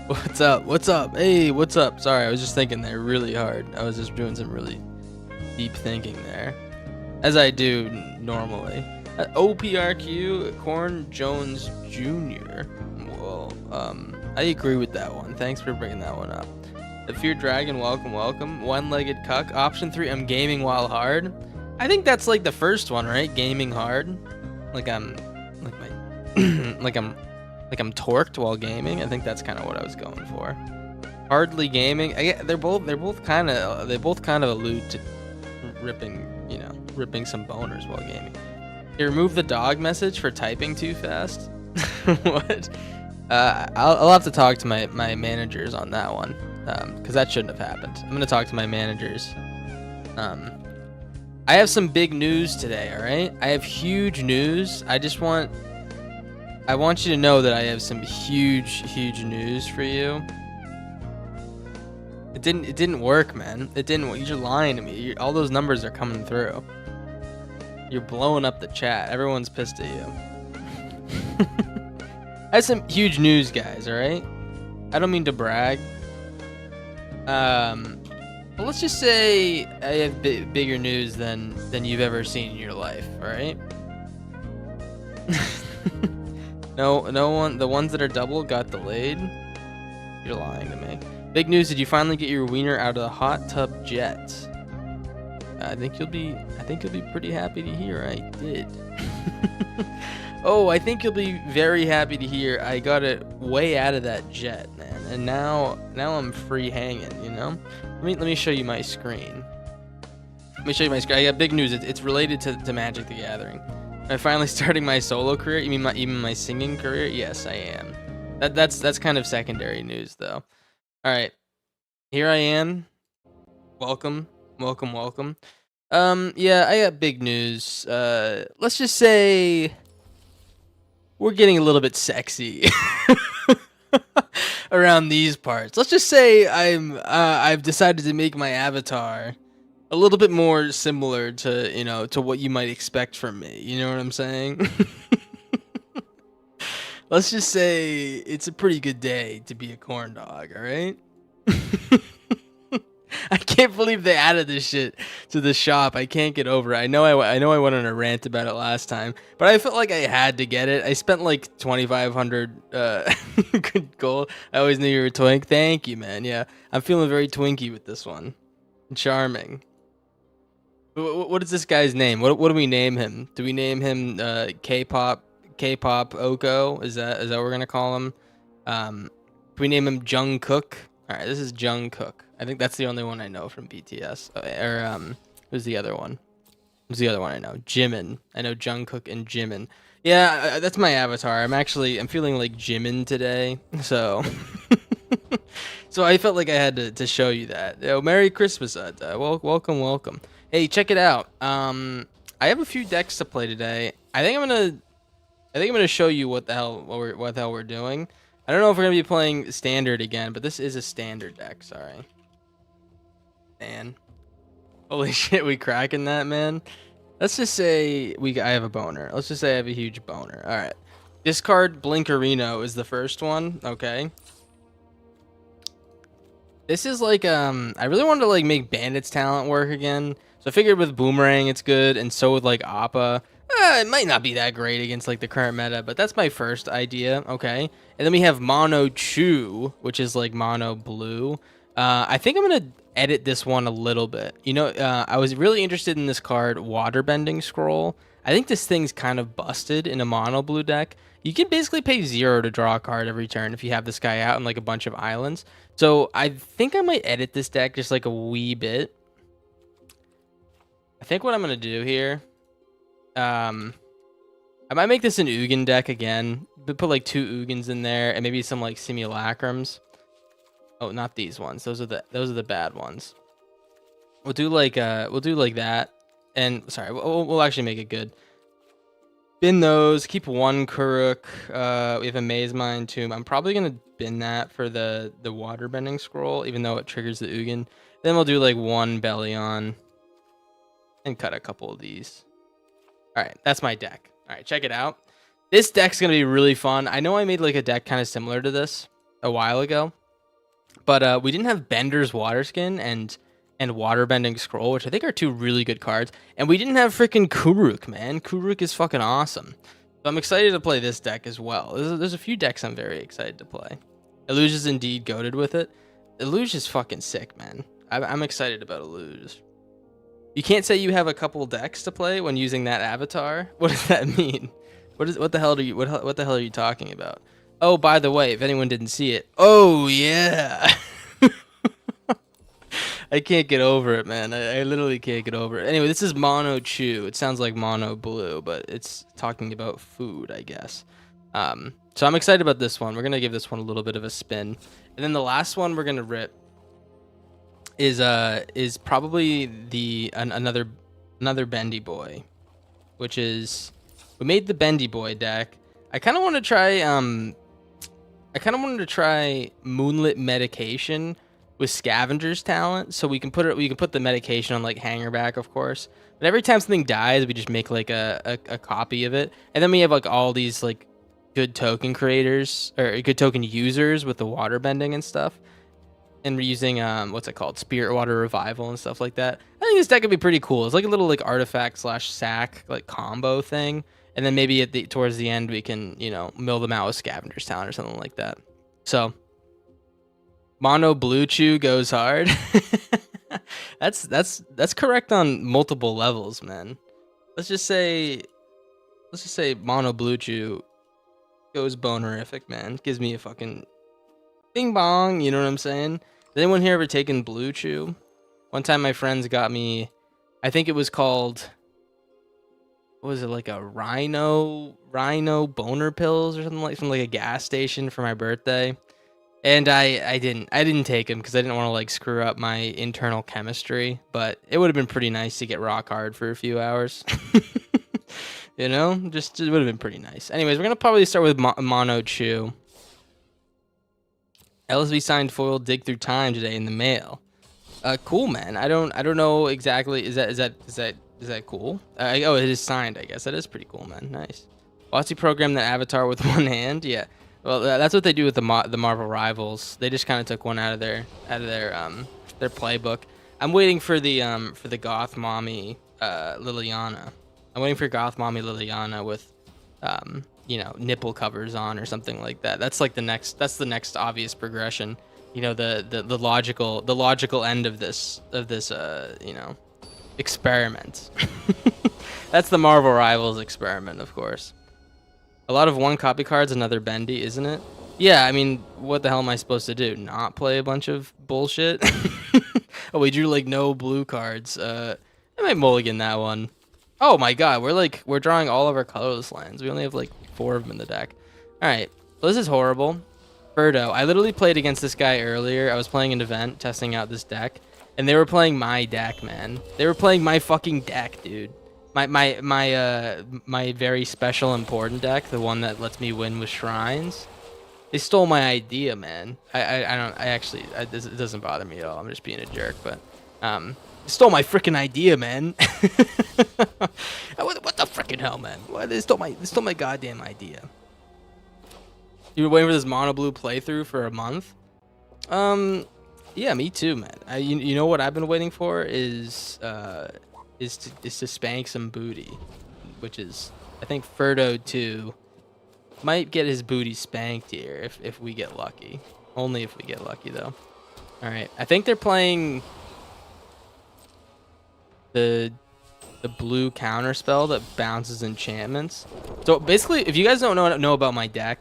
What's up? What's up? Hey, what's up? Sorry, I was just thinking there really hard. I was just doing some really deep thinking there, as I do normally. OPRQ Corn Jones Jr. Well, I agree with that one. Thanks for bringing that one up. The Fear Dragon, welcome, welcome. One-legged cuck. Option 3, I'm gaming while hard. I think that's like the first one, right? Gaming hard. Like I'm torqued while gaming. I think that's kind of what I was going for. Hardly gaming. They both kind of allude to ripping some boners while gaming. You remove the dog message for typing too fast. What? I'll have to talk to my managers on that one, because that shouldn't have happened. I'm gonna talk to my managers. I have some big news today. All right, I have huge news. I want you to know that I have some huge news for you. It didn't work, man. It didn't. You're lying to me. All those numbers are coming through. You're blowing up the chat. Everyone's pissed at you. I have some huge news, guys. All right. I don't mean to brag. But let's just say I have bigger news than you've ever seen in your life. All right. No one. The ones that are double got delayed. You're lying to me. Big news! Did you finally get your wiener out of the hot tub jet? I think you'll be pretty happy to hear I did. Oh, I think you'll be very happy to hear I got it way out of that jet, man. And now I'm free hanging. You know. Let me show you my screen. Let me show you my screen. I got big news. It's related to Magic the Gathering. Am I finally starting my solo career? You mean even my singing career? Yes, I am. That's kind of secondary news, though. All right, here I am. Welcome. Yeah, I got big news. Let's just say we're getting a little bit sexy around these parts. Let's just say I've decided to make my avatar a little bit more similar to to what you might expect from me. You know what I'm saying? Let's just say it's a pretty good day to be a corn dog, all right? I can't believe they added this shit to the shop. I can't get over it. I know I went on a rant about it last time, but I felt like I had to get it. I spent like 2,500 good gold. I always knew you were a twink. Thank you, man. Yeah, I'm feeling very twinky with this one. Charming. What is this guy's name? What do we name him? Do we name him K-pop Oko? Is that what we're gonna call him? Do we name him Jungkook? All right, this is Jungkook. I think that's the only one I know from BTS. Who's the other one? Who's the other one I know? Jimin. I know Jungkook and Jimin. Yeah, that's my avatar. I'm feeling like Jimin today. So so I felt like I had to show you that. Yo, Merry Christmas. Welcome. Hey, check it out. I have a few decks to play today. I think I'm gonna show you what the hell we're doing. I don't know if we're gonna be playing standard again, but this is a standard deck. Sorry. Man, holy shit, we cracking that, man. Let's just say I have a boner. Let's just say I have a huge boner. All right. Discard Blinkerino is the first one. Okay. This is like I really wanted to like make Bandit's talent work again. So I figured with Boomerang it's good, and so with like Appa. It might not be that great against like the current meta, but that's my first idea. Okay. And then we have Mono Chew, which is like Mono Blue. I think I'm gonna edit this one a little bit. You know, I was really interested in this card, Waterbending Scroll. I think this thing's kind of busted in a mono blue deck. You can basically pay 0 to draw a card every turn if you have this guy out in like a bunch of islands. So I think I might edit this deck just like a wee bit. I think what I'm gonna do here, I might make this an Ugin deck again, but put like 2 Ugins in there and maybe some like simulacrums. Oh, not these ones. Those are the bad ones. We'll do like that. And sorry, we'll actually make it good. Bin those. Keep 1 Kuruk. We have a Maze Mine Tomb. I'm probably gonna bin that for the waterbending scroll, even though it triggers the Ugin. Then we'll do like 1 Bellion and cut a couple of these. All right, that's my deck. All right, check it out. This deck's gonna be really fun. I know I made like a deck kind of similar to this a while ago, but we didn't have Bender's Waterskin and Waterbending Scroll, which I think are 2 really good cards. And we didn't have freaking Kuruk, man. Kuruk is fucking awesome. So I'm excited to play this deck as well. There's a few decks I'm very excited to play. Eluge is indeed goated with it. Eluge is fucking sick, man. I'm excited about Eluge. You can't say you have a couple decks to play when using that avatar. What does that mean? What the hell are you talking about? Oh, by the way, if anyone didn't see it, oh yeah. I can't get over it, man. I literally can't get over it. Anyway, this is Mono Chew. It sounds like Mono Blue, but it's talking about food, I guess. So I'm excited about this one. We're gonna give this one a little bit of a spin, and then the last one we're gonna rip is probably another Bendy Boy, which is, we made the Bendy Boy deck. I kind of want to try wanted to try Moonlit Medication with Scavenger's Talent, so we can put the medication on like Hangerback, of course. But every time something dies, we just make like a copy of it, and then we have like all these like good token creators or good token users with the water bending and stuff. And we're using what's it called, Spirit Water Revival and stuff like that. I think this deck would be pretty cool. It's like a little like artifact / sack like combo thing, and then maybe towards the end we can, you know, mill them out with Scavenger's Talent or something like that. So Mono Blue Chew goes hard. that's correct on multiple levels, man. Let's just say Mono Blue Chew goes bonerific, man. Gives me a fucking bing bong, you know what I'm saying? Has anyone here ever taken Blue Chew? One time my friends got me, I think it was called, what was it, like a Rhino boner pills or something, like from like a gas station for my birthday. And I didn't take them because I didn't want to like screw up my internal chemistry, but it would have been pretty nice to get rock hard for a few hours. You know, just it would have been pretty nice. Anyways, we're gonna probably start with Mono Chew. LSV signed foil Dig Through Time today in the mail. Cool, man. I don't know exactly. Is that cool? Oh, it is signed. I guess that is pretty cool, man. Nice. Watsy programmed the avatar with one hand. Yeah. Well, that's what they do with the Marvel Rivals. They just kind of took one out of their playbook. I'm waiting for the Goth Mommy Liliana. I'm waiting for Goth Mommy Liliana with you know, nipple covers on or something like that. That's like the next obvious progression. You know, the logical end of this you know, experiment. That's the Marvel Rivals experiment, of course. A lot of one copy cards, another bendy, isn't it? Yeah, I mean, what the hell am I supposed to do? Not play a bunch of bullshit? Oh, we drew like no blue cards. I might mulligan that one. Oh my god, we're drawing all of our colorless lands. We only have like 4 of them in the deck. All right, well, this is horrible. Birdo, I literally played against this guy earlier. I was playing an event, testing out this deck, and they were playing my deck, man. They were playing my fucking deck, dude. My very special important deck, the one that lets me win with shrines. They stole my idea, man. It doesn't bother me at all. I'm just being a jerk, but they stole my freaking idea, man. What the freaking hell, man? Why they stole my goddamn idea? You were waiting for this mono blue playthrough for a month? Yeah, me too, man. You know what I've been waiting for is to spank some booty, which is, I think Ferdo 2 might get his booty spanked here if we get lucky. Only if we get lucky, though. All right, I think they're playing the the blue counter spell that bounces enchantments. So basically, if you guys don't know about my deck,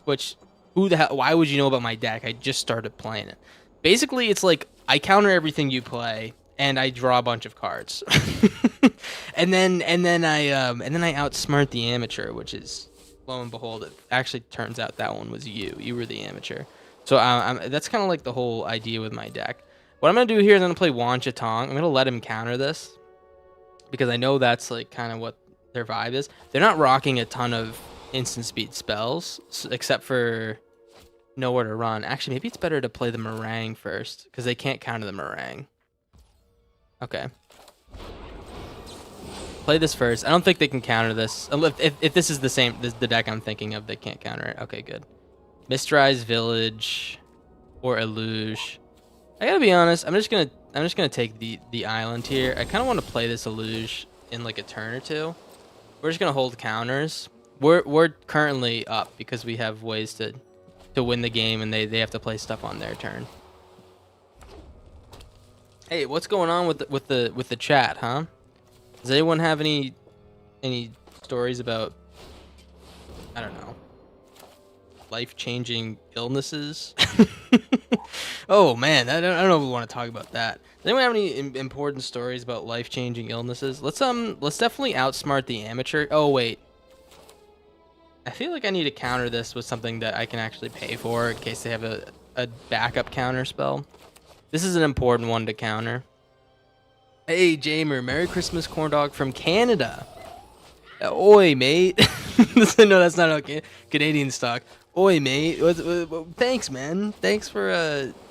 which who the hell? Why would you know about my deck? I just started playing it. Basically, it's like I counter everything you play, and I draw a bunch of cards, and then I outsmart the amateur, which is, lo and behold, it actually turns out that one was you. You were the amateur. So that's kind of like the whole idea with my deck. What I'm gonna do here is I'm gonna play Wanchatong. I'm gonna let him counter this because I know that's like kind of what their vibe is. They're not rocking a ton of instant speed spells, except for Nowhere to Run. Actually, maybe it's better to play the Meringue first because they can't counter the Meringue. Okay. Play this first. I don't think they can counter this. If this is the deck I'm thinking of, they can't counter it. Okay, good. Mistrise Village or Illuge. I gotta be honest. I'm just gonna take the island here. I kind of want to play this Illuge in like a turn or two. We're just gonna hold counters. We're currently up because we have ways to win the game, and they have to play stuff on their turn. Hey, what's going on with the chat, huh? Does anyone have any stories about, I don't know, life-changing illnesses? Oh man, I don't know if we want to talk about that. Does anyone have any important stories about life-changing illnesses? Let's definitely outsmart the amateur. Oh wait, I feel like I need to counter this with something that I can actually pay for in case they have a backup counter spell. This is an important one to counter. Hey, Jamer, Merry Christmas, corn dog from Canada. Oi, mate. No, that's not okay. Canadian stock. Oi, mate. Thanks, man. Thanks for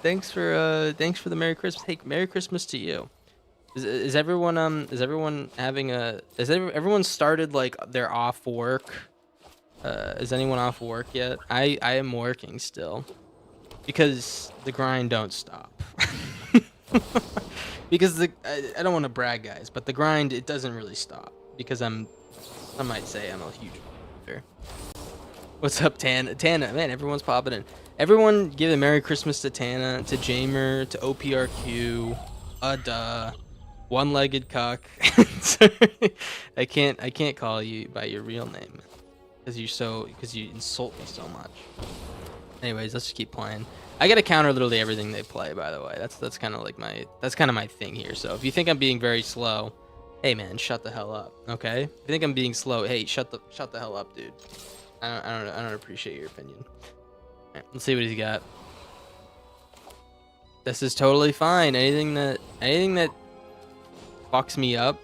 the Merry Christmas. Hey, Merry Christmas to you. Is everyone having a? Everyone started like they're off work? Is anyone off work yet? I am working still because the grind don't stop. Because I don't want to brag, guys, but the grind, it doesn't really stop because I might say I'm a huge fan. What's up, Tana? Tana, man, everyone's popping in. Everyone give a Merry Christmas to Tana, to Jamer, to OPRQ, one-legged cuck. Sorry. I can't call you by your real name because you insult me so much. Anyways, let's just keep playing. I gotta counter literally everything they play, by the way. That's kind of like my thing here. So if you think I'm being very slow, hey man, shut the hell up. Okay? If you think I'm being slow, hey, shut the hell up, dude. I don't appreciate your opinion. All right, let's see what he's got. This is totally fine. Anything that fucks me up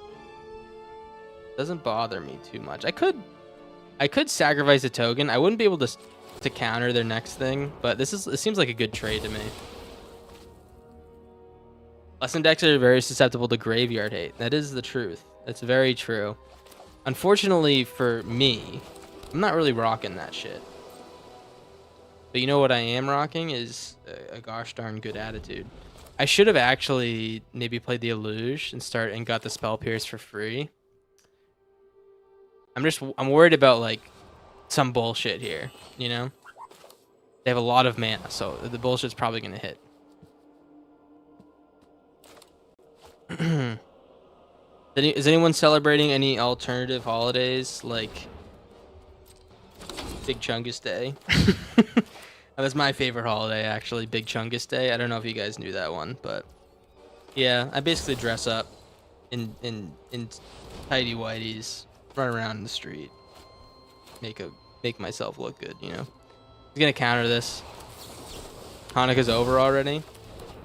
doesn't bother me too much. I could sacrifice a token. I wouldn't be able to counter their next thing, but it seems like a good trade to me. Lesson decks are very susceptible to graveyard hate. That is the truth. That's very true. Unfortunately for me, I'm not really rocking that shit. But you know what I am rocking is a gosh darn good attitude. I should have actually maybe played the Illuge and got the Spell Pierce for free. I'm worried about like some bullshit here, you know? They have a lot of mana, so the bullshit's probably gonna hit. Is anyone celebrating any alternative holidays like Big Chungus Day? That's my favorite holiday, actually, Big Chungus Day. I don't know if you guys knew that one, but yeah, I basically dress up in tighty whities, run around in the street, make myself look good, you know. He's gonna counter this. Hanukkah's over already.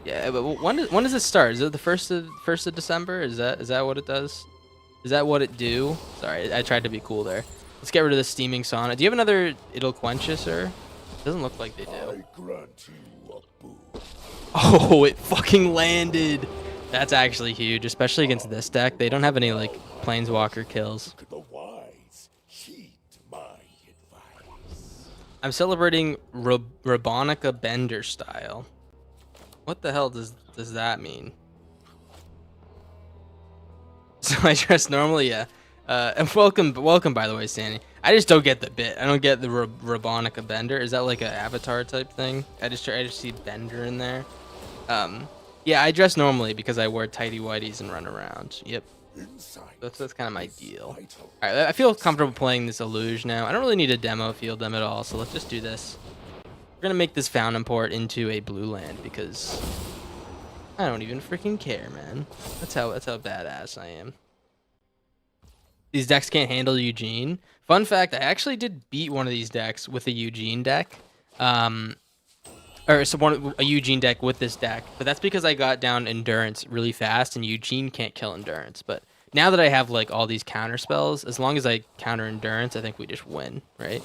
Yeah, but when does it start? Is it the first of December? Is that what it does? Is that what it do? Sorry, I tried to be cool there. Let's get rid of the steaming sauna. Do you have another It'll Quench You, sir? Doesn't look like they do. I grant you a boon. Oh, it fucking landed. That's actually huge, especially against this deck. They don't have any like planeswalker kills. The wise heed my advice. I'm celebrating Rabonica Bender style. What the hell does that mean? So I dress normally, yeah. And welcome by the way, Sandy. I just don't get the bit. I don't get the Rabonica Bender. Is that like an avatar type thing? I just see Bender in there. Yeah, I dress normally because I wear tighty whities and run around. Yep. Insight That's kind of my is deal. vital. All right, I feel comfortable playing this Illuge now. I don't really need a demo field them at all, so let's just do this. We're gonna make this Fountain Port into a blue land because I don't even freaking care, man. That's how badass I am. These decks can't handle Eugene. Fun fact, I actually did beat one of these decks with a Eugene deck. Or so a Eugene deck with this deck, but that's because I got down Endurance really fast, and Eugene can't kill Endurance. But now that I have like all these counter spells, as long as I counter Endurance, I think we just win, right?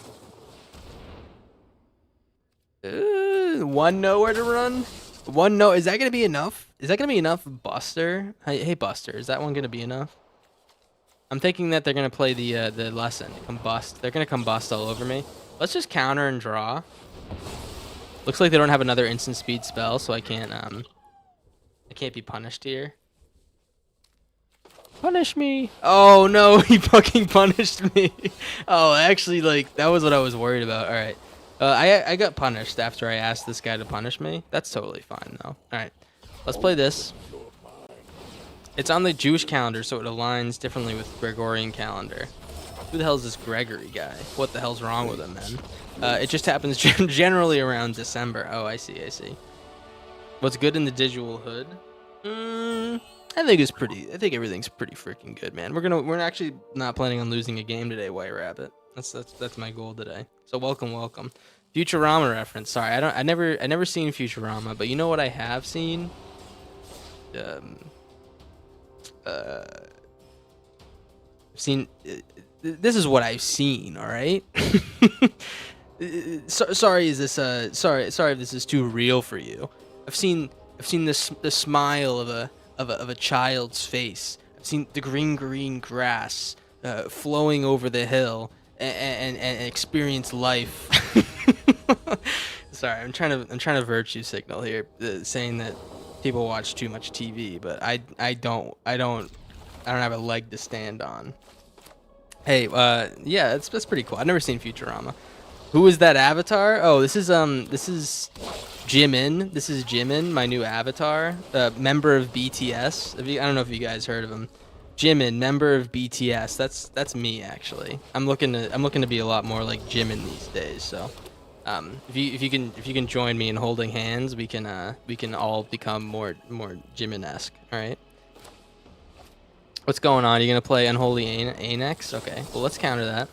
One nowhere to run. One no. Is that gonna be enough? Is that gonna be enough, Buster? Hey Buster, is that one gonna be enough? I'm thinking that they're gonna play the lesson, combust. They're gonna combust all over me. Let's just counter and draw. Looks like they don't have another instant speed spell, so I can't be punished here. Punish me! Oh no, he fucking punished me. Oh, actually, like that was what I was worried about. All right, I got punished after I asked this guy to punish me. That's totally fine though. All right, let's play this. It's on the Jewish calendar, so it aligns differently with Gregorian calendar. Who the hell is this Gregory guy? What the hell's wrong with him, man? It just happens generally around December. Oh, I see. What's good in the digital hood? I think it's pretty. I think everything's pretty freaking good, man. We're actually not planning on losing a game today, White Rabbit. That's my goal today. So welcome. Futurama reference. Sorry, I never seen Futurama, but you know what I have seen? I've seen. This is what I've seen. All right. Sorry if this is too real for you. I've seen the smile of a child's face. I've seen the green grass flowing over the hill and experience life. Sorry, I'm trying to virtue signal here, saying that people watch too much TV, but I don't have a leg to stand on. Hey, yeah, that's pretty cool. I've never seen Futurama. Who is that avatar? Oh, this is Jimin. This is Jimin, my new avatar. Member of BTS. I don't know if you guys heard of him. Jimin, member of BTS. That's me actually. I'm looking to be a lot more like Jimin these days. So, if you can join me in holding hands, we can all become more Jimin-esque. All right. What's going on? You gonna play Unholy Anex? Okay. Well, let's counter that.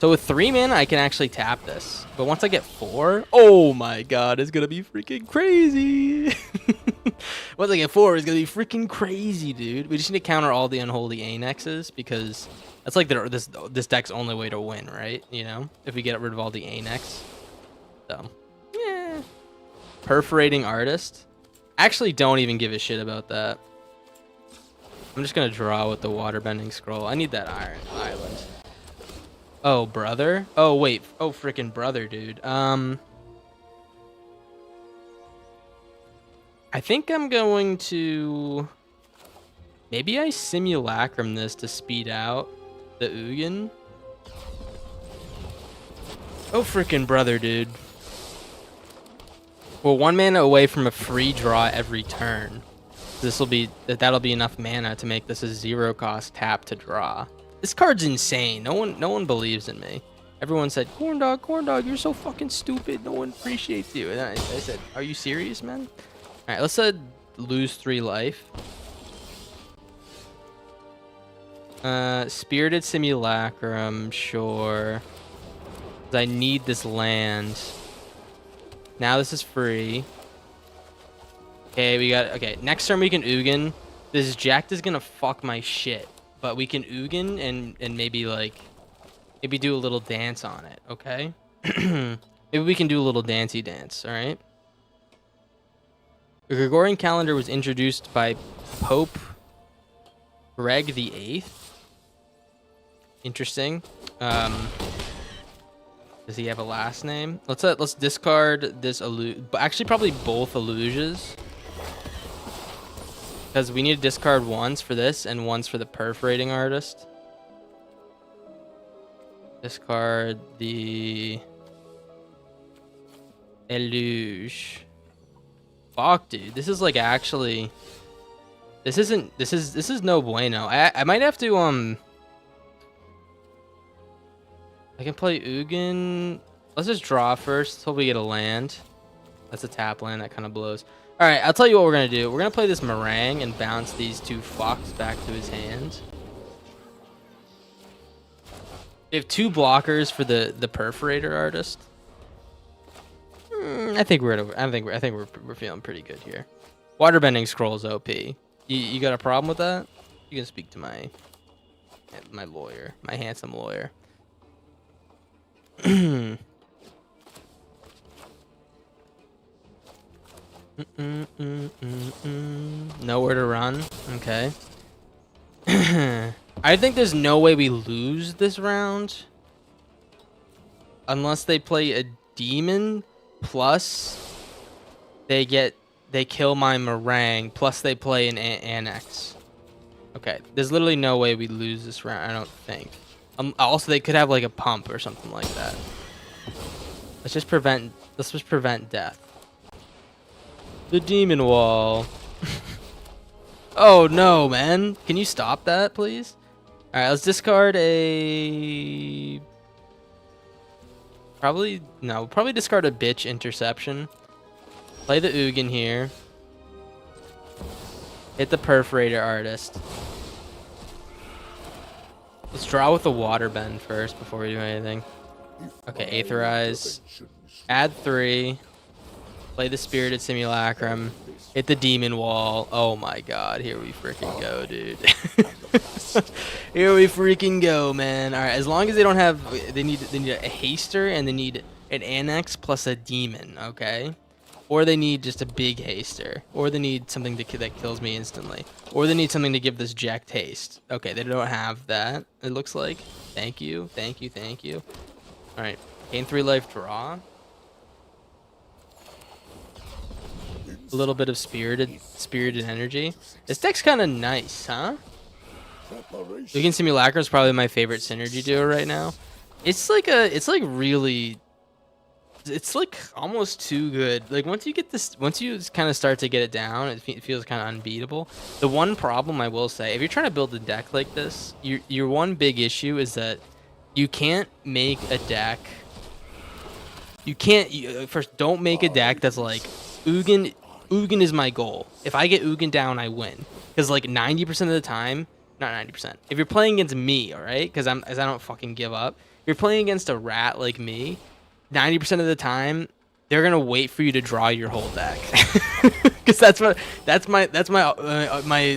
So with 3 mana, I can actually tap this. But once I get 4, oh my god, it's gonna be freaking crazy. Once I get 4, it's gonna be freaking crazy, dude. We just need to counter all the Unholy Anexes because that's like this deck's only way to win, right? You know, if we get rid of all the Anex. So, yeah. Perforating Artist. Actually, don't even give a shit about that. I'm just gonna draw with the Waterbending Scroll. I need that Iron Island. Oh, brother? Oh, wait. Oh, freaking brother, dude. I think I'm going to... Maybe I Simulacrum this to speed out the Ugin. Oh, freaking brother, dude. We're 1 mana away from a free draw every turn. That'll be enough mana to make this a 0-cost tap to draw. This card's insane. No one believes in me. Everyone said, Corn Dog, you're so fucking stupid. No one appreciates you. And I said, are you serious, man? All right, let's lose 3 life. Spirited Simulacrum, sure. 'Cause I need this land. Now this is free. Okay, next turn we can Ugin. This Jack is gonna fuck my shit. But we can Ugin and maybe do a little dance on it, okay? Maybe we can do a little dancey dance, alright? The Gregorian calendar was introduced by Pope Greg the Eighth. Interesting. Does he have a last name? Let's discard this actually probably both Illuges. Because we need to discard once for this and once for the Perforating Artist. Discard the Illuge. Fuck, dude. This is like actually This is no bueno. I might have to I can play Ugin. Let's just draw first. Hope we get a land. That's a tap land. That kind of blows. All right, I'll tell you what we're gonna do. We're gonna play this Meringue and bounce these 2 fucks back to his hand. We have 2 blockers for the Perforator Artist. I think we're feeling pretty good here. Waterbending Scroll's OP. You got a problem with that? You can speak to my lawyer, my handsome lawyer. Nowhere to run. Okay. I think there's no way we lose this round unless they play a demon plus they kill my Meringue plus they play an annex. Okay, there's literally no way we lose this round. I don't think. Also, they could have like a pump or something like that. Let's just prevent death. The demon wall. Oh no, man! Can you stop that, please? All right, let's discard a. Probably discard a bitch interception. Play the Ugin here. Hit the Perforator Artist. Let's draw with the Waterbend first before we do anything. Okay, Aetherize. Add 3. Play the Spirited Simulacrum. Hit the Demon Wall. Oh my god, here we freaking go, dude. Here we freaking go, man. Alright, as long as they don't have... They need a Haster and they need an Annex plus a Demon, okay? Or they need just a big Haster. Or they need something that kills me instantly. Or they need something to give this Jacked Haste. Okay, they don't have that, it looks like. Thank you, thank you, thank you. Alright, gain 3 life, draw. A little bit of spirited energy. This deck's kind of nice, huh? Ugin Simulacrum is probably my favorite synergy duo right now. It's like almost too good. Like once you kind of start to get it down, it feels kind of unbeatable. The one problem I will say, if you're trying to build a deck like this, your one big issue is that you can't make a deck. First, don't make a deck that's like Ugin. Ugin is my goal. If I get Ugin down, I win. Because like 90% of the time, not 90%. If you're playing against me, all right, because I don't fucking give up. If you're playing against a rat like me, 90% of the time, they're gonna wait for you to draw your whole deck. Because that's my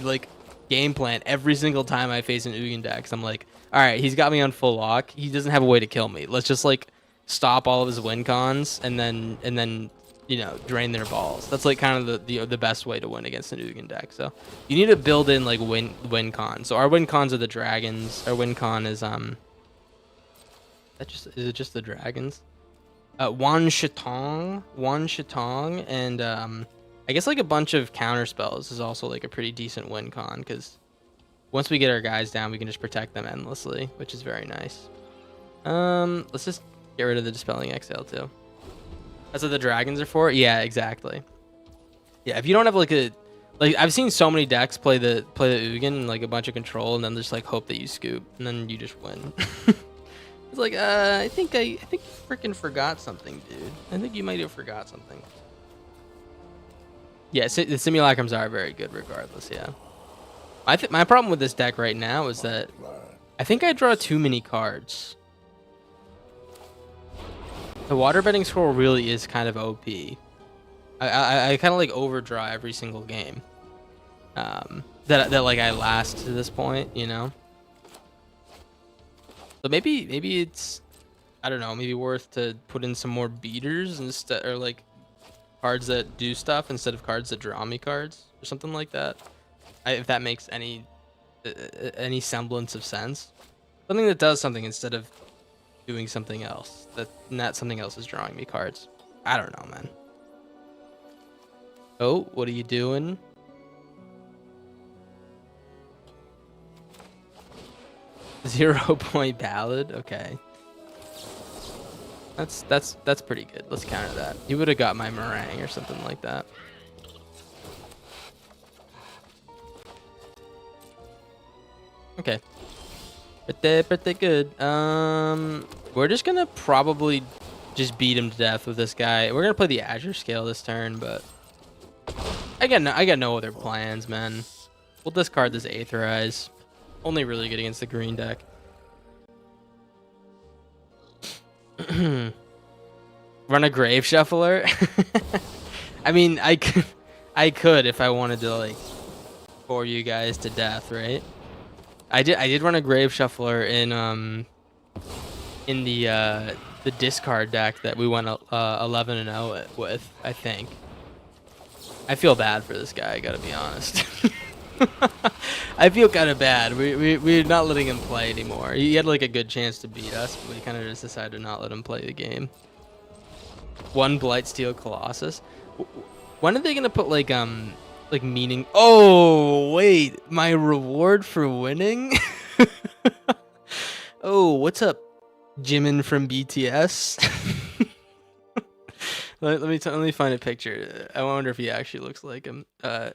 like game plan every single time I face an Ugin deck. 'Cause I'm like, all right, he's got me on full lock. He doesn't have a way to kill me. Let's just like stop all of his win cons and then you know, drain their balls. That's like kind of the best way to win against an Ugin deck. So you need to build in like win con. So our win cons are the dragons. Our win con is is it just the dragons? Wan Shatong, and I guess like a bunch of counter spells is also like a pretty decent win con because once we get our guys down, we can just protect them endlessly, which is very nice. Let's just get rid of the Dispelling Exhale too. That's what the dragons are for? Yeah, exactly. Yeah, if you don't have like I've seen so many decks play the Ugin and like a bunch of control and then just like hope that you scoop and then you just win. It's like I think you freaking forgot something, dude. I think you might have forgot something. Yeah, the Simulacrums are very good regardless, yeah. My problem with this deck right now is that I think I draw too many cards. The Waterbending Scroll really is kind of OP. I kind of like overdraw every single game. That like I last to this point, you know. So maybe it's, I don't know, maybe worth to put in some more beaters instead, or like cards that do stuff instead of cards that draw me cards or something like that. If that makes any semblance of sense, something that does something instead of doing something else. That something else is drawing me cards. I don't know, man. Oh, what are you doing? .0 ballad. Okay. That's pretty good. Let's counter that. He would have got my Meringue or something like that. Okay. Pretty good. We're just gonna probably just beat him to death with this guy. We're gonna play the Azure Scale this turn, but I got no other plans, man. We'll discard this Aetherize. Only really good against the green deck. Run a Grave Shuffler. I mean, I could if I wanted to like bore you guys to death, right? I did run a Grave Shuffler in the discard deck that we went 11-0 with, I think. I feel bad for this guy, I gotta be honest. I feel kind of bad. We're not letting him play anymore. He had like a good chance to beat us, but we kind of just decided to not let him play the game. One Blightsteel Colossus. When are they gonna put like meaning? Oh wait, my reward for winning. Oh, what's up, Jimin from BTS? let me find a picture. I wonder if he actually looks like him. Yeah,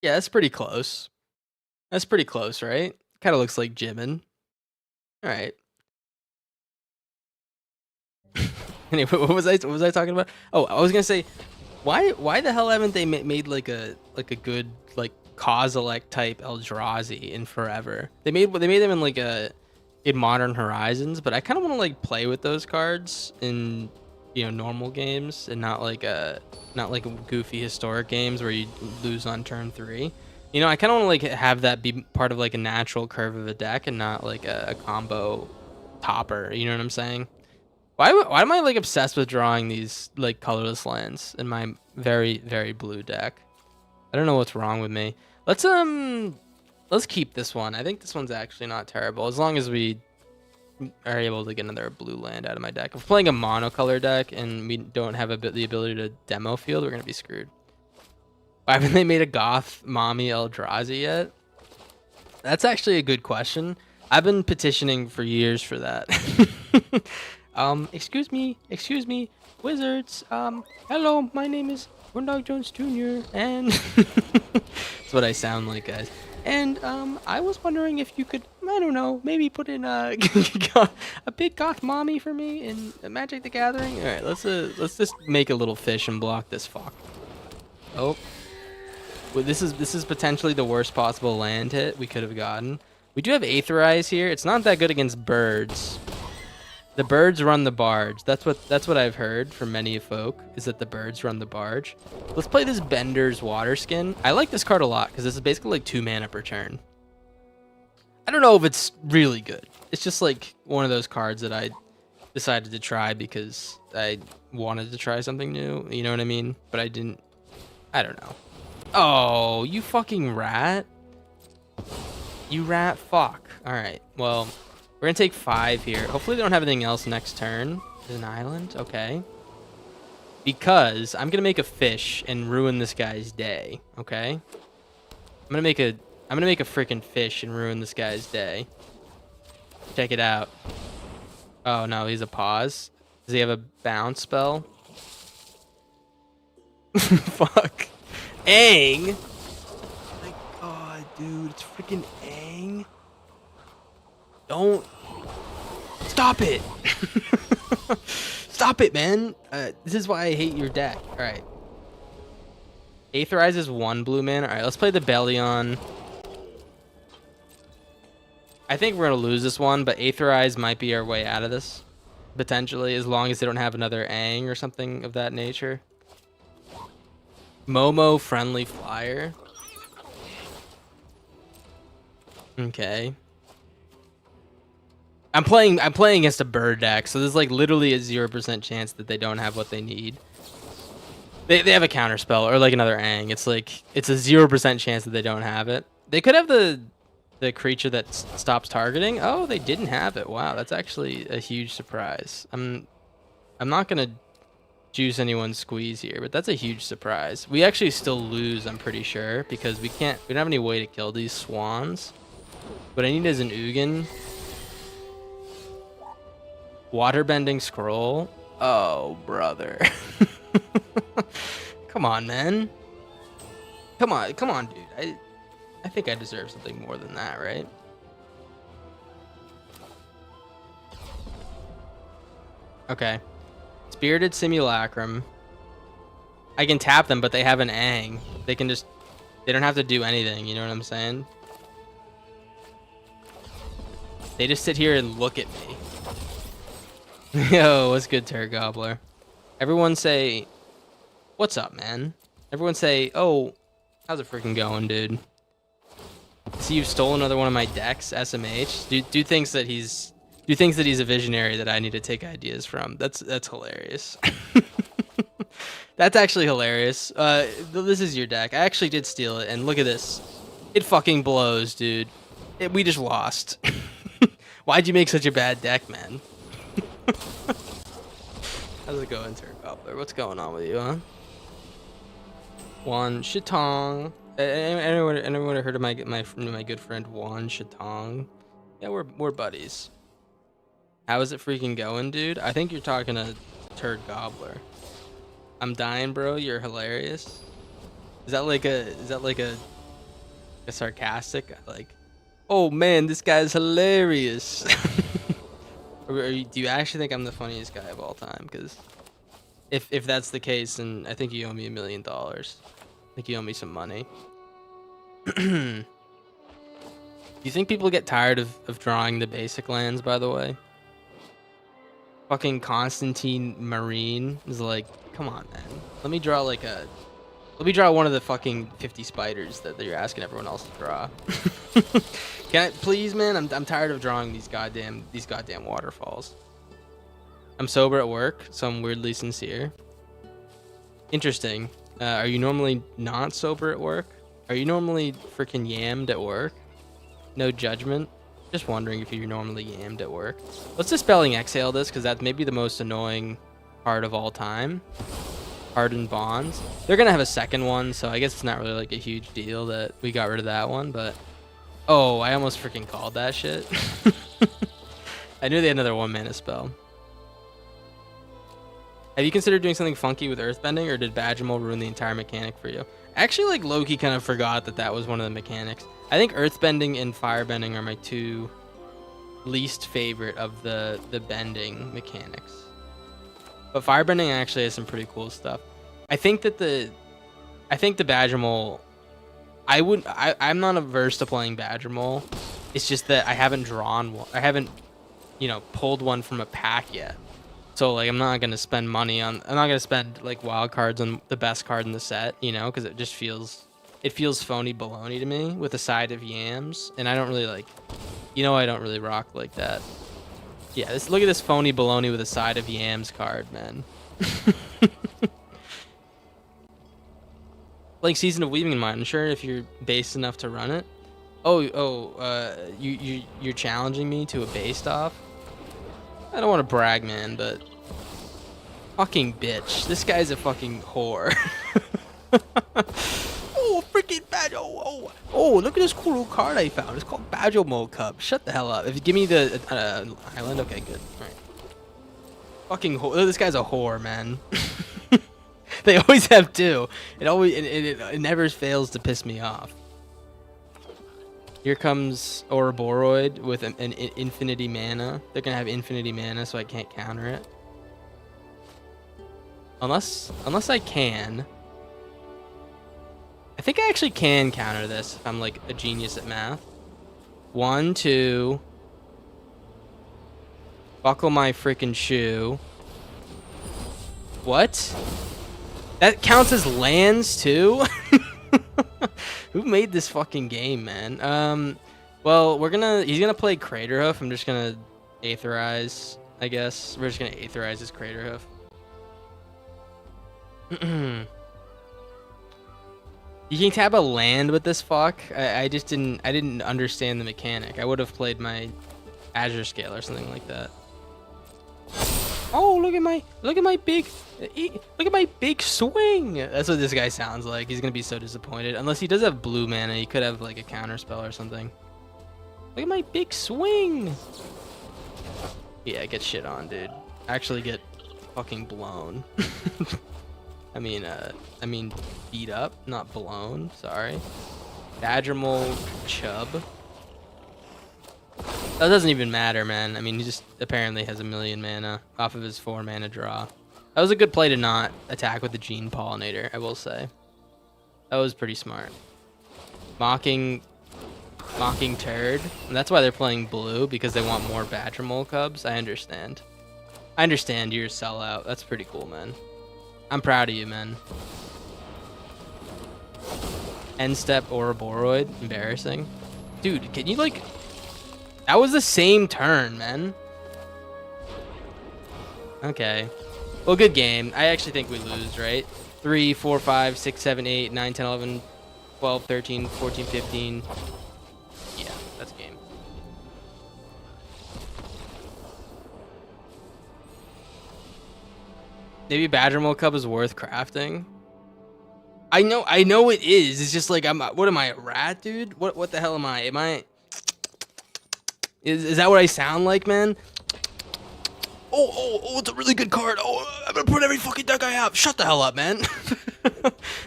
that's pretty close. That's pretty close, right? Kind of looks like Jimin. All right. Anyway, what was I talking about? Oh, I was gonna say, why the hell haven't they made like a good like Kozilek type Eldrazi in forever? They made them in like in Modern Horizons, but I kind of want to like play with those cards in normal games and not like goofy historic games where you lose on turn 3. I kind of want to like have that be part of like a natural curve of a deck and not like a combo topper. You know what I'm saying? Why am I like obsessed with drawing these like colorless lands in my very, very blue deck? I don't know what's wrong with me. Let's keep this one. I think this one's actually not terrible as long as we are able to get another blue land out of my deck. If we're playing a monocolor deck and we don't have the ability to demo field, we're gonna be screwed. Why haven't they made a Goth Mommy Eldrazi yet? That's actually a good question. I've been petitioning for years for that. Excuse me, wizards. Hello, my name is Corndog Jones Jr. and that's what I sound like, guys. And I was wondering if you could, I don't know, maybe put in a big goth mommy for me in Magic the Gathering. All right, let's just make a little fish and block this fuck. Oh, well, this is potentially the worst possible land hit we could have gotten. We do have Aetherize here. It's not that good against birds. The birds run the barge. That's what I've heard from many folk, is that the birds run the barge. Let's play this Bender's Waterskin. I like this card a lot because this is basically like 2 mana per turn. I don't know if it's really good. It's just like one of those cards that I decided to try because I wanted to try something new. You know what I mean? But I didn't. I don't know. Oh, you fucking rat. You rat fuck. All right. Well, we're going to take 5 here. Hopefully they don't have anything else next turn. There's an island. Okay. Because I'm going to make a fish and ruin this guy's day. Okay. I'm going to make a freaking fish and ruin this guy's day. Check it out. Oh, no. He's a pause. Does he have a bounce spell? Fuck. Aang. Oh my god, dude. It's freaking Aang. Don't. Stop it. Stop it, man. This is why I hate your deck. All right. Aetherize is 1 blue mana. All right, let's play the Bellion. I think we're going to lose this one, but Aetherize might be our way out of this. Potentially, as long as they don't have another Aang or something of that nature. Momo Friendly Flyer. Okay. I'm playing against a bird deck, so there's like literally a 0% chance that they don't have what they need. They have a counter spell or like another Aang. It's like it's a 0% chance that they don't have it. They could have the creature that stops targeting. Oh, they didn't have it. Wow, that's actually a huge surprise. I'm not gonna juice anyone's squeeze here, but that's a huge surprise. We actually still lose, I'm pretty sure, because we don't have any way to kill these swans. What I need is an Ugin. Waterbending Scroll. Oh, brother. Come on, man. Come on, dude. I think I deserve something more than that, right? Okay. Spirited Simulacrum. I can tap them, but they have an Aang. They can just... They don't have to do anything, you know what I'm saying? They just sit here and look at me. Yo, what's good, Turd Gobbler? Everyone say... What's up, man? Everyone say, oh, how's it freaking going, dude? See, you've stolen another one of my decks, SMH. Dude thinks that he's a visionary that I need to take ideas from. That's hilarious. That's actually hilarious. This is your deck. I actually did steal it, and look at this. It fucking blows, dude. We just lost. Why'd you make such a bad deck, man? How's it going, Turd Gobbler? What's going on with you, huh? Juan Shitong. Anyone heard of my good friend Juan Shitong? Yeah, we're buddies. How is it freaking going, dude? I think you're talking to Turd Gobbler. I'm dying, bro. You're hilarious. Is that like a sarcastic, like, oh man, this guy's hilarious? Do you actually think I'm the funniest guy of all time? Because if that's the case, then I think you owe me $1 million. I think you owe me some money. Do you think people get tired of drawing the basic lands, by the way? Fucking Constantine Marine is like, come on, man. Let me draw one of the fucking 50 spiders that you're asking everyone else to draw. Can I please, man? I'm tired of drawing these goddamn waterfalls. I'm sober at work, so I'm weirdly sincere. Interesting. Are you normally not sober at work? Are you normally freaking yammed at work? No judgment. Just wondering if you're normally yammed at work. Let's dispelling exhale this, because that's maybe the most annoying part of all time. Hardened bonds. They're gonna have a second one, so I guess it's not really like a huge deal that we got rid of that one, but oh, I almost freaking called that shit. I knew they had another 1-mana spell. Have you considered doing something funky with earthbending, or did Badgermole ruin the entire mechanic for you? Actually, like, low-key kind of forgot that was one of the mechanics. I think earthbending and firebending are my two least favorite of the bending mechanics. But firebending actually has some pretty cool stuff. I think the Badgermole, I'm not averse to playing Badgermole. It's just that I haven't drawn one. I haven't, pulled one from a pack yet. So like I'm not gonna spend money on. I'm not gonna spend like wild cards on the best card in the set, because it just feels phony baloney to me with a side of yams, and I don't really like, I don't really rock like that. Yeah, look at this phony baloney with a side of yams card, man. Like Season of Weaving in mind. I'm sure if you're based enough to run it. You're challenging me to a based off. I don't want to brag, man, but fucking bitch. This guy's a fucking whore. Oh, freaking Badger. Oh, look at this cool little card I found. It's called Badgermole Cup. Shut the hell up. If you give me the island, okay, good. All right. Fucking whore. This guy's a whore, man. They always have two. It never fails to piss me off. Here comes Ouroboros with an infinity mana. They're gonna have infinity mana, so I can't counter it. Unless I can. I think I actually can counter this if I'm like a genius at math. 1, 2. Buckle my freaking shoe. What? That counts as lands too? Who made this fucking game, man? Well, he's gonna play Craterhoof. I'm just gonna Aetherize, I guess. We're just gonna Aetherize his Craterhoof. You can tap a land with this fuck. I didn't understand the mechanic. I would have played my Azure Scale or something like that. Oh, look at my big swing. That's what this guy sounds like. He's gonna be so disappointed. Unless he does have blue mana, he could have like a counter spell or something. Look at my big swing. Yeah, get shit on, dude. Actually get fucking blown. I mean beat up, not blown. Sorry. Badgermole Chub. That doesn't even matter, man. I mean, he just apparently has 1,000,000 mana off of his 4 mana draw. That was a good play to not attack with the Gene Pollinator, I will say. That was pretty smart. Mocking Turd. And that's why they're playing blue, because they want more Badgermole Cubs. I understand. I understand you're a sellout. That's pretty cool, man. I'm proud of you, man. End step Ouroboros. Embarrassing. Dude, can you like... That was the same turn, man. Okay. Well, good game. I actually think we lose, right? 3, 4, 5, 6, 7, 8, 9, 10, 11, 12, 13, 14, 15. Yeah, that's game. Maybe Badgermole Cub is worth crafting. I know it is. It's just like what am I, a rat, dude? What the hell am I? Am I... Is that what I sound like, man? Oh, it's a really good card. Oh, I'm gonna put every fucking deck I have. Shut the hell up, man.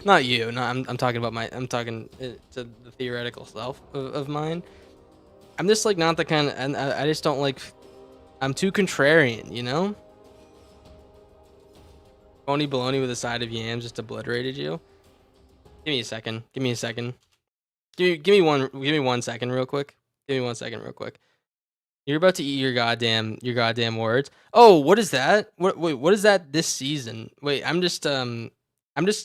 Not you. No, I'm talking about I'm talking to the theoretical self of mine. I'm just like not the kind of, and I just don't like, I'm too contrarian, you know? Phony baloney with a side of yams just obliterated you. Give me a second. Give me 1 second real quick. Give me 1 second real quick. You're about to eat your goddamn words. Oh, what is that? Wait, what is that this season? Wait, I'm just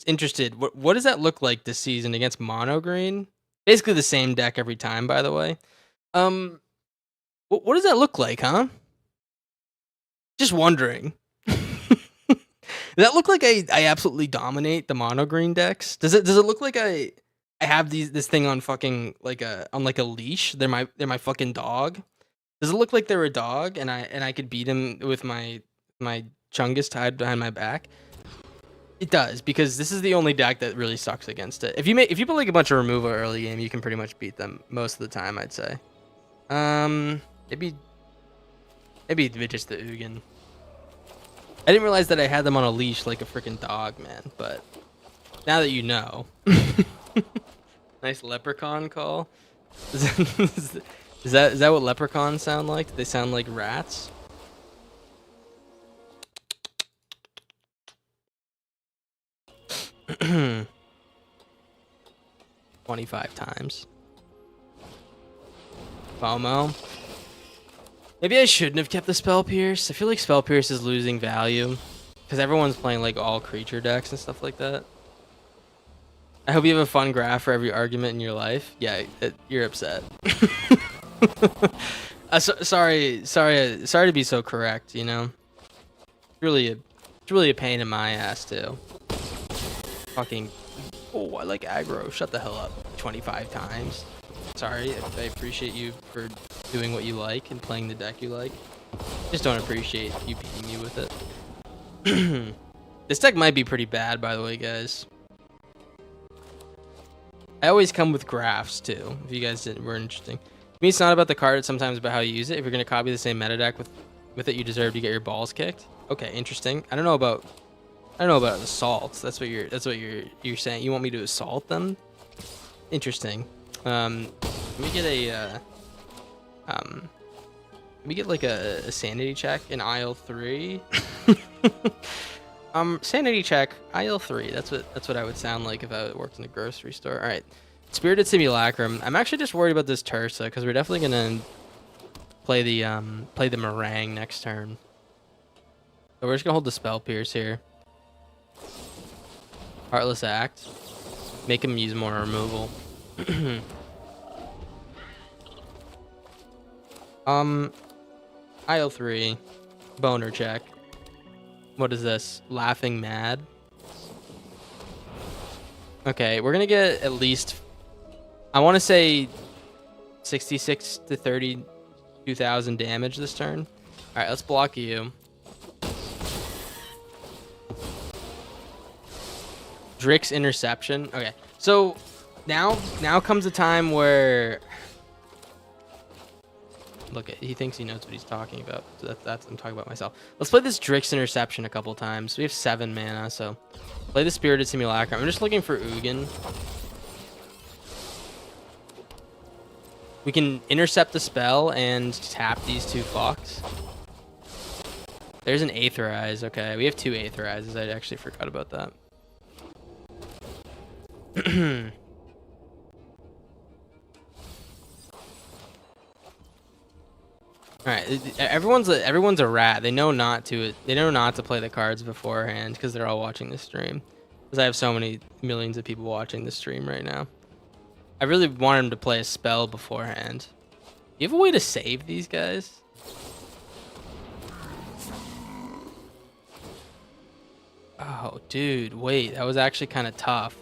interested. What does that look like this season against mono green? Basically the same deck every time, by the way. What does that look like, huh? Just wondering. Does that look like I absolutely dominate the mono green decks? Does it look like I have this thing on fucking like a leash? They're my fucking dog. Does it look like they're a dog and I could beat him with my Chungus tied behind my back? It does, because this is the only deck that really sucks against it. If you put like a bunch of removal early game, you can pretty much beat them most of the time, I'd say. Maybe just the Ugin. I didn't realize that I had them on a leash like a freaking dog, man. But now that you know, nice leprechaun call. Is that what leprechauns sound like? Do they sound like rats? $25 times. FOMO. Maybe I shouldn't have kept the Spell Pierce. I feel like Spell Pierce is losing value because everyone's playing like all creature decks and stuff like that. I hope you have a fun graph for every argument in your life. Yeah, you're upset. Sorry to be so correct, you know. It's really a pain in my ass too. Fucking, oh, I like aggro. Shut the hell up. 25 times. Sorry, I appreciate you for doing what you like and playing the deck you like. Just don't appreciate you beating me with it. This deck might be pretty bad, by the way, guys. I always come with graphs too, if you guys were interesting. To me, it's not about the card, it's sometimes about how you use it. If you're gonna copy the same meta deck with it, you deserve to get your balls kicked. Okay, interesting. I don't know about assaults. That's what you're saying. You want me to assault them? Interesting. Let me get like a sanity check in aisle 3. Sanity check aisle 3. That's what I would sound like if I worked in a grocery store. All right, Spirited Simulacrum. I'm actually just worried about this Tursa because we're definitely gonna play the Meringue next turn. So we're just gonna hold the Spell Pierce here. Heartless Act. Make him use more removal. Aisle 3. Boner check. What is this? Laughing Mad. Okay, we're gonna get at least, I want to say 66 to 32,000 damage this turn. All right, let's block you. Drick's Interception. Okay, so now comes a time where look at. He thinks he knows what he's talking about. So that's I'm talking about myself. Let's play this Drix Interception a couple times. We have 7 mana, so play the Spirited Simulacrum. I'm just looking for Ugin. We can intercept the spell and tap these 2 Fox. There's an Aetherize. Okay, we have 2 Aetherizes. I actually forgot about that. All right, everyone's a rat. They know not to play the cards beforehand because they're all watching the stream. Because I have so many millions of people watching the stream right now. I really want him to play a spell beforehand. You have a way to save these guys? Oh, dude, wait, that was actually kind of tough.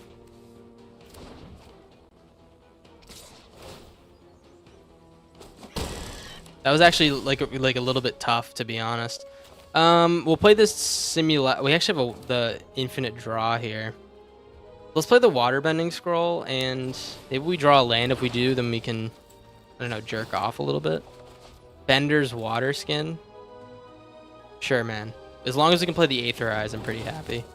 That was actually like a little bit tough, to be honest. We'll play this We actually have the infinite draw here. Let's play the Waterbending Scroll, and maybe we draw a land. If we do, then we can, I don't know, jerk off a little bit. Bender's Water Skin. Sure, man. As long as we can play the Aetherize, I'm pretty happy.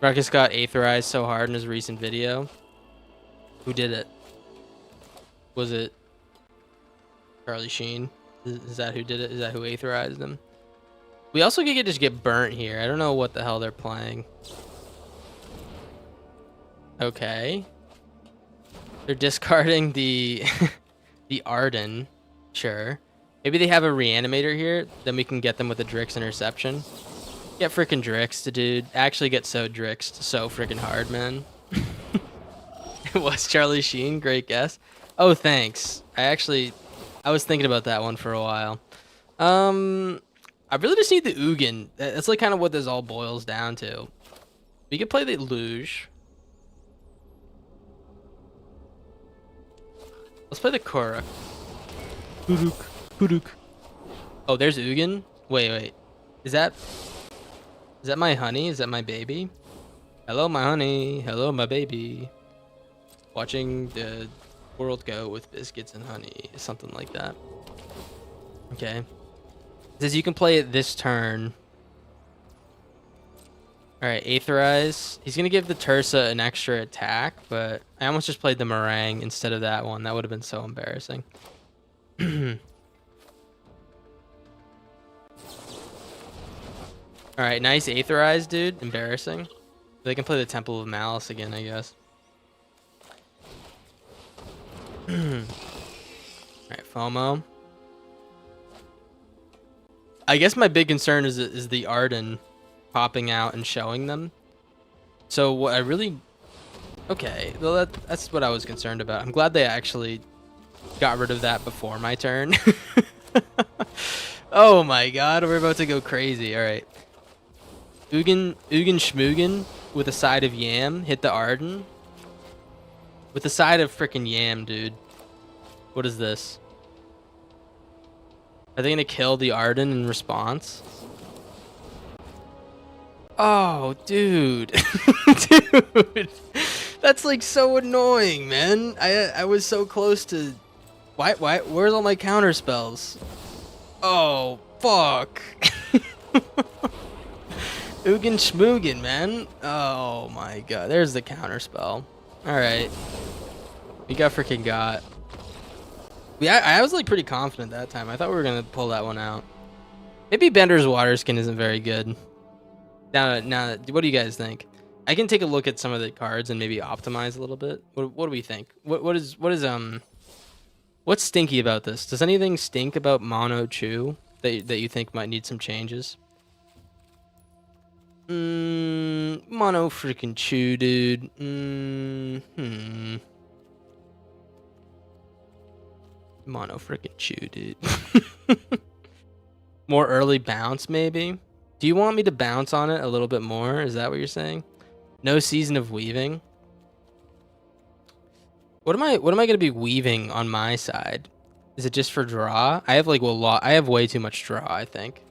Ruckus got Aetherized so hard in his recent video. Who did it? Was it Charlie Sheen? Is that who did it? Is that who Aetherized him? We also could just get burnt here. I don't know what the hell they're playing. Okay. They're discarding the the Arden. Sure. Maybe they have a Reanimator here. Then we can get them with a Drix Interception. Get freaking Drixed, dude. Actually get so Drixed so freaking hard, man. It was Charlie Sheen. Great guess. Oh, thanks. I was thinking about that one for a while. I really just need the Ugin. That's like kind of what this all boils down to. We could play the Luge. Let's play the Korok. Huruk. Oh, there's Ugin. Wait. Is that my honey? Is that my baby? Hello, my honey. Hello, my baby. Watching the world go with biscuits and honey. Something like that. Okay. It says you can play it this turn. Alright, Aetherize. He's going to give the Tursa an extra attack, but I almost just played the Meringue instead of that one. That would have been so embarrassing. Alright, nice Aetherize, dude. Embarrassing. They can play the Temple of Malice again, I guess. Alright, FOMO. I guess my big concern is the Arden popping out and showing them. So what I really... Okay, well that's what I was concerned about. I'm glad they actually got rid of that before my turn. Oh my god, we're about to go crazy. Alright. Ugin Schmugin with a side of Yam. Hit the Arden. With a side of frickin' Yam, dude. What is this? Are they gonna kill the Arden in response? Oh, dude. Dude. That's like so annoying, man. I was so close to... Why? Where's all my counter spells? Oh, fuck. Ugin Schmugin, man. Oh my god. There's the counter spell. Alright. We got. I was like pretty confident that time. I thought we were gonna pull that one out. Maybe Bender's Water Skin isn't very good. Now, what do you guys think? I can take a look at some of the cards and maybe optimize a little bit. What do we think? What's stinky about this? Does anything stink about Mono Chew that you think might need some changes? Mono freaking Chew, dude. Mono freaking Chew, dude. More early bounce, maybe? Do you want me to bounce on it a little bit more? Is that what you're saying? No Season of Weaving. What am I gonna be weaving on my side? Is it just for draw? I have like I have way too much draw, I think.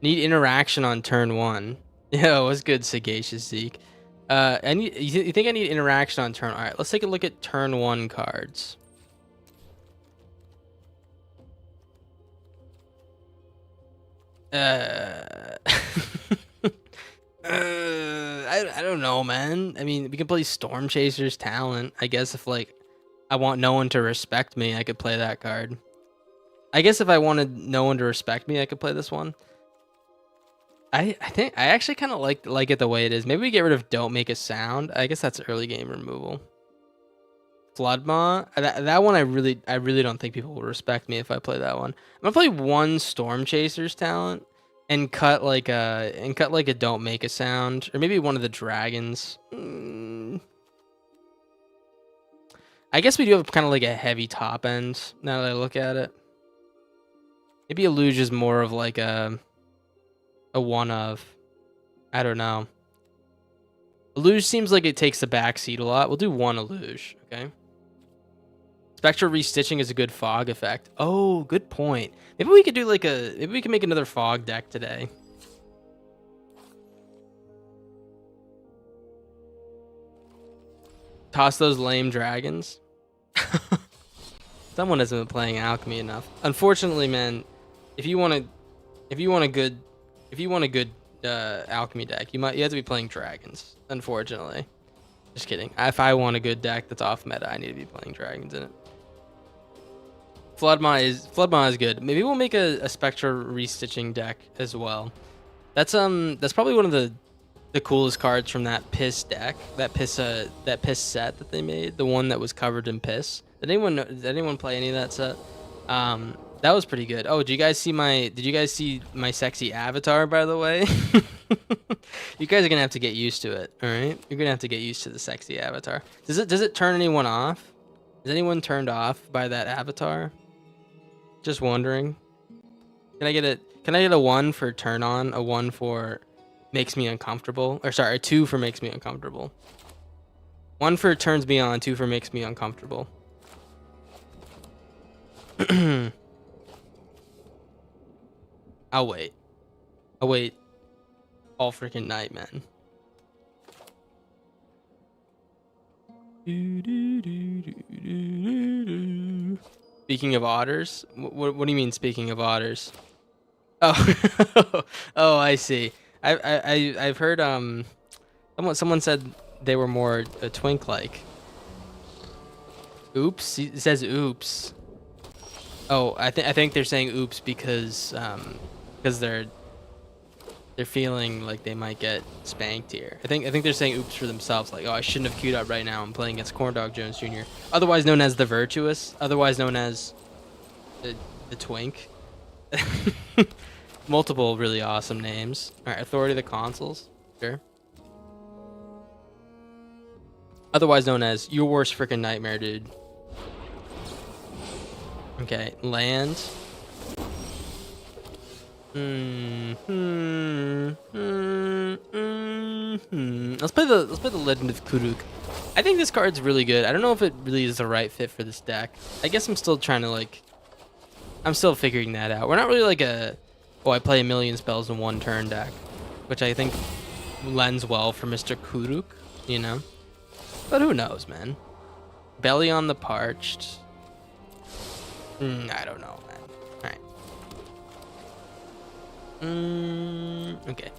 Need interaction on turn 1. Yo, what's good, Sagacious Zeke? You think I need interaction on turn? All right, let's take a look at turn 1 cards. I don't know, man. I mean, we can play Storm Chaser's Talent. I guess if like I want no one to respect me, I could play that card. I guess if I wanted no one to respect me, I could play this one. I think I actually kind of like it the way it is. Maybe we get rid of Don't Make a Sound. I guess that's early game removal. Floodmaw. That one I really don't think people will respect me if I play that one. I'm gonna play one Storm Chaser's Talent and cut like a Don't Make a Sound, or maybe one of the dragons. I guess we do have kind of like a heavy top end now that I look at it. Maybe Illuge is more of like a one of. I don't know. Illuge seems like it takes the backseat a lot. We'll do one Illuge, okay? Spectral Restitching is a good fog effect. Oh, good point. Maybe we could do like maybe we can make another fog deck today. Toss those lame dragons. Someone hasn't been playing alchemy enough. Unfortunately, man, if you want a good alchemy deck, you have to be playing dragons. Unfortunately, just kidding. If I want a good deck that's off meta, I need to be playing dragons in it. Floodmaw is good. Maybe we'll make a Spectral Restitching deck as well. That's probably one of the coolest cards from that piss deck, that piss set that they made, the one that was covered in piss. Did anyone play any of that set? That was pretty good. Oh, did you guys see my sexy avatar, by the way? You guys are gonna have to get used to it. All right, you're gonna have to get used to the sexy avatar. Does it turn anyone off? Is anyone turned off by that avatar? Just wondering. Can I get a 1 for turn on, a 1 for makes me uncomfortable, or sorry, a 2 for makes me uncomfortable. 1 for turns me on, 2 for makes me uncomfortable. I'll wait all freaking night, man. Speaking of otters, what do you mean? Speaking of otters? Oh, oh, I see. I've heard someone said they were more twink like. Oops, it says oops. Oh, I think they're saying oops because they're feeling like they might get spanked here. I think they're saying oops for themselves, like, oh, I shouldn't have queued up right now. I'm playing against Corndog Jones Jr., otherwise known as the Virtuous, otherwise known as the Twink. Multiple really awesome names. All right, Authority of the Consuls, sure. Otherwise known as your worst freaking nightmare, dude. Okay, land. Let's play the Legend of Kuruk. I think this card's really good. I don't know if it really is the right fit for this deck. I guess I'm still trying to I'm still figuring that out. We're not really like I play a million spells in one turn deck, which I think lends well for Mr. Kuruk, you know. But who knows, man? Belly on the Parched. I don't know, man. Alright. Okay.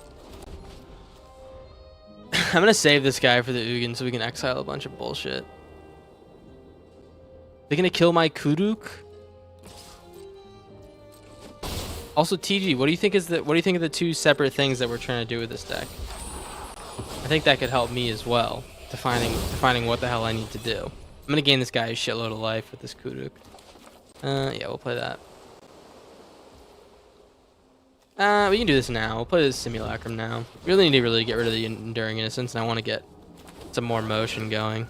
I'm gonna save this guy for the Ugin so we can exile a bunch of bullshit. They're gonna kill my Kuruk? Also, TG, what do you think of the 2 separate things that we're trying to do with this deck? I think that could help me as well, defining what the hell I need to do. I'm gonna gain this guy a shitload of life with this Kuruk. Yeah, we'll play that. We can do this now. We'll play this Simulacrum now. We really need to get rid of the Enduring Innocence, and I want to get some more motion going.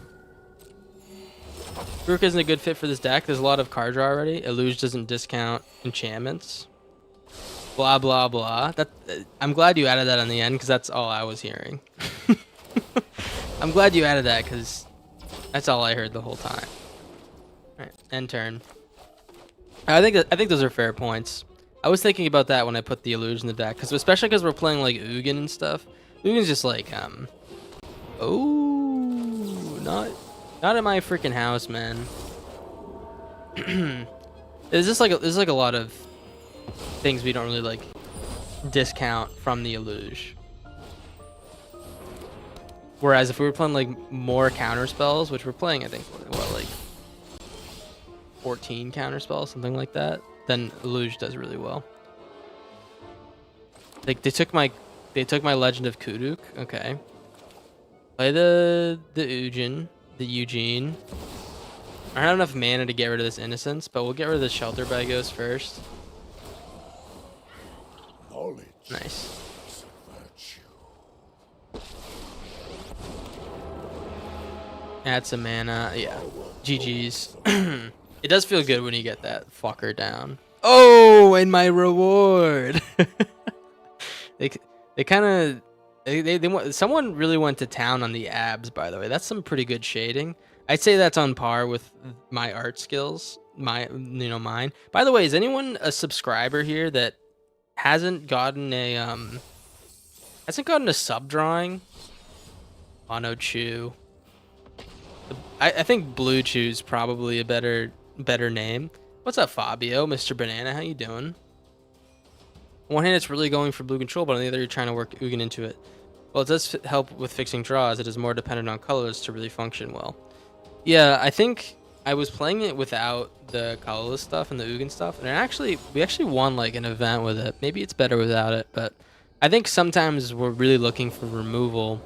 Kuruk isn't a good fit for this deck. There's a lot of card draw already. Illuge doesn't discount enchantments. Blah, blah, blah. I'm glad you added that on the end, because that's all I was hearing. I'm glad you added that, because that's all I heard the whole time. Alright, end turn. I think those are fair points. I was thinking about that when I put the Illuge in the deck, especially because we're playing like Ugin and stuff. Ugin's just like Oh, not in my freaking house, man. There's like a lot of things we don't really like discount from the Illuge. Whereas if we were playing like more counter spells, which we're playing, I think, what, like 14 counter spells, something like that, then Illuge does really well. Like they took my Legend of Kuduk. Okay. Play the Eugene. I don't have enough mana to get rid of this Innocence, but we'll get rid of the Shelter Bagos first. Knowledge. Nice. Add some mana. Yeah. GG's. It does feel good when you get that fucker down. Oh, and my reward. They kind of someone really went to town on the abs, by the way. That's some pretty good shading. I'd say that's on par with my art skills, mine. By the way, is anyone a subscriber here that hasn't gotten a sub drawing? Mono Chew. I think Blue Chew's probably a better name. What's up, Fabio? Mr. Banana, how you doing? On one hand, it's really going for blue control, but on the other, you're trying to work Ugin into it. Well, it does help with fixing draws. It is more dependent on colors to really function well. Yeah, I think I was playing it without the colorless stuff and the Ugin stuff, and we actually won like an event with it. Maybe it's better without it, but I think sometimes we're really looking for removal,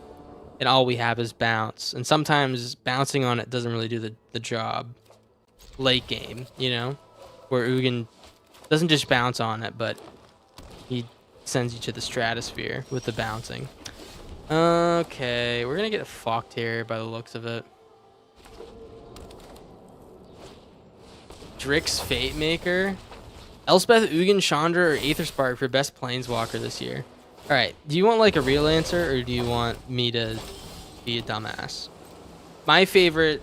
and all we have is bounce, and sometimes bouncing on it doesn't really do the job. Late game, you know, where Ugin doesn't just bounce on it, but he sends you to the stratosphere with the bouncing. Okay, we're gonna get fucked here by the looks of it. Drix Fate Maker, Elspeth, Ugin, Chandra, or Aetherspark for best planeswalker this year. All right, do you want like a real answer, or do you want me to be a dumbass? My favorite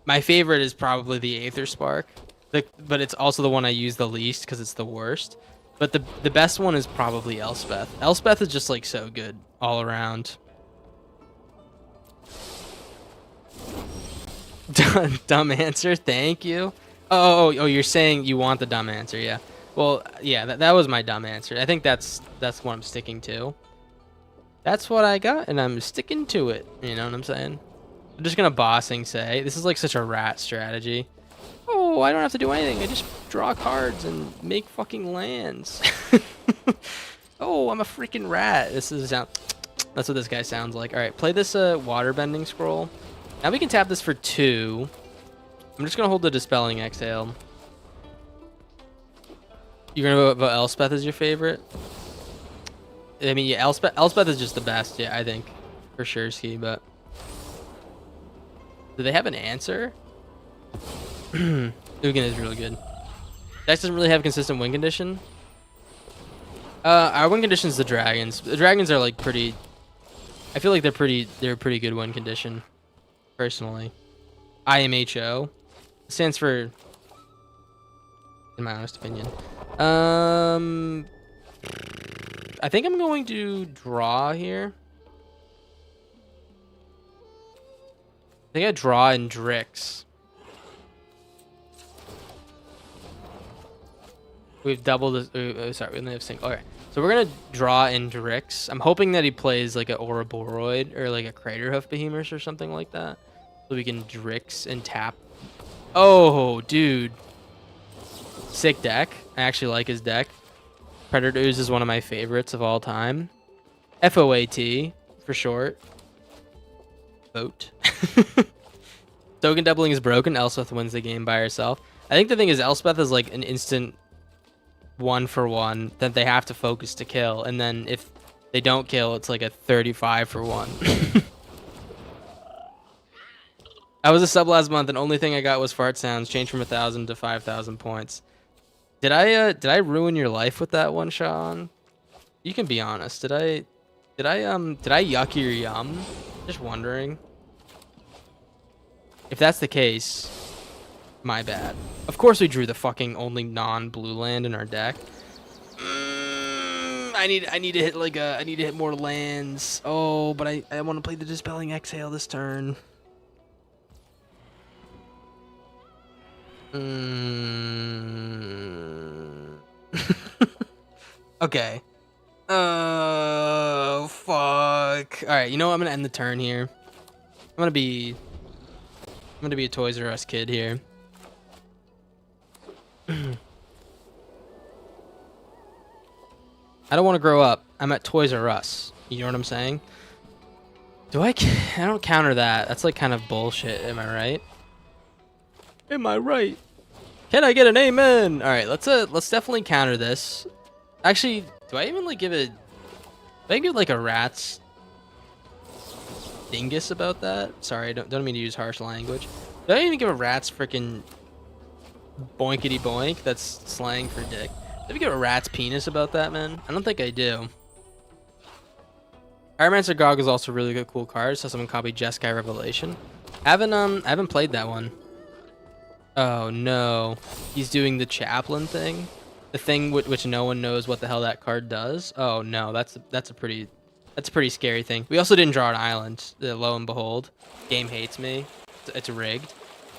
is probably the Aetherspark, but it's also the one I use the least because it's the worst. But the best one is probably Elspeth. Elspeth is just like so good all around. Dumb answer, thank you. Oh, you're saying you want the dumb answer, yeah. Well, yeah, that was my dumb answer. I think that's what I'm sticking to. That's what I got, and I'm sticking to it. You know what I'm saying? I'm just gonna bossing say. This is like such a rat strategy. Oh, I don't have to do anything. I just draw cards and make fucking lands. Oh, I'm a freaking rat. That's what this guy sounds like. All right, play this waterbending scroll. Now we can tap this for 2. I'm just gonna hold the Dispelling Exhale. You're gonna vote Elspeth as your favorite? I mean, yeah, Elspeth is just the best. Yeah, I think for sure, Ski. But do they have an answer? Ugin is really good. Dex doesn't really have consistent win condition. Our win condition is the dragons. The dragons are like pretty. I feel like they're a pretty good win condition. Personally, IMHO stands for, in my honest opinion. I think I'm going to draw here. I think I draw in Drix. We've doubled this. Sorry, we only have single. Okay, so we're gonna draw in Drix. I'm hoping that he plays like an Ouroboros or like a Craterhoof Behemoth or something like that, so we can Drix and tap. Oh, dude, sick deck. I actually like his deck. Predator Ooze is one of my favorites of all time. FOAT for short. Vote. Token doubling is broken. Elspeth wins the game by herself. I think the thing is Elspeth is like an instant 1-for-1 that they have to focus to kill, and then if they don't kill, it's like a 35-for-1. I was a sub last month, and only thing I got was fart sounds. Changed from 1,000 to 5,000 points. Did I ruin your life with that one, Sean? You can be honest. Did I yuck your yum? Just wondering. If that's the case, my bad. Of course we drew the fucking only non-blue land in our deck. I need to hit like I need to hit more lands. Oh, but I want to play the Dispelling Exhale this turn. Okay. Oh, fuck. All right, you know what? I'm gonna end the turn here. I'm gonna be a Toys R Us kid here. I don't want to grow up. I'm at Toys R Us. You know what I'm saying? I don't counter that. That's like kind of bullshit. Am I right? Am I right? Can I get an amen? All right, let's definitely counter this. Actually, do I even like give it? Do I give like a rat's dingus about that? Sorry, don't mean to use harsh language. Do I even give a rat's freaking boinkity boink? That's slang for dick. Do I give a rat's penis about that, man? I don't think I do. Pyromancer Gog is also a really good, cool card. So someone copy Jeskai Revelation. I haven't played that one. Oh no, he's doing the chaplain thing, the thing which no one knows what the hell that card does. Oh no, that's a pretty scary thing. We also didn't draw an island. Lo and behold, game hates me. It's rigged.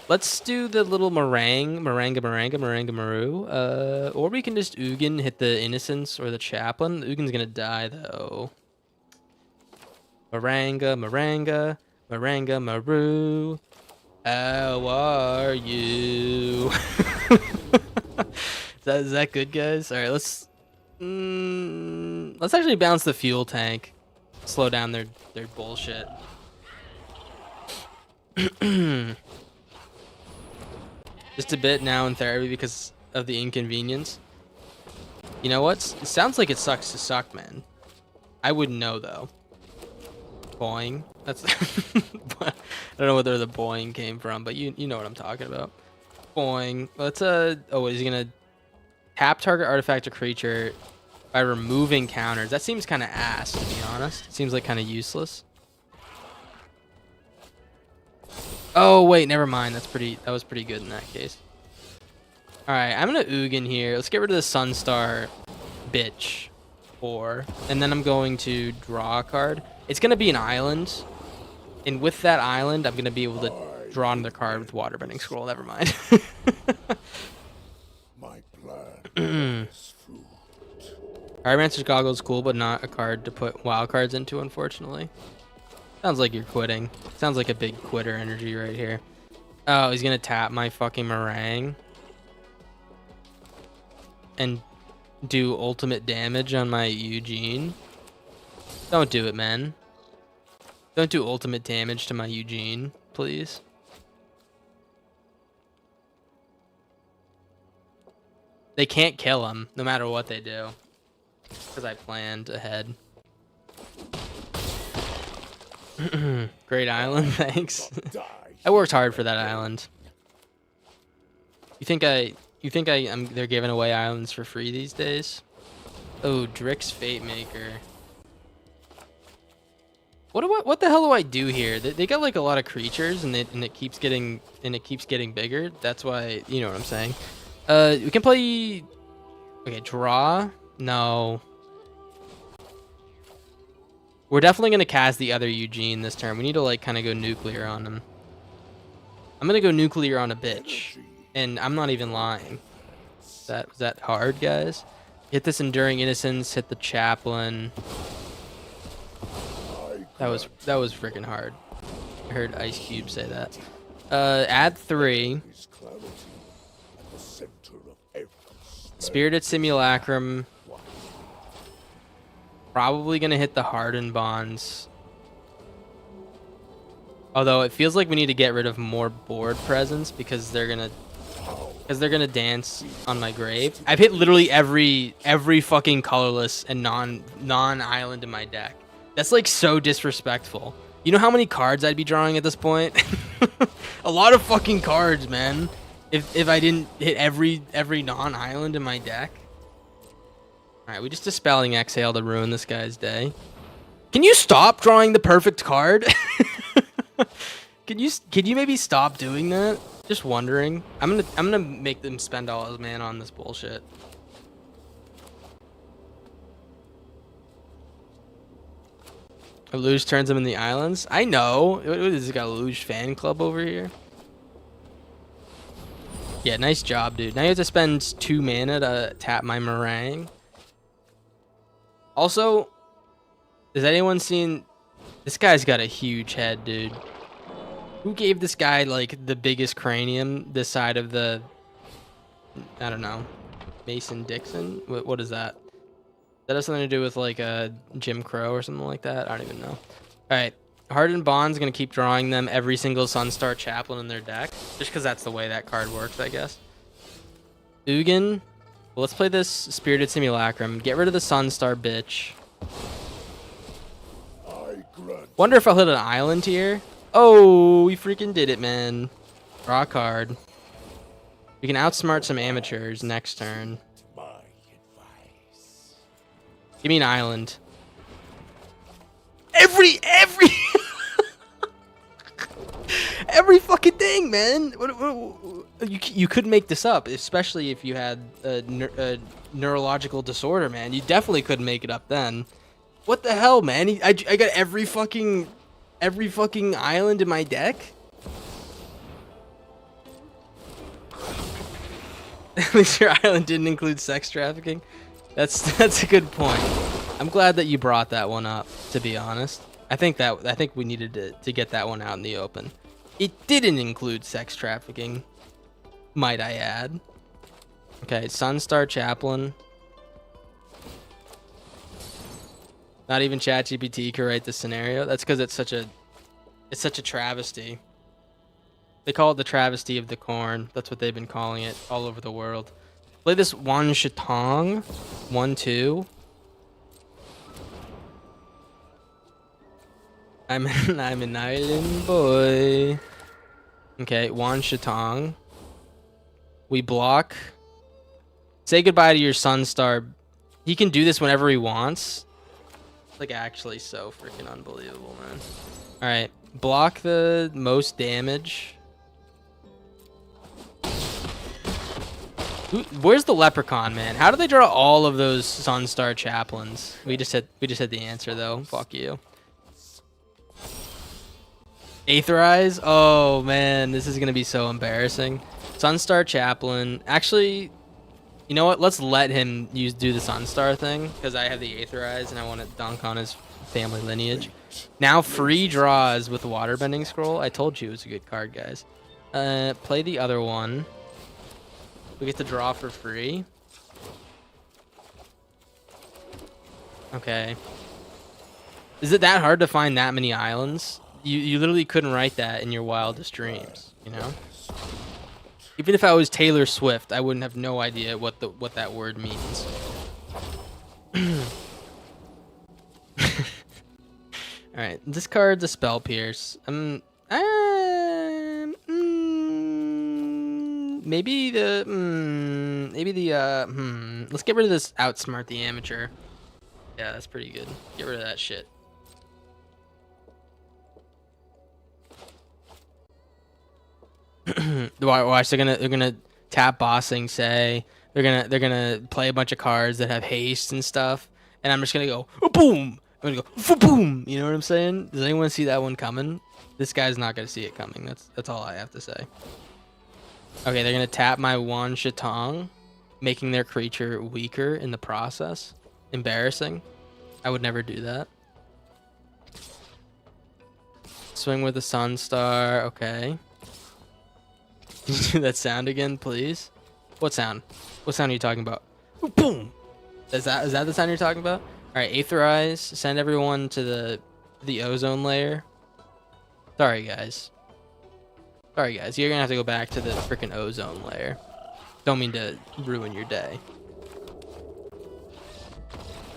Let's do the little Maranga Maru. Or we can just Ugin, hit the Innocence or the Chaplain. The Ugin's gonna die though. Maranga Maru. How are you? Is that good, guys? All right, let's actually balance the fuel tank. Slow down their bullshit. Just a bit now in therapy because of the inconvenience. You know what? It sounds like it sucks to suck, man. I wouldn't know though. Boing. That's I don't know whether the boing came from, but you know what I'm talking about. Boing. Let's oh, is he gonna tap target artifact or creature by removing counters? That seems kind of ass, to be honest. It seems like kind of useless. Oh wait, never mind. That was pretty good in that case. All right, I'm gonna Ugin here. Let's get rid of the Sunstar bitch. And then I'm going to draw a card. It's going to be an island. And with that island, I'm going to be able to draw another card with Waterbending Scroll. Never mind. My plan is fruit. Pyromancer's Goggle is cool, but not a card to put wild cards into, unfortunately. Sounds like you're quitting. Sounds like a big quitter energy right here. Oh, he's going to tap my fucking Meringue. And do ultimate damage on my Eugene. Don't do it, man. Don't do ultimate damage to my Eugene, please. They can't kill him, no matter what they do. Because I planned ahead. Great island, thanks. I worked hard for that island. You think they're giving away islands for free these days? Oh, Drix Fate Maker. What the hell do I do here? They got like a lot of creatures and it keeps getting bigger. That's why, you know what I'm saying. We can play. Okay, draw. No. We're definitely gonna cast the other Eugene this turn. We need to like kind of go nuclear on him. I'm gonna go nuclear on a bitch. And I'm not even lying. Was that hard, guys? Hit this Enduring Innocence, hit the Chaplain. That was freaking hard. I heard Ice Cube say that. Add 3. Spirited Simulacrum. Probably gonna hit the Hardened Bonds. Although it feels like we need to get rid of more board presence because they're gonna dance on my grave. I've hit literally every fucking colorless and non-island in my deck. That's like so disrespectful. You know how many cards I'd be drawing at this point? A lot of fucking cards, man. If I didn't hit every non-island in my deck. All right, we just Dispelling Exhale to ruin this guy's day. Can you stop drawing the perfect card? Can you maybe stop doing that? Just wondering. I'm gonna make them spend all his mana on this bullshit. A luge turns him in the islands. I know. What is it? Got a luge fan club over here. Yeah, nice job, dude. Now you have to spend 2 mana to tap my meringue. Also, has anyone seen... This guy's got a huge head, dude. Who gave this guy, like, the biggest cranium this side of the... I don't know. Mason Dixon? What is that? That has something to do with, like, Jim Crow or something like that? I don't even know. Alright. Hardened Bond's going to keep drawing them every single Sunstar Chaplain in their deck. Just because that's the way that card works, I guess. Ugin. Well, let's play this Spirited Simulacrum. Get rid of the Sunstar, bitch. Wonder if I'll hit an island here. Oh, we freaking did it, man. Draw a card. We can outsmart some amateurs next turn. Give me an island. Every every fucking thing, man. You couldn't make this up, especially if you had a neurological disorder, man. You definitely couldn't make it up then. What the hell, man? I got every fucking island in my deck. At least your island didn't include sex trafficking. That's a good point. I'm glad that you brought that one up, to be honest. I think we needed to get that one out in the open. It didn't include sex trafficking, might I add. Okay, Sunstar Chaplain. Not even ChatGPT could write the scenario. That's because it's such a travesty. They call it the travesty of the corn. That's what they've been calling it all over the world. Play this Wan Shatong. 1/2. I'm an island boy. Okay, Wan Shatong. We block. Say goodbye to your Sunstar. He can do this whenever he wants. Like, actually so freaking unbelievable, man. Alright. Block the most damage. Where's the Leprechaun, man? How do they draw all of those Sunstar Chaplains? We just had the answer, though. Fuck you. Aetherize? Oh, man. This is going to be so embarrassing. Sunstar Chaplain. Actually, you know what? Let's let him do the Sunstar thing, because I have the Aetherize, and I want to dunk on his family lineage. Now free draws with Waterbending Scroll. I told you it was a good card, guys. Play the other one. We get to draw for free. Okay. Is it that hard to find that many islands? You literally couldn't write that in your wildest dreams, you know? Even if I was Taylor Swift, I wouldn't have no idea what that word means. All right, this card's a Spell Pierce. Maybe let's get rid of this Outsmart the Amateur. Yeah, that's pretty good. Get rid of that shit. Watch, they're gonna tap bossing, say they're gonna play a bunch of cards that have haste and stuff, and I'm just gonna go boom. I'm gonna go boom. You know what I'm saying? Does anyone see that one coming? This guy's not gonna see it coming. That's all I have to say. Okay, they're gonna tap my Wan Shatong, making their creature weaker in the process. Embarrassing. I would never do that. Swing with the Sunstar. Okay. Can you do that sound again, please? What sound? What sound are you talking about? Boom! Is that the sound you're talking about? Alright, Aetherize. Send everyone to the ozone layer. Sorry, guys. Sorry, guys. You're gonna have to go back to the freaking ozone layer. Don't mean to ruin your day.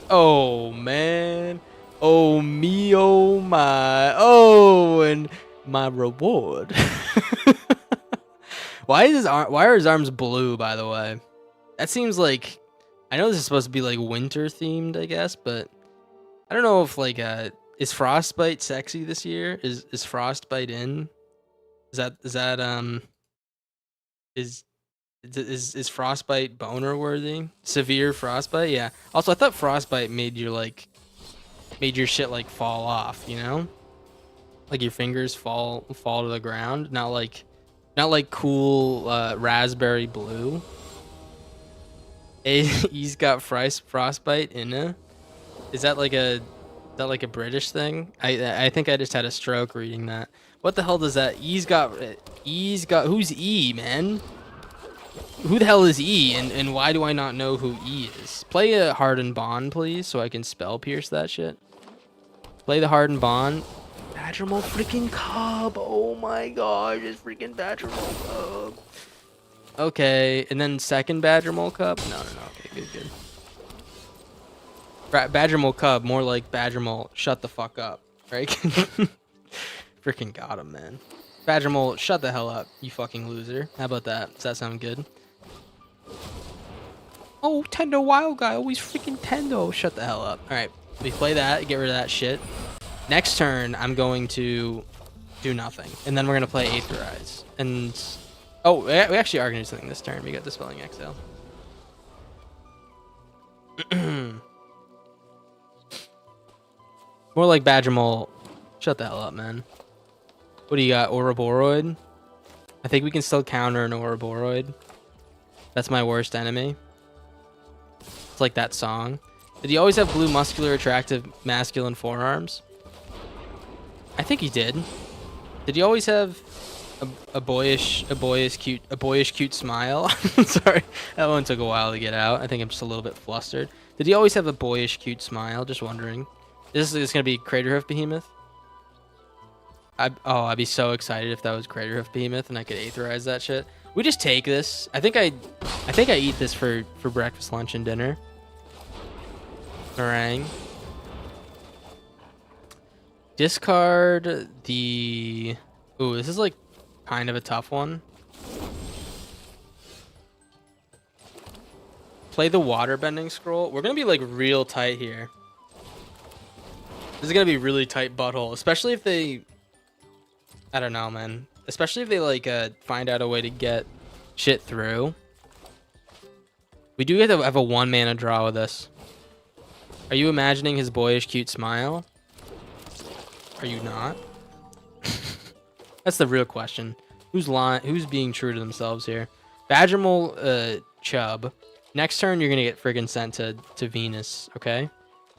Oh, man. Oh, me, oh, my. Oh, and my reward. Why are his arms blue, by the way? That seems like... I know this is supposed to be, like, winter themed, I guess, but... I don't know if, like, is Frostbite sexy this year? Is Frostbite in? Is Frostbite boner worthy? Severe Frostbite? Yeah. Also, I thought Frostbite made your, like... made your shit like fall off, you know? Like your fingers fall to the ground, not like cool raspberry blue. He's got frostbite in it. Is that like a British thing? I think I just had a stroke reading that. What the hell does that? He's got who's E, man? Who the hell is E, and why do I not know who E is? Play a Hardened Bond, please, so I can spell pierce that shit. Play the Hardened Bond. Badgermole freaking Cub. Oh my gosh, it's freaking Badgermole Cub. Okay, and then second Badgermole Cub? No. Okay, good. Badgermole Cub, more like Badgermole, shut the fuck up, right? Freaking got him, man. Badgermole, shut the hell up, you fucking loser. How about that? Does that sound good? Oh, Tendo Wild Guy, always freaking Tendo. Shut the hell up. All right, we play that, get rid of that shit. Next turn, I'm going to do nothing, and then we're gonna play Aetherize. And oh, we actually are gonna do something this turn. We got Dispelling Exhale. More like Badgermole. Shut the hell up, man. What do you got? Ouroboros? I think we can still counter an Ouroboros. That's my worst enemy. It's like that song. Did he always have blue, muscular, attractive, masculine forearms? I think he did. Did he always have a boyish, cute smile? Sorry, that one took a while to get out. I think I'm just a little bit flustered. Did he always have a boyish, cute smile? Just wondering. Is this gonna be Craterhoof Behemoth? I'd be so excited if that was Craterhoof Behemoth and I could Aetherize that shit. We just take this. I think I eat this for breakfast, lunch, and dinner. Meringue. Discard the... Ooh, this is like kind of a tough one. Play the Waterbending Scroll. We're gonna be like real tight here. This is gonna be really tight butthole, especially if they... I don't know, man. Especially if they like find out a way to get shit through. We do get to have a 1-mana draw with this. Are you imagining his boyish cute smile? Are you not? That's the real question. Who's being true to themselves here? Badgermole Chub. Next turn you're gonna get friggin' sent to Venus, okay?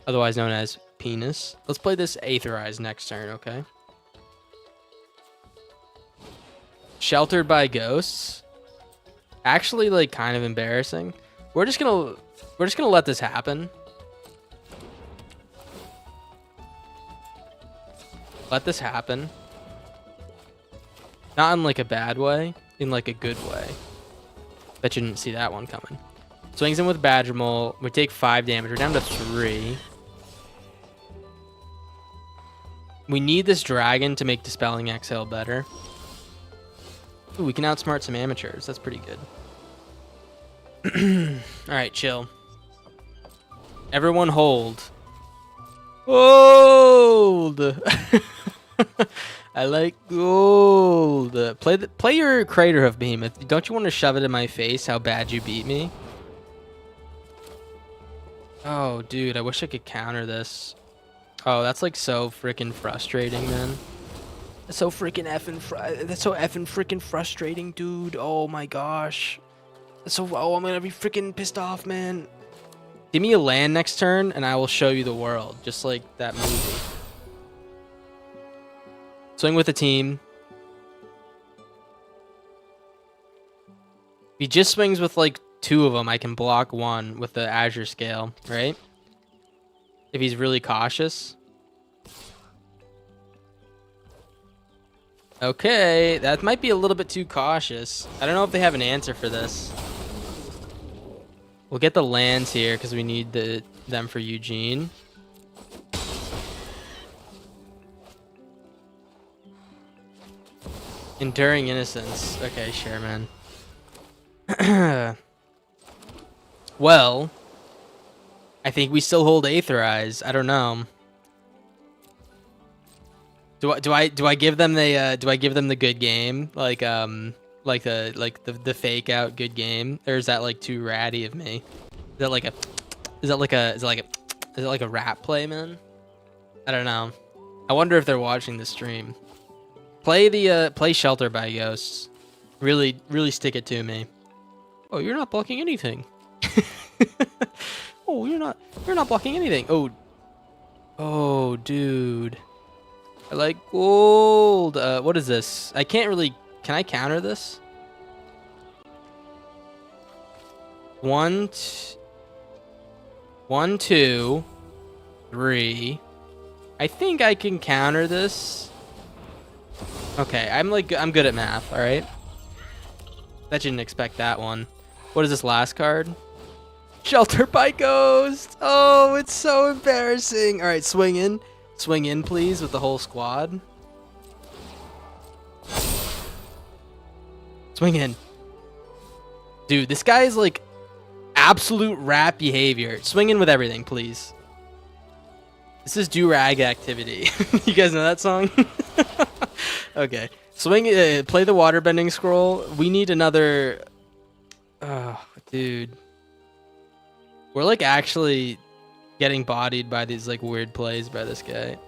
Otherwise known as Penis. Let's play this Aetherize next turn, okay? Sheltered by Ghosts. Actually, like, kind of embarrassing. We're just gonna let this happen. Let this happen. Not in like a bad way, in like a good way. Bet you didn't see that one coming. Swings in with Badgermole. We take 5 damage. We're down to 3. We need this dragon to make Dispelling Exhale better. Ooh, we can outsmart some amateurs. That's pretty good. Alright, chill. Everyone hold. Hold! I like gold. Play your Craterhoof Behemoth. Don't you want to shove it in my face how bad you beat me? Oh, dude, I wish I could counter this. Oh, that's like so freaking frustrating, man. That's so freaking freaking frustrating, dude. Oh my gosh. I'm gonna be freaking pissed off, man. Give me a land next turn and I will show you the world, just like that movie. Swing with the team. If he just swings with like 2 of them, I can block 1 with the Azure Scale, right? If he's really cautious. Okay, that might be a little bit too cautious. I don't know if they have an answer for this. We'll get the lands here because we need them for Eugene. Enduring Innocence. Okay, sure, man. Well, I think we still hold Aetherize. I don't know. Do I give them the good game, like the fake out good game, or is that like too ratty of me? Is that like a rap play, man? I don't know. I wonder if they're watching the stream. Play Shelter by Ghosts. Really, really stick it to me. Oh, you're not blocking anything. Oh, you're not blocking anything. Oh, dude. I like gold. What is this? I can't really. Can I counter this? 1, 2, 3. I think I can counter this. Okay, I'm good at math. All right. Bet you didn't expect that one. What is this last card? Shelter by Ghost. Oh, it's so embarrassing. All right, swing in, please, with the whole squad. Swing in, dude. This guy is like absolute rat behavior. Swing in with everything, please. This is do-rag activity. You guys know that song? Okay. Swing, play the waterbending scroll. We need another... Oh, dude. We're like actually getting bodied by these like weird plays by this guy.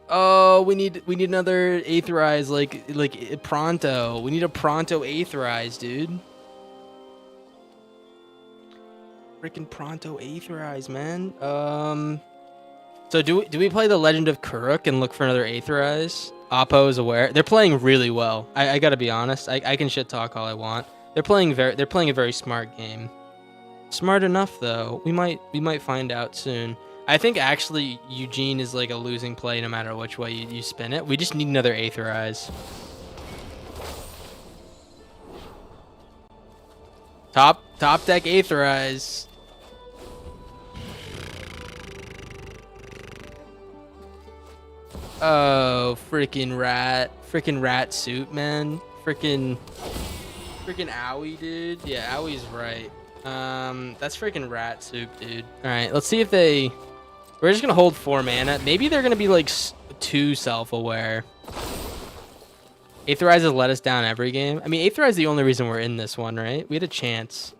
Oh, we need another Aetherize, like pronto. We need a pronto Aetherize, dude. Freaking pronto Aetherize, man. So do we play the Legend of Kuruk and look for another Aetherize? Oppo is aware. They're playing really well. I gotta be honest. I can shit talk all I want. They're playing a very smart game. Smart enough though. We might find out soon. I think actually Eugene is like a losing play no matter which way you spin it. We just need another Aetherize. Top deck Aetherize. Oh, freaking rat suit, man. Freaking Owie, dude. Yeah, Owie's right. That's freaking rat soup, dude. All right, let's see if they... We're just gonna hold 4 mana. Maybe they're gonna be like too self-aware. Aetherize has let us down every game. I mean, Aetherize is the only reason we're in this one, right? We had a chance.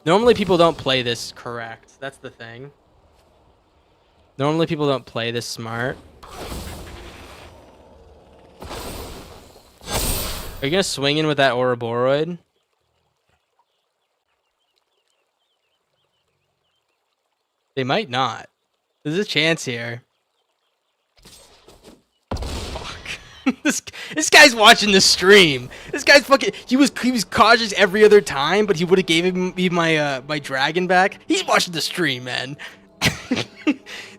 Normally people don't play this correct. That's the thing. Normally people don't play this smart. Are you gonna swing in with that Ouroboros? They might not. There's a chance here. Fuck. This guy's watching the stream. This guy's fucking. He was cautious every other time, but he would have gave me my my dragon back. He's watching the stream, man.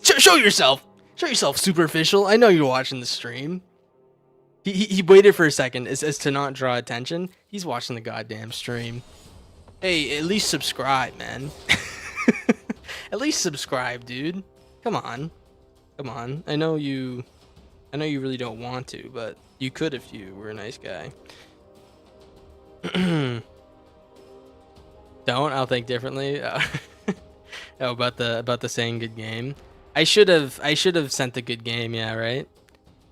Show yourself. Show yourself, superficial. I know you're watching the stream. He waited for a second as to not draw attention. He's watching the goddamn stream. Hey, at least subscribe, man. At least subscribe, dude. Come on. Come on. I know you really don't want to, but you could if you were a nice guy. Don't. I'll think differently. Oh, about the saying good game. I should have sent the good game, yeah, right?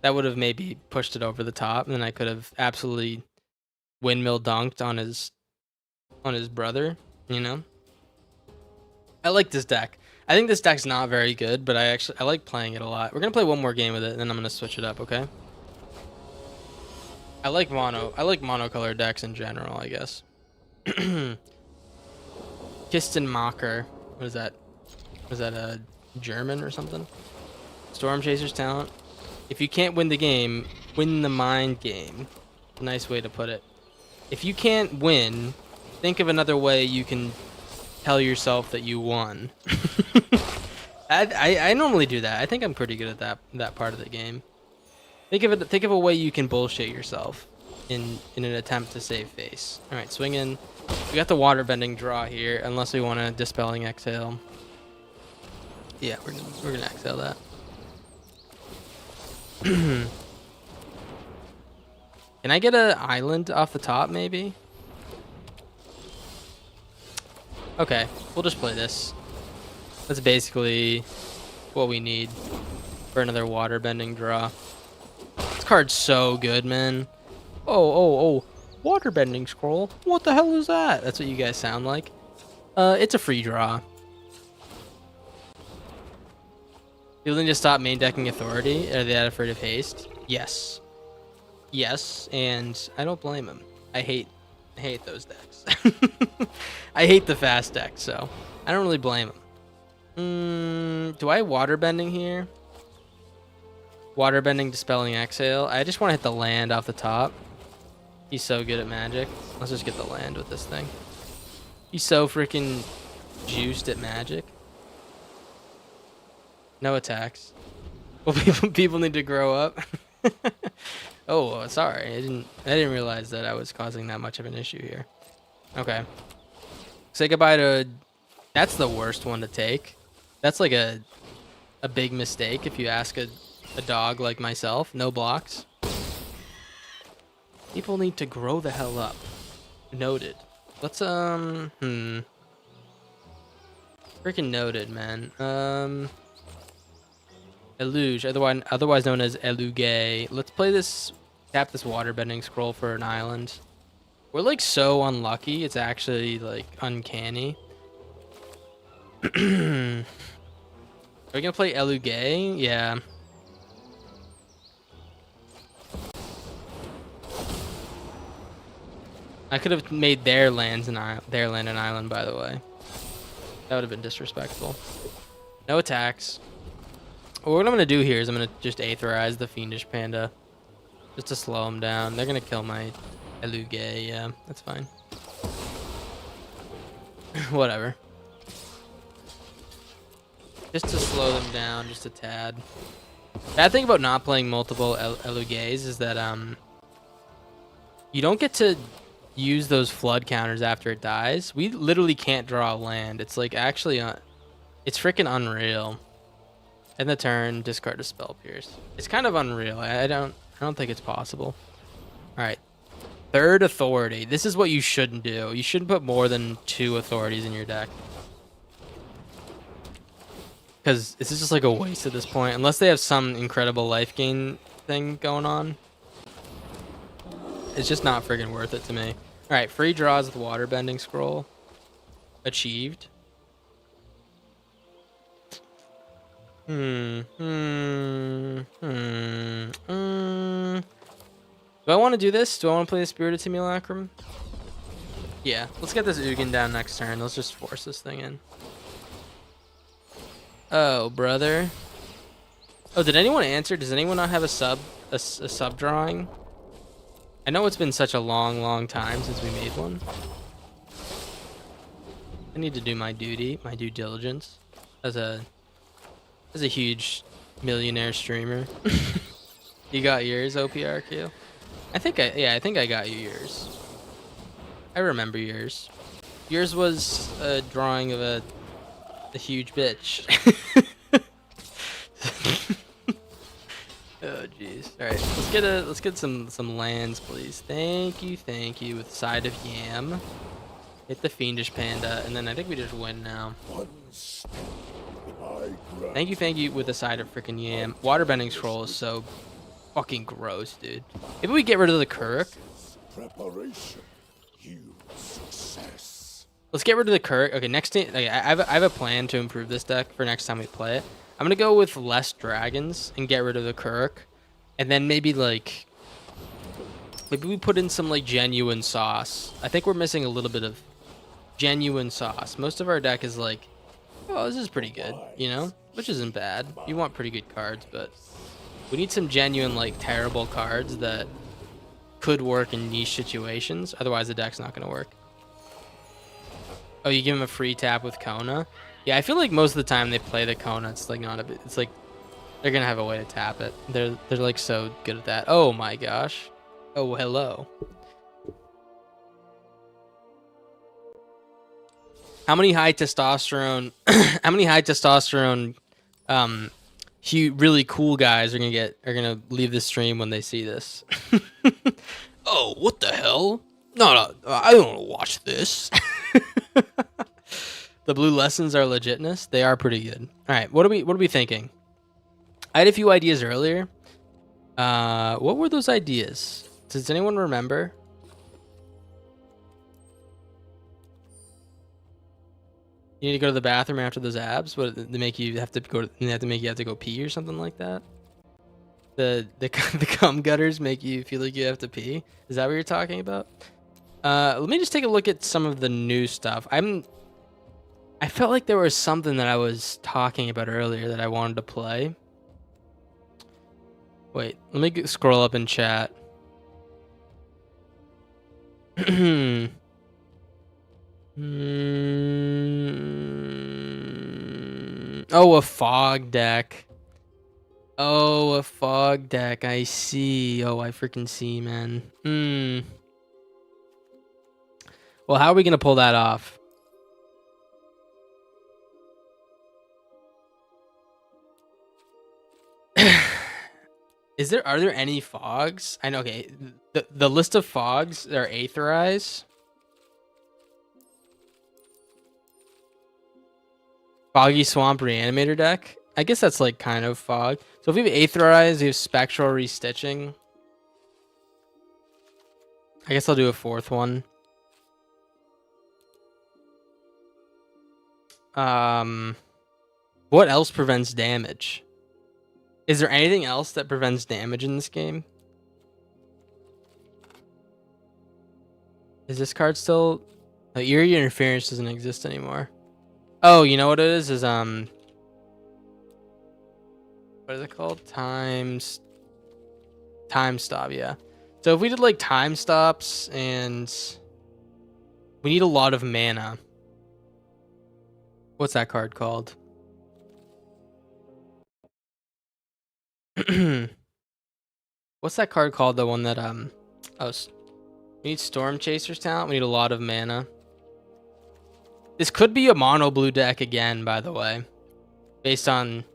That would have maybe pushed it over the top, and then I could have absolutely windmill dunked on his brother, you know? I like this deck. I think this deck's not very good, but I like playing it a lot. We're gonna play one more game with it, and then I'm gonna switch it up, okay? I like monocolor decks in general, I guess. Kistenmacher. What is that? Was that a German or something? Storm Chaser's talent. If you can't win the game, win the mind game. Nice way to put it. If you can't win, think of another way you can tell yourself that you won. I normally do that. I think I'm pretty good at that part of the game. Think of a way you can bullshit yourself in an attempt to save face. All right, swing in. We got the waterbending draw here, unless we want a dispelling exhale. Yeah, we're gonna exhale that. Can I get an island off the top, maybe? Okay, we'll just play this. That's basically what we need for another waterbending draw. This card's so good, man. Oh. Waterbending scroll? What the hell is that? That's what you guys sound like. It's a free draw. People need to stop main decking Authority. Are they that afraid of haste? Yes. Yes, and I don't blame him. I hate those decks. I hate the fast deck, so I don't really blame him. Do I waterbending here? Waterbending, Dispelling Exhale. I just want to hit the land off the top. He's so good at Magic. Let's just get the land with this thing. He's so freaking juiced at Magic. No attacks. Well, people need to grow up. Oh, sorry. I didn't realize that I was causing that much of an issue here. Okay. Say goodbye to... That's the worst one to take. That's like a big mistake if you ask a dog like myself. No blocks. People need to grow the hell up. Noted. Let's freaking noted, man. Eluge, otherwise known as Eluge. Let's play this, tap this waterbending scroll for an island. We're like so unlucky, it's actually like uncanny. Are we gonna play Eluge? Yeah. I could have made their land an island, by the way. That would have been disrespectful. No attacks. Well, what I'm going to do here is I'm going to just Aetherize the Fiendish Panda. Just to slow him down. They're going to kill my Eluge. Yeah, that's fine. Whatever. Just to slow them down, just a tad. Bad thing about not playing multiple Eluges is that you don't get to use those flood counters after it dies. We literally can't draw a land. It's like actually, it's freaking unreal. End the turn, discard a Spell Pierce. It's kind of unreal. I don't think it's possible. All right, third Authority. This is what you shouldn't do. You shouldn't put more than 2 authorities in your deck. Because this is just like a waste at this point. Unless they have some incredible life gain thing going on. It's just not friggin' worth it to me. All right, free draws with Waterbending Scroll. Achieved. Do I want to do this? Do I want to play the Spirited Simulacrum? Yeah, let's get this Ugin down next turn. Let's just force this thing in. Oh, brother. Oh, did anyone answer? Does anyone not have a sub drawing? I know it's been such a long time since we made one. I need to do my duty, my due diligence as a huge millionaire streamer. You got yours, OPRQ? I think I got you yours. I remember yours. Yours was a drawing of a huge bitch. Oh jeez. All right, let's get some lands, please. Thank you. With side of Yam. Hit the Fiendish Panda, and then I think we just win now. Thank you with the side of freaking Yam. Waterbending Scroll is so fucking gross, dude. Maybe we get rid of the Kirk. Preparation yields success. Let's get rid of the Kirk. Okay, next time, I have a plan to improve this deck for next time we play it. I'm gonna go with less dragons and get rid of the Kirk, and then maybe we put in some like genuine sauce. I think we're missing a little bit of genuine sauce. Most of our deck is like, oh, this is pretty good, you know, which isn't bad. You want pretty good cards, but we need some genuine like terrible cards that could work in niche situations. Otherwise, the deck's not gonna work. Oh, you give him a free tap with Kona. Yeah, I feel like most of the time they play the Kona, it's like not a bit. It's like they're gonna have a way to tap it. They're like so good at that. Oh my gosh. Oh hello. How many high testosterone? How many high testosterone, really cool guys are gonna leave the stream when they see this? Oh, what the hell? No, I don't want to watch this. The blue lessons are legitness. They are pretty good. All right, what are we thinking? I had a few ideas earlier. What were those ideas? Does anyone remember? You need to go to the bathroom after those abs? What, they make you have to go? They have to make you have to go pee or something like that? The cum gutters make you feel like you have to pee? Is that what you're talking about? Let me just take a look at some of the new stuff. I felt like there was something that I was talking about earlier that I wanted to play. Wait, let me scroll up in chat. Oh, a fog deck. Oh, a fog deck. I see. Oh, I freaking see, man. Well, how are we gonna pull that off? Are there any fogs? I know. Okay, the list of fogs are Aetherize, Foggy Swamp Reanimator deck. I guess that's like kind of fog. So if we have Aetherize, we have Spectral Restitching. I guess I'll do a fourth one. What else prevents damage? Is there anything else that prevents damage in this game? Is this card still... Eerie Interference doesn't exist anymore. Oh, you know what it is? What is it called? Time Stop, yeah. So if we did like Time Stops and... We need a lot of mana. What's that card called? What's that card called? The one that oh, we need Storm Chaser's talent. We need a lot of mana. This could be a mono blue deck again, by the way, based on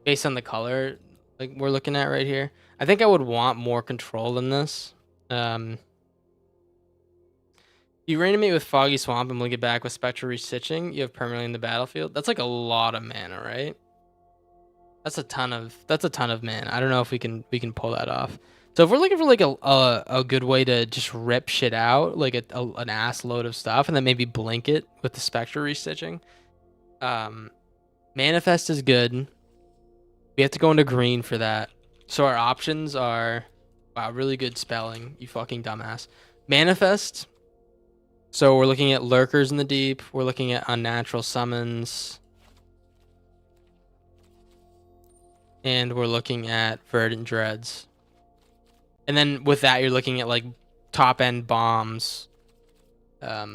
the color like we're looking at right here. I think I would want more control than this. You reanimate with Foggy Swamp and link it back with Spectral Restitching. You have permanently in the battlefield. That's like a lot of mana, right? That's a ton of mana. I don't know if we can pull that off. So if we're looking for like a good way to just rip shit out, like an ass load of stuff, and then maybe blink it with the Spectral Restitching. Manifest is good. We have to go into green for that. So our options are, wow, really good spelling, you fucking dumbass. Manifest. So we're looking at Lurkers in the Deep. We're looking at Unnatural Summons. And we're looking at Verdant Dreads. And then with that, you're looking at like top end bombs. I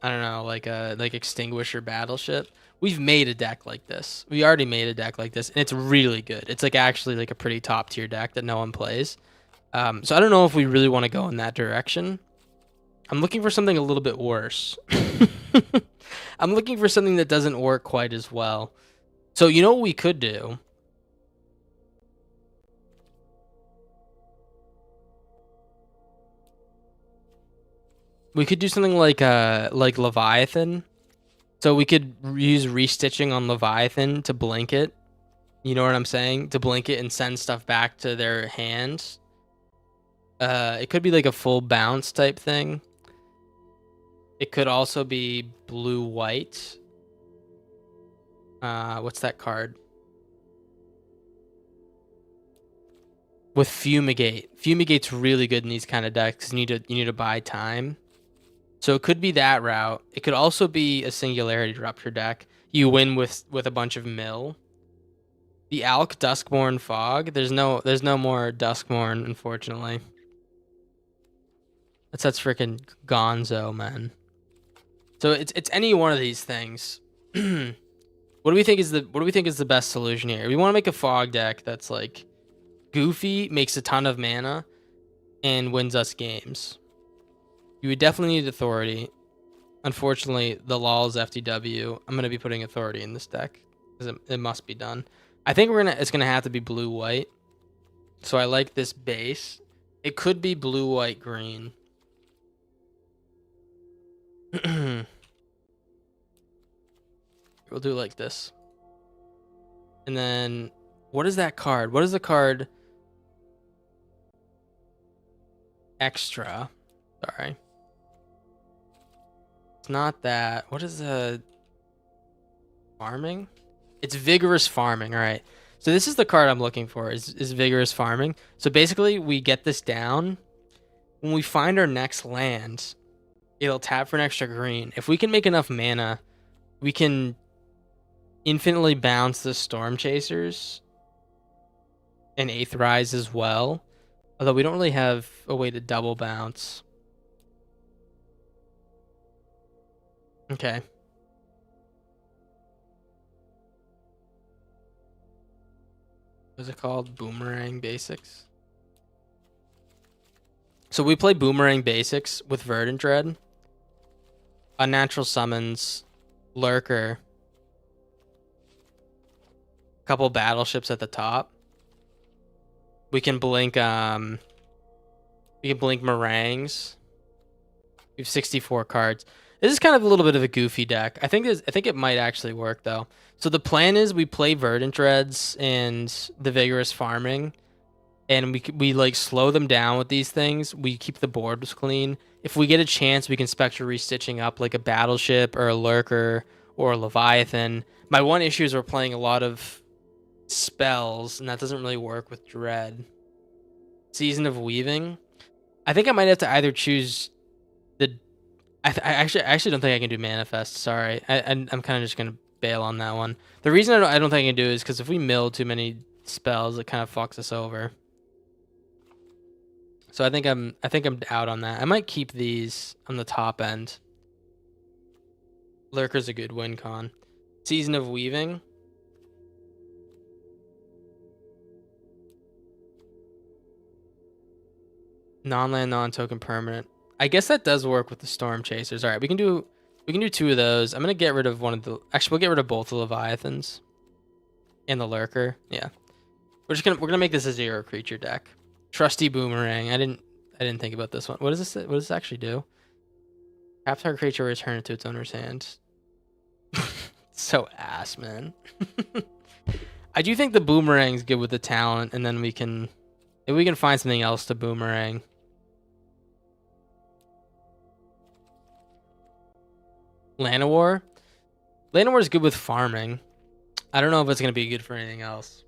don't know, like Extinguisher Battleship. We've made a deck like this. We already made a deck like this, and it's really good. It's like actually like a pretty top tier deck that no one plays. So I don't know if we really want to go in that direction. I'm looking for something a little bit worse. I'm looking for something that doesn't work quite as well. So you know what we could do? We could do something like Leviathan. So we could use Restitching on Leviathan to blink it. You know what I'm saying? To blink it and send stuff back to their hands. It could be like a full bounce type thing. It could also be blue-white. What's that card? With Fumigate. Fumigate's really good in these kind of decks. You need to buy time. So it could be that route. It could also be a Singularity Rupture deck. You win with a bunch of mill. The Alk Duskborn Fog. There's no more Duskborn, unfortunately. That's freaking Gonzo, man. So it's any one of these things. What do we think is the best solution here? We want to make a fog deck that's like goofy, makes a ton of mana, and wins us games. You would definitely need Authority. Unfortunately, the LOL's FTW. I'm gonna be putting Authority in this deck because it must be done. I think it's gonna have to be blue-white. So I like this base. It could be blue, white, green. We'll do like this. And then, what is that card? What is the card? Extra. Sorry. It's not that. What is farming? It's vigorous farming. All right. So this is the card I'm looking for. Is vigorous farming. So basically, we get this down. When we find our next land, it'll tap for an extra green. If we can make enough mana, we can infinitely bounce the Storm Chasers and Aetherize as well. Although we don't really have a way to double bounce. Okay. What's it called? Boomerang Basics. So we play Boomerang Basics with Verdant Dread. Unnatural Summons. Lurker. Couple battleships at the top. We can blink Meringues. We have 64 cards. This is kind of a little bit of a goofy deck. I think it might actually work though. So the plan is we play Verdant Dreads and the Vigorous Farming, and we like slow them down with these things. We keep the boards clean. If we get a chance, we can Spectre Restitching up like a Battleship or a Lurker or a Leviathan. My one issue is we're playing a lot of spells, and that doesn't really work with Dread. Season of Weaving. I think I might have to either choose the. I actually don't think I can do Manifest. Sorry, I'm kind of just gonna bail on that one. The reason I don't think I can do it is because if we mill too many spells, it kind of fucks us over. So I think I'm out on that. I might keep these on the top end. Lurker's a good win con. Season of Weaving. Non-land, non-token permanent. I guess that does work with the Storm Chasers. All right, we can do two of those. I'm gonna get rid of one of the. Actually, we'll get rid of both the Leviathans and the Lurker. Yeah, we're gonna make this a 0 creature deck. Trusty Boomerang. I didn't think about this one. What does this? What does this actually do? Tap target creature, return it to its owner's hand. So ass, man. I do think the Boomerang's good with the talent, and then if we can find something else to Boomerang. Llanowar. Llanowar is good with farming. I don't know if it's gonna be good for anything else.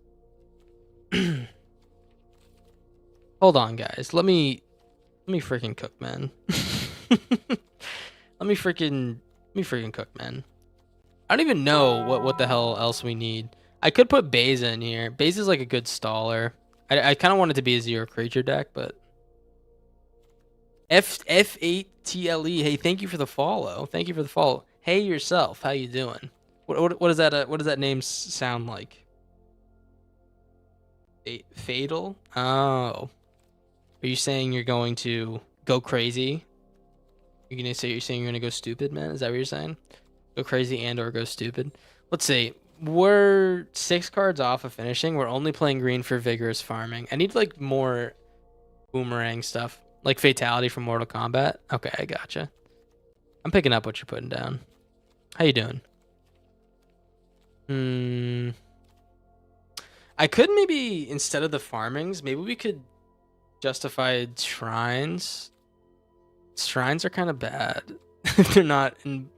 Hold on, guys. Let me freaking cook, man. let me freaking cook, man. I don't even know what the hell else we need. I could put Beza in here. Beza's like a good staller. I kind of want it to be a 0 creature deck, but F8TLE. Hey, thank you for the follow. Thank you for the follow. Hey yourself, how you doing? What does that what does that name sound like? Fatal? Oh, are you saying you're going to go crazy? You're saying you're gonna go stupid, man? Is that what you're saying? Go crazy and or go stupid? Let's see. We're 6 cards off of finishing. We're only playing green for Vigorous Farming. I need like more Boomerang stuff. Like Fatality from Mortal Kombat. Okay, I gotcha. I'm picking up what you're putting down. How you doing? I could maybe, instead of the farmings, maybe we could justify shrines. Shrines are kind of bad if they're not in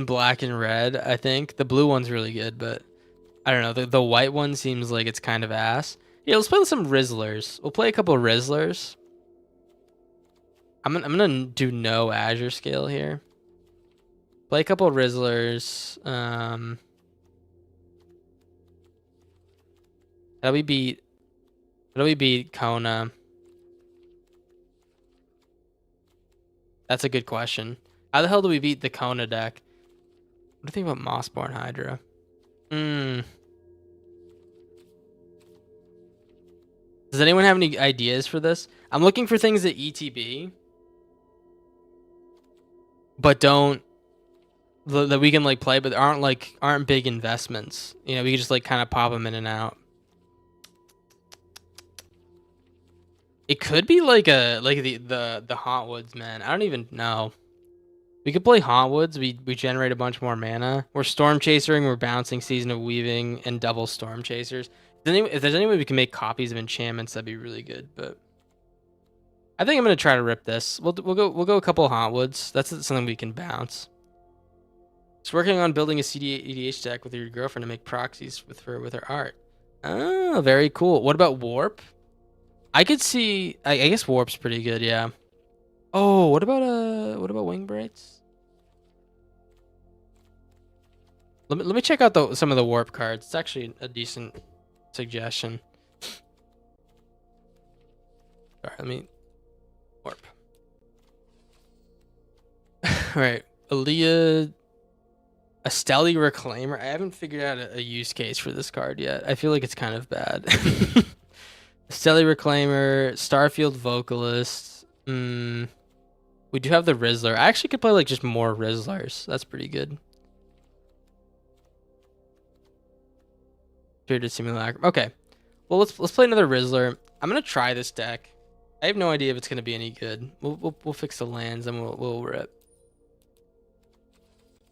black and red. I think the blue one's really good, but I don't know. The white one seems like it's kind of ass. Yeah, let's play with some Rizzlers. We'll play a couple of Rizzlers. I'm gonna do no Azure Scale here. Play a couple of Rizzlers. How do we beat Kona? That's a good question. How the hell do we beat the Kona deck? What do you think about Mossborn Hydra? Does anyone have any ideas for this? I'm looking for things at ETB, but that we can like play, but aren't big investments. You know, we can just like kind of pop them in and out. It could be like the Hauntwoods, man. I don't even know. We could play Hauntwoods. We generate a bunch more mana. We're Storm Chasering. We're bouncing Season of Weaving and double Storm Chasers. If there's any way we can make copies of enchantments, that'd be really good. But I think I'm gonna try to rip this. We'll go a couple of Hauntwoods. That's something we can bounce. Just working on building a CDH deck with your girlfriend to make proxies with her art. Oh, very cool. What about Warp? I could see. I guess Warp's pretty good. Yeah. Oh, what about Wing Brights? Let me check out some of the Warp cards. It's actually a decent suggestion. All right, let me Warp. All right, Aaliyah, a Stelly Reclaimer. I haven't figured out a use case for this card yet. I feel like it's kind of bad. Stelly Reclaimer, Starfield Vocalist. We do have the Rizzler. I actually could play like just more Rizzlers. That's pretty good. Bearded Simulacrum. Okay. Well, let's play another Rizzler. I'm gonna try this deck. I have no idea if it's gonna be any good. We'll fix the lands and we'll rip.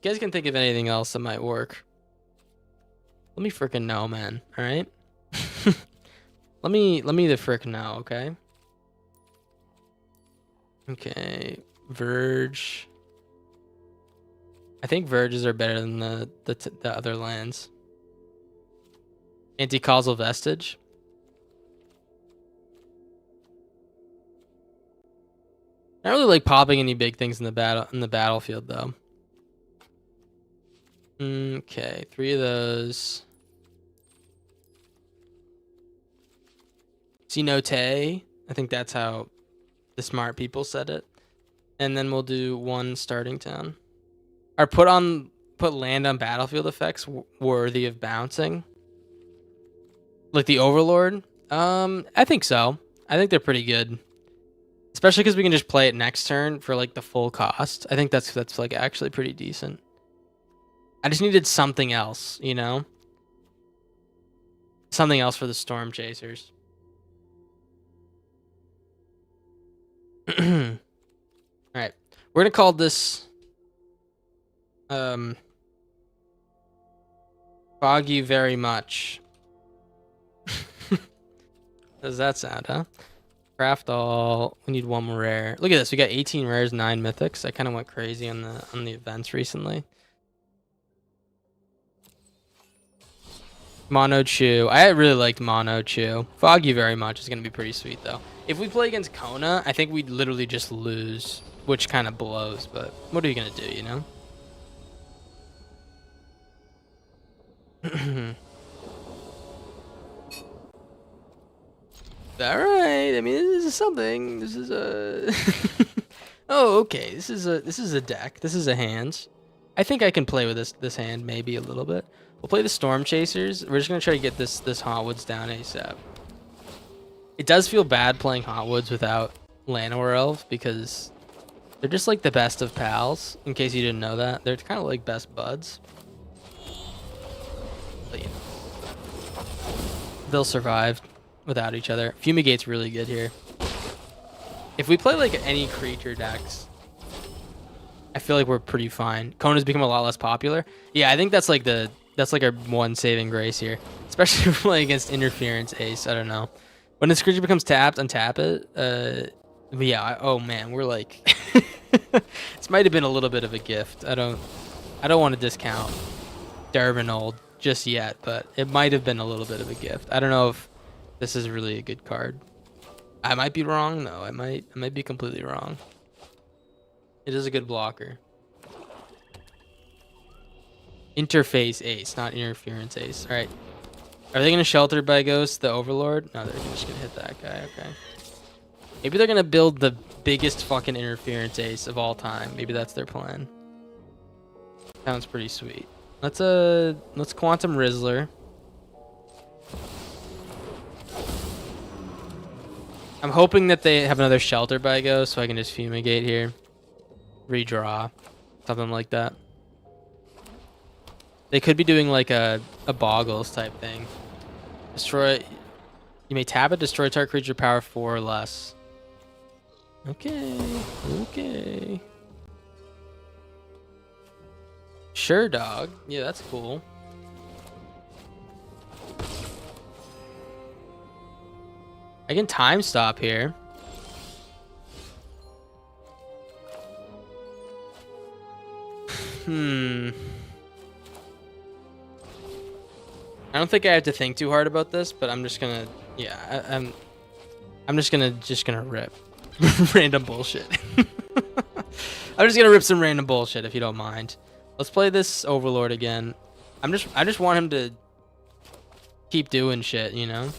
You guys can think of anything else that might work. Let me frickin' know, man. All right. let me the frick know, okay? Okay, Verge. I think Verges are better than the other lands. Anti-causal Vestige. I don't really like popping any big things in the battlefield though. Okay, 3 of those. Cenote. I think that's how the smart people said it. And then we'll do 1 starting town. Or put land on battlefield effects worthy of bouncing. Like the Overlord? I think so. I think they're pretty good. Especially because we can just play it next turn for like the full cost. I think that's like actually pretty decent. I just needed something else, you know? Something else for the Storm Chasers. Alright. We're gonna call this Fog You Very Much. How does that sound, huh? Craft all. We need 1 more rare. Look at this. We got 18 rares, 9 mythics. I kind of went crazy on the events recently. Mono Chew. I really liked Mono Chew. Fog You Very Much is gonna be pretty sweet though. If we play against Kona, I think we'd literally just lose, which kind of blows. But what are you gonna do, you know? All right. I mean, this is something. This is a. Oh, okay. This is a deck. This is a hand. I think I can play with this hand maybe a little bit. We'll play the Storm Chasers. We're just gonna try to get this Hotwoods down ASAP. It does feel bad playing Hotwoods without Llanowar Elves because they're just like the best of pals. In case you didn't know that, they're kind of like best buds. But, you know, they'll survive without each other. Fumigate's really good here. If we play like any creature decks, I feel like we're pretty fine. Kona's become a lot less popular. Yeah, I think that's like our 1 saving grace here, especially if we play against Interference Ace. I don't know. When this creature becomes tapped, untap it. But yeah. Oh man, we're like. This might have been a little bit of a gift. I don't want to discount Dervinold just yet, but it might have been a little bit of a gift. I don't know if this is really a good card. I might be wrong though. I might be completely wrong. It is a good blocker. Interface Ace, not Interference Ace. All right. Are they going to Shelter by Ghost the Overlord? No, they're just going to hit that guy. Okay. Maybe they're going to build the biggest fucking Interference Ace of all time. Maybe that's their plan. Sounds pretty sweet. Let's Quantum Rizzler. I'm hoping that they have another Shelter by Ghost so I can just Fumigate here. Redraw. Something like that. They could be doing like a Boggles type thing. Destroy. You may tap it, destroy target creature power 4 or less. Okay. Okay. Sure, dog. Yeah, that's cool. I can time stop here. I don't think I have to think too hard about this, but I'm just gonna, yeah, I'm just gonna rip random bullshit. I'm just gonna rip some random bullshit if you don't mind. Let's play this Overlord again. I just want him to keep doing shit, you know?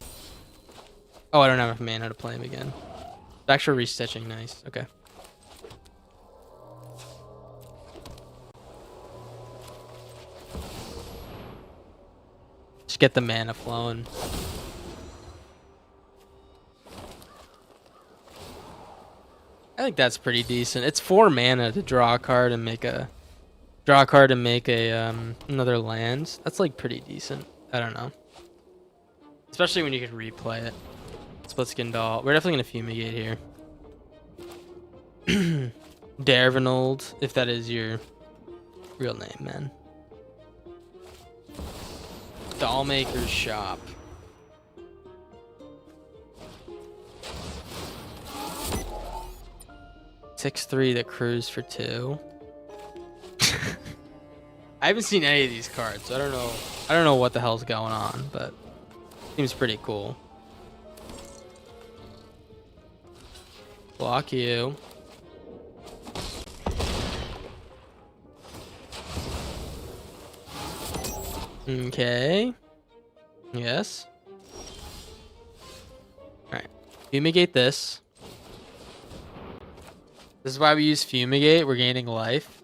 Oh, I don't have enough mana to play him again. Actual restitching, nice. Okay. Just get the mana flowing. I think that's pretty decent. It's 4 mana to draw a card and make a another land. That's like pretty decent. I don't know. Especially when you could replay it. Split Skin Doll. We're definitely gonna fumigate here. Darvinold, if that is your real name, man. Dollmaker's Shop. 6/3 that cruise for 2. I haven't seen any of these cards, so I don't know what the hell's going on, but seems pretty cool. Block you. Okay. Yes. Alright. Fumigate this. This is why we use Fumigate. We're gaining life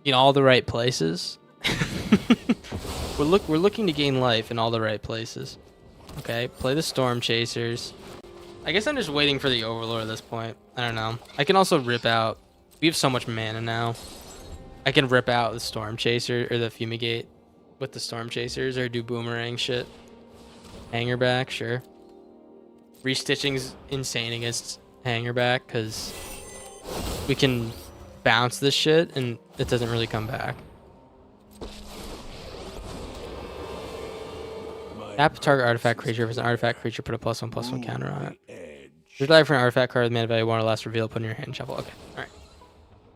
in all the right places. We're looking to gain life in all the right places. Okay, play the Storm Chasers. I guess I'm just waiting for the Overlord at this point. I don't know. I can also rip out. We have so much mana now. I can rip out the Storm Chaser or the Fumigate with the Storm Chasers or do boomerang shit. Hanger back, sure. Restitching's insane against hanger back because we can bounce this shit and it doesn't really come back. Tap target artifact creature. If it's an artifact creature, put a +1/+1 counter on it. Your die for an artifact card with mana value 1 or less, reveal, put in your hand, shuffle. Okay, alright.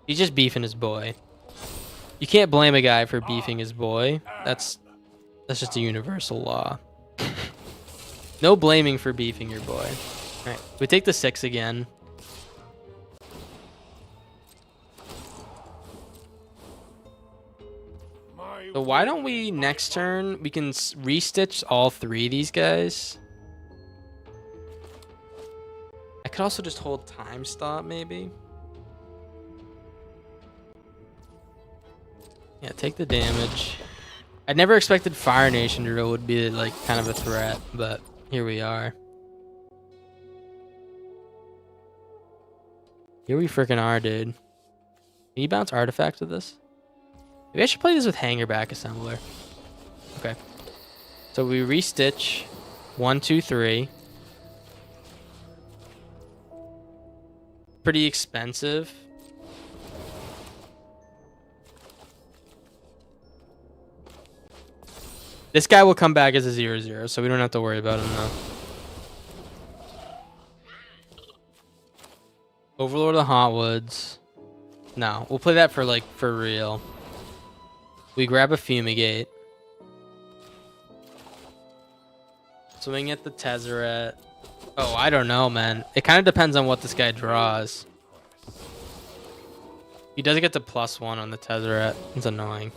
He's just beefing his boy. You can't blame a guy for beefing his boy. That's just a universal law. No blaming for beefing your boy. Alright, we take the 6 again. So why don't we next turn, we can restitch all 3 of these guys. I could also just hold time stop maybe. Yeah, take the damage. I never expected Fire Nation Drill would be like kind of a threat, but here we are. Here we freaking are, dude. Can you bounce artifacts with this? Maybe I should play this with Hangerback Assembler. Okay. So we restitch 1, 2, 3. Pretty expensive. This guy will come back as a 0/0, so we don't have to worry about him now. Overlord of the Hauntwoods. No, we'll play that for like for real. We grab a Fumigate. Swing at the Tezzeret. Oh, I don't know, man. It kind of depends on what this guy draws. He does get to +1 on the Tezzeret. It's annoying.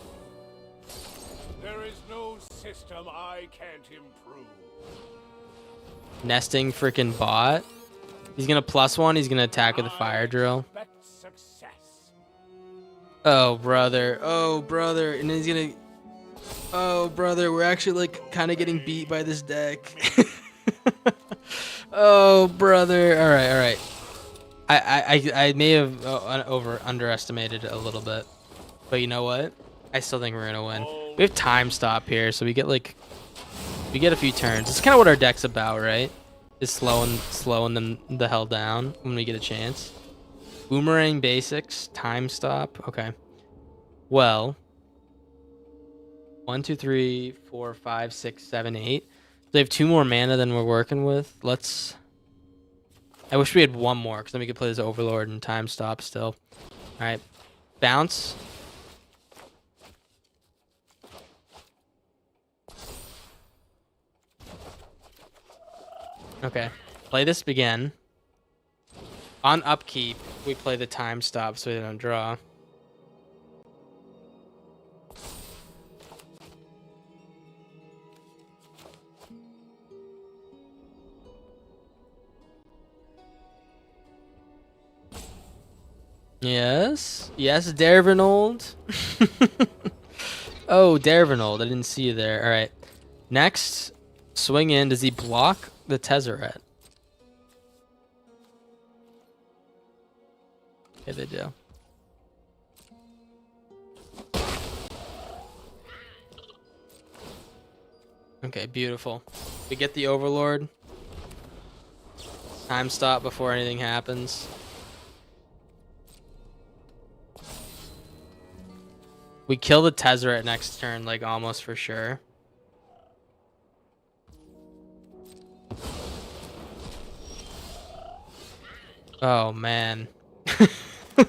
There is no system I can't improve. Nesting freaking bot. He's gonna +1. He's gonna attack with a Fire Drill. Oh brother, oh brother, and then he's gonna. Oh brother, we're actually like kind of getting beat by this deck. Oh brother, all right. I may have underestimated it a little bit, but you know what? I still think we're gonna win. We have time stop here, so we get a few turns. It's kind of what our deck's about, right? Is slowing them the hell down when we get a chance. Boomerang basics, time stop. Okay. Well, 1, 2, 3, 4, 5, 6, 7, 8. They have 2 more mana than we're working with. Let's. I wish we had 1 more, because then we could play this Overlord and time stop still. All right, bounce. Okay. Play this again. On upkeep, we play the time stop so we don't draw. Yes. Yes, Dervinold. Oh, Dervinold. I didn't see you there. All right. Next, swing in. Does he block the Tezzeret? Okay, they do. Okay, beautiful. We get the Overlord. Time stop before anything happens. We kill the Tezzeret next turn, like almost for sure. Oh, man.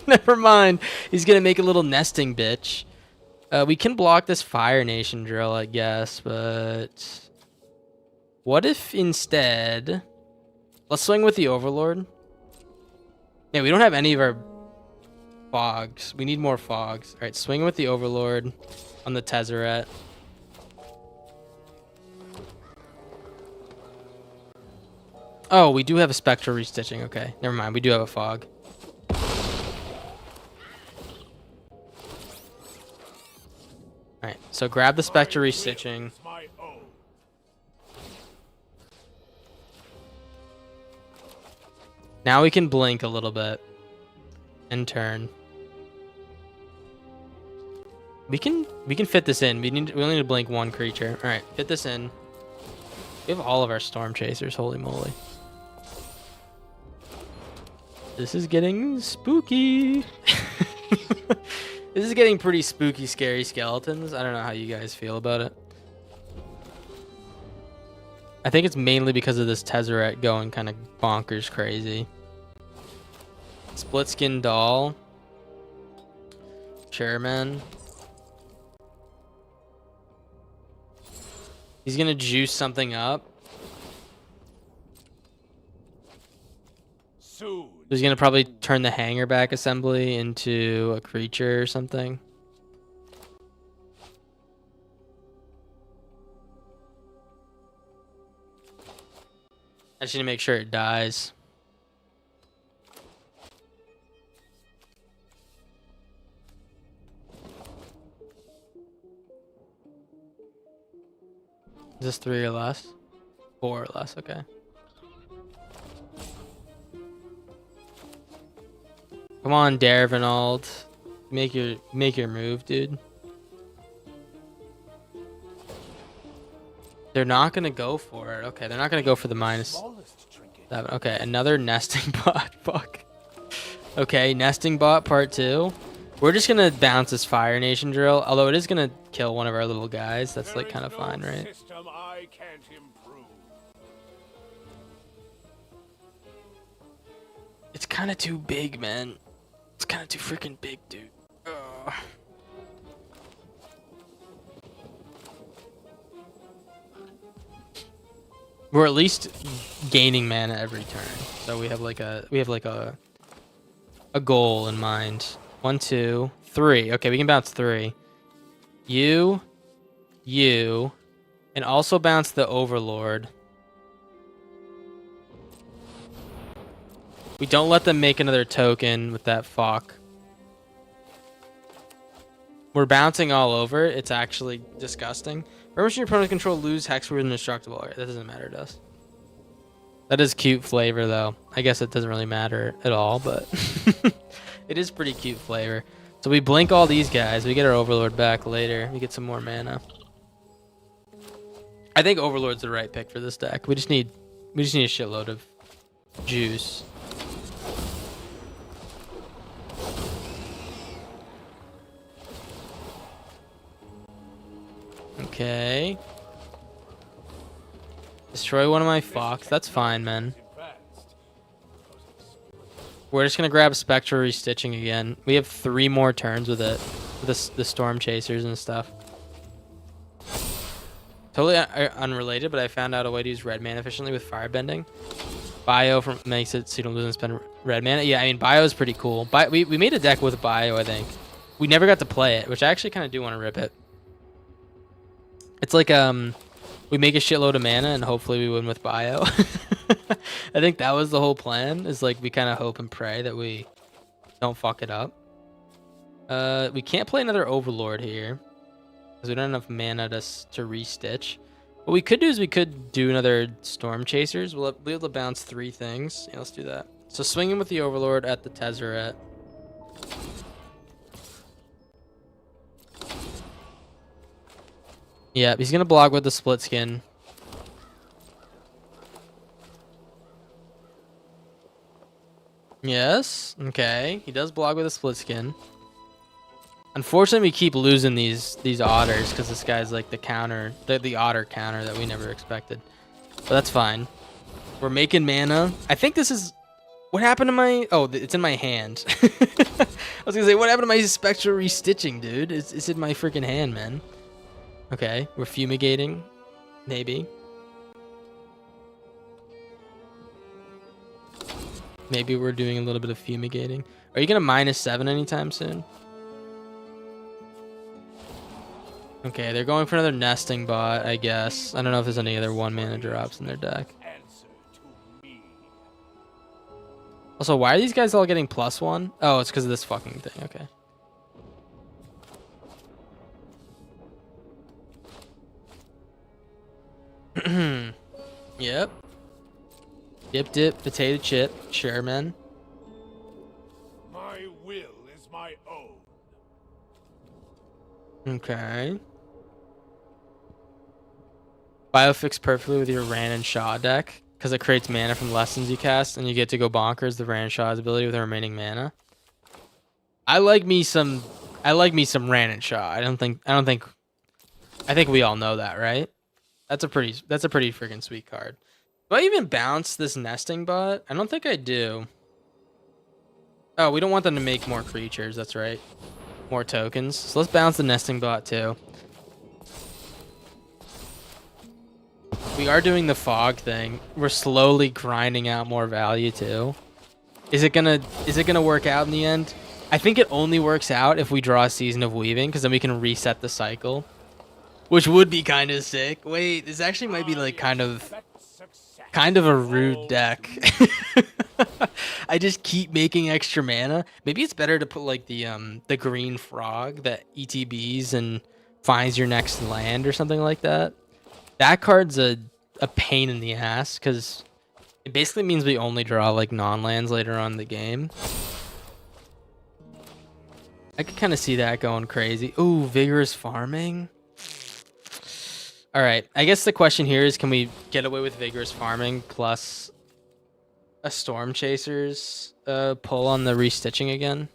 Never mind. He's going to make a little nesting bitch. We can block this Fire Nation drill, I guess, but... What if instead... Let's swing with the Overlord. Yeah, we don't have any of our fogs. We need more fogs. All right, swing with the Overlord on the Tezzeret. Oh, we do have a Spectral Restitching. Okay, never mind. We do have a fog. All right, so grab the Spectral Restitching. Now we can blink a little bit and turn. We can fit this in. We only need to blink one creature. All right, fit this in. We have all of our Storm Chasers. Holy moly! This is getting spooky. This is getting pretty spooky, scary skeletons. I don't know how you guys feel about it. I think it's mainly because of this Tezzeret going kind of bonkers crazy. Split Skin Doll. Chairman. He's gonna juice something up. Soon. He's gonna probably turn the Hanger Back Assembly into a creature or something. I just need to make sure it dies. Is this 3 or less? 4 or less, okay. Come on, Dervinold. Make your move, dude. They're not gonna go for it. Okay, they're not gonna go for the -7. Okay, another nesting bot. Fuck. Okay, nesting bot part 2. We're just gonna bounce this Fire Nation drill, although it is gonna kill one of our little guys. That's like kind of fine, right? System I can't improve. It's kind of too big, man. It's kind of too freaking big, dude. Ugh. We're at least gaining mana every turn, so we have like a goal in mind. 1, 2, 3. Okay, we can bounce 3. You, and also bounce the Overlord. We don't let them make another token with that fuck. We're bouncing all over. It's actually disgusting. Permission your opponent control lose Hexproof and Indestructible. That doesn't matter to us. That is cute flavor, though. I guess it doesn't really matter at all, but it is pretty cute flavor. So we blink all these guys. We get our Overlord back later. We get some more mana. I think Overlord's the right pick for this deck. We just need a shitload of juice. Okay. Destroy one of my Fox. That's fine, man. We're just gonna grab Spectral Restitching again. We have 3 more turns with it. With the Storm Chasers and stuff. Totally unrelated, but I found out a way to use red mana efficiently with firebending. Bio makes it so you don't lose and spend red mana. Yeah, I mean, bio is pretty cool. We made a deck with bio, I think. We never got to play it, which I actually kind of do want to rip it. It's like we make a shitload of mana and hopefully we win with bio. I think that was the whole plan. Is like we kind of hope and pray that we don't fuck it up. We can't play another Overlord here because we don't have enough mana to restitch. What we could do is we could do another Storm Chasers. We'll be able to bounce 3 things. Yeah, let's do that. So swinging with the Overlord at the Tezzeret. Yeah, he's gonna block with the Split Skin. Yes. Okay. He does block with a Split Skin. Unfortunately, we keep losing these otters because this guy's like the counter, the otter counter that we never expected. But that's fine. We're making mana. I think this is what happened to my. Oh, it's in my hand. I was gonna say, what happened to my Spectral Restitching, dude? It's in my freaking hand, man. Okay, we're fumigating, maybe. Maybe we're doing a little bit of fumigating. Are you gonna -7 anytime soon? Okay, they're going for another nesting bot, I guess. I don't know if there's any other 1-mana drops in their deck. Also, why are these guys all getting +1? Oh, it's because of this fucking thing. Okay. Yep. Dip, potato chip. Sure, man. My will is my own. Okay. Bio fits perfectly with your Ran and Shaw deck because it creates mana from lessons you cast, and you get to go bonkers the Ran and Shaw's ability with the remaining mana. I like me some Ran and Shaw. I think we all know that, right? That's a pretty freaking sweet card. Do I even bounce this nesting bot? I don't think I do. Oh, we don't want them to make more creatures. That's right. More tokens. So let's bounce the nesting bot too. We are doing the fog thing. We're slowly grinding out more value too. Is it gonna work out in the end? I think it only works out if we draw a Season of Weaving, because then we can reset the cycle. Which would be kind of sick. Wait, this actually might be like kind of a rude deck. I just keep making extra mana. Maybe it's better to put like the green frog that ETBs and finds your next land or something like that. That card's a pain in the ass because it basically means we only draw like non-lands later on in the game. I could kind of see that going crazy. Ooh, Vigorous Farming. All right, I guess the question here is, can we get away with Vigorous Farming plus a Storm Chasers pull on the restitching again?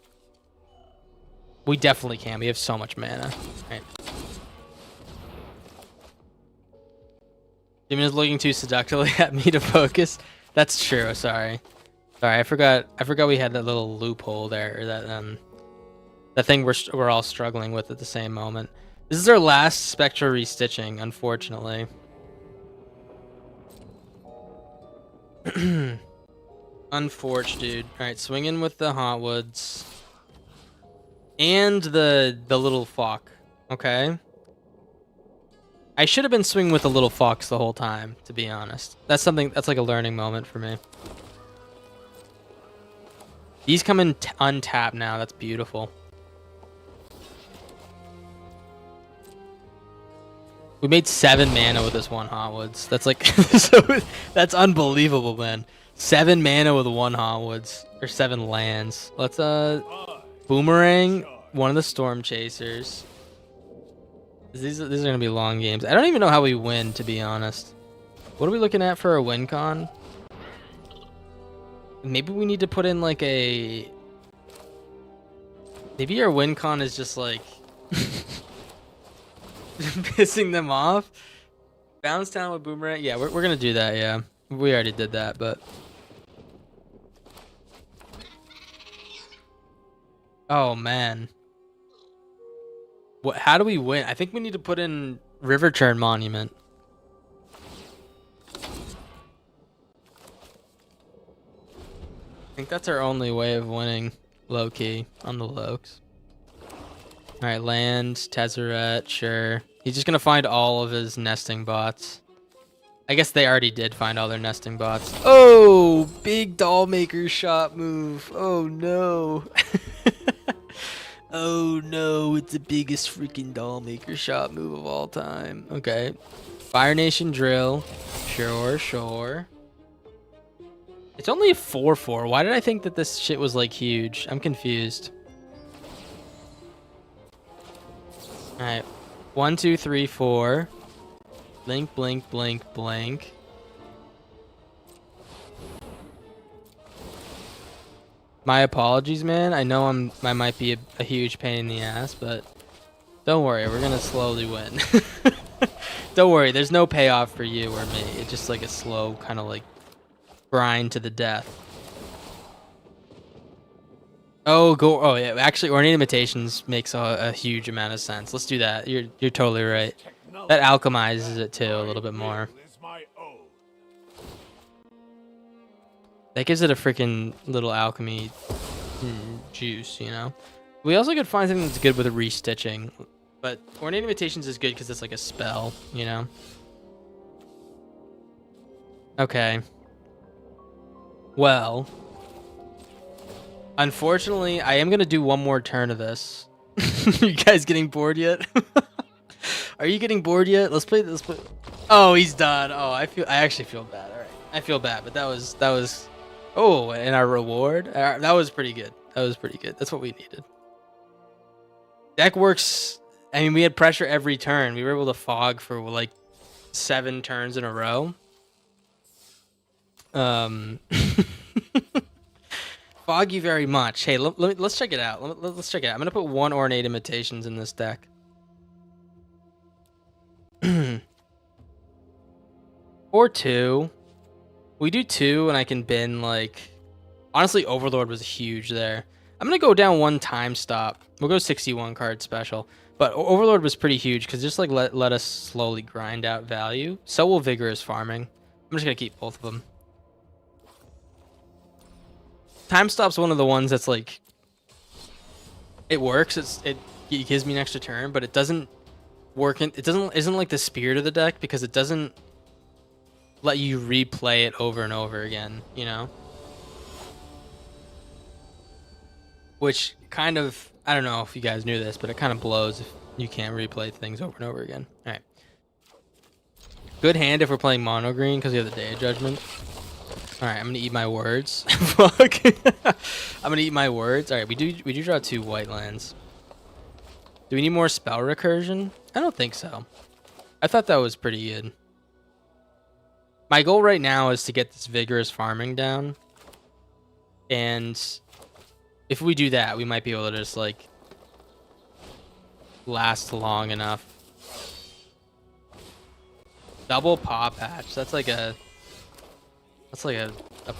We definitely can. We have so much mana. Right. Demon is looking too seductively at me to focus. That's true. Sorry. I forgot we had that little loophole there, or that thing we're all struggling with at the same moment. This is our last Spectral Restitching, unfortunately. Unfortunate, dude. All right, swinging with the Hauntwoods and the little Fuck. Okay. I should have been swinging with the little Fox the whole time, to be honest. That's like a learning moment for me. These come in untapped now. That's beautiful. We made 7 mana with this one Hauntwoods. That's like that's unbelievable, man. 7 mana with 1 Hauntwoods, or 7 lands. Let's boomerang one of the Storm Chasers. These are gonna be long games. I don't even know how we win, to be honest. What are we looking at for a win con? Maybe we need to put in like a. Maybe our win con is just like pissing them off. Bounce down with boomerang. Yeah, we're gonna do that. Yeah, we already did that, but. Oh man. What? How do we win? I think we need to put in River Turn Monument. I think that's our only way of winning low key on the Lokes. All right, land, Tezzeret, sure. He's just gonna find all of his nesting bots. I guess they already did find all their nesting bots. Oh, big doll maker shot move. Oh no. Oh no, it's the biggest freaking doll maker shot move of all time. Okay. Fire Nation drill. Sure, sure. It's only a 4/4. Why did I think that this shit was like huge? I'm confused. Alright. 1, 2, 3, 4. Blink, blink, blink, blink. My apologies, man. I know I might be a huge pain in the ass, but don't worry, we're gonna slowly win. Don't worry, there's no payoff for you or me. It's just like a slow kind of like grind to the death. Oh, go. Oh, yeah. Actually, Ornate Imitations makes a huge amount of sense. Let's do that. You're totally right. That alchemizes it too a little bit more. That gives it a freaking little alchemy juice, you know. We also could find something that's good with a restitching, but Ornate Imitations is good because it's like a spell, you know. Okay. Well, unfortunately, I am gonna do one more turn of this. You guys getting bored yet? Are you getting bored yet? Let's play this. Oh, he's done. Oh, I actually feel bad. All right, I feel bad, but that was. Oh, and our reward. That was pretty good. That was pretty good. That's what we needed. Deck works. I mean, we had pressure every turn. We were able to fog for like 7 turns in a row. Fog you very much. Hey, let's check it out. Let's check it out. I'm gonna put 1 Ornate Imitations in this deck. Or 2. We do 2, and I can bin like. Honestly, Overlord was huge there. I'm gonna go down 1 time stop. We'll go 61 card special. But Overlord was pretty huge because just like let us slowly grind out value. So will Vigorous Farming. I'm just gonna keep both of them. Time stop's one of the ones that's like it works. It gives me an extra turn, but it doesn't work. Isn't like the spirit of the deck because it doesn't let you replay it over and over again. You know, which kind of I don't know if you guys knew this, but it kind of blows if you can't replay things over and over again. All right, good hand if we're playing mono green because we have the Day of Judgment. All right, I'm gonna eat my words. Fuck. I'm gonna eat my words. All right, we do draw 2 white lands. Do we need more spell recursion? I don't think so. I thought that was pretty good. My goal right now is to get this Vigorous Farming down, and if we do that, we might be able to just like last long enough. Double Paw Patch. That's like a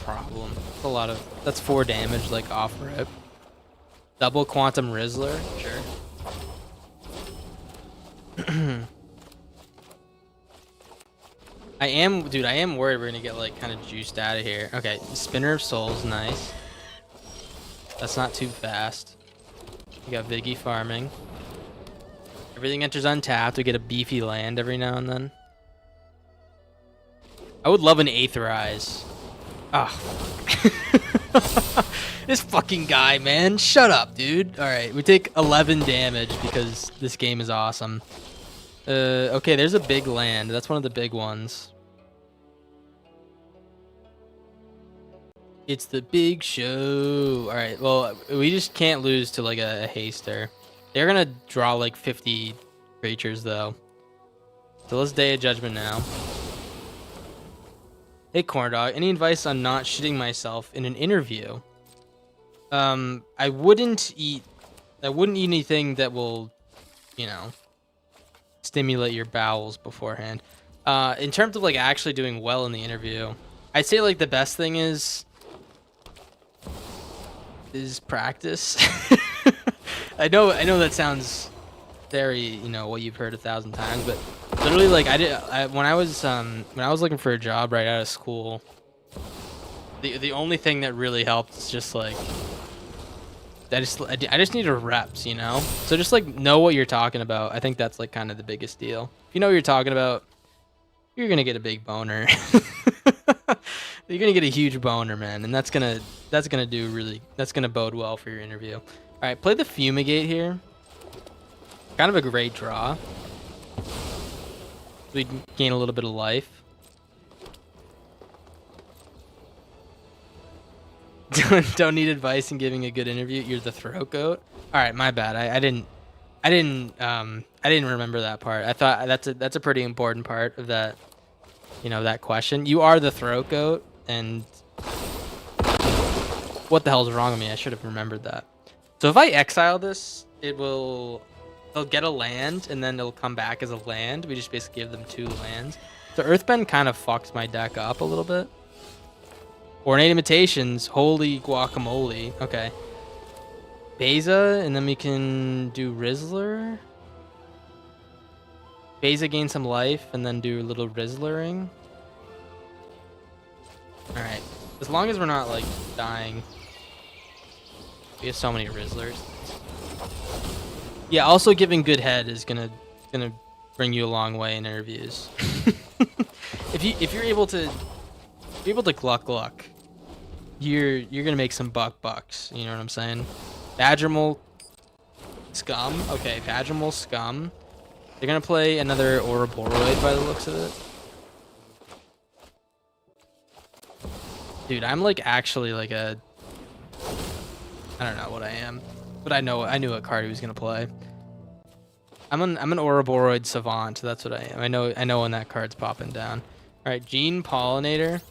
problem. That's a lot of. That's 4 damage, like off rip. Double Quantum Rizzler, sure. I am worried we're gonna get like kind of juiced out of here. Okay, Spinner of Souls, nice. That's not too fast. We got Viggy farming. Everything enters untapped. We get a beefy land every now and then. I would love an Aetherize. Oh. This fucking guy, man. Shut up, dude. Alright, we take 11 damage because this game is awesome. Okay, there's a big land. That's one of the big ones. It's the big show. Alright, well, we just can't lose to like a haster. They're gonna draw like 50 creatures, though. So let's Day of Judgment now. Hey, Corndog, any advice on not shitting myself in an interview? I wouldn't eat anything that will, you know, stimulate your bowels beforehand. In terms of like actually doing well in the interview, I'd say like the best thing is practice. I know that sounds very, you know, what you've heard 1,000 times, but literally, like when I was looking for a job right out of school, The only thing that really helped is just like I just need a reps, you know? So just like know what you're talking about. I think that's like kind of the biggest deal. If you know what you're talking about, you're gonna get a big boner. You're gonna get a huge boner, man, and that's gonna bode well for your interview. All right, play the Fumigate here. Kind of a great draw. We can gain a little bit of life. Don't need advice in giving a good interview. You're the throat goat. All right, my bad. I didn't remember that part. I thought that's a pretty important part of that, you know, that question. You are the throat goat, and what the hell's wrong with me? I should have remembered that. So if I exile this, they'll get a land, and then it'll come back as a land. We just basically give them 2 lands. So Earthbend kind of fucks my deck up a little bit. Ornate Imitations, holy guacamole. Okay. Beza, and then we can do Rizzler. Beza gain some life, and then do a little Rizzlering. Alright. As long as we're not, like, dying. We have so many Rizzlers. Yeah, also giving good head is gonna bring you a long way in interviews. if you're able to gluck, you're gonna make some bucks. You know what I'm saying? Badgermal Scum. Okay, Badgermal Scum. They're gonna play another Ouroboroi by the looks of it. Dude, I'm like actually like a, I don't know what I am, but I knew what card he was gonna play. I'm an Ouroboroi Savant, so that's what I am. I know when that card's popping down. All right, Gene Pollinator.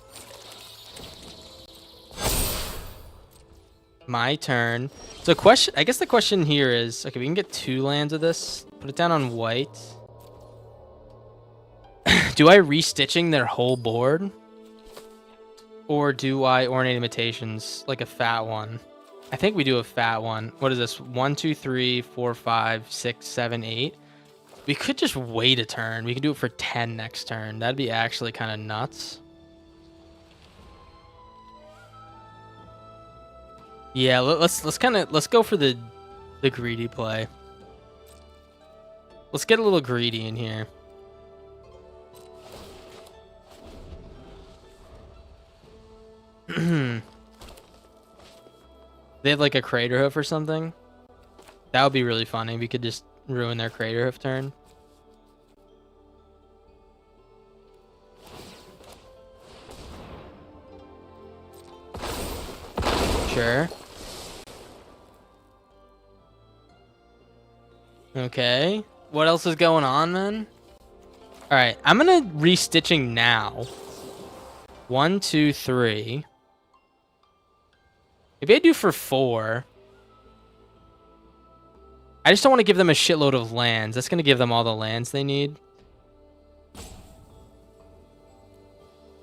My turn. So I guess the question here is, okay, we can get 2 lands of this. Put it down on white. Do I restitching their whole board? Or do I Ornate Imitations, like a fat one? I think we do a fat one. What is this? 1, 2, 3, 4, 5, 6, 7, 8. We could just wait a turn. We could do it for 10 next turn. That'd be actually kind of nuts. Yeah, let's go for the greedy play. Let's get a little greedy in here. They have like a Crater Hoof or something. That would be really funny. We could just ruin their Crater Hoof turn. Sure. Okay. What else is going on, man? All right, I'm gonna restitching now. 1, 2, 3. Maybe I do for 4. I just don't want to give them a shitload of lands. That's gonna give them all the lands they need.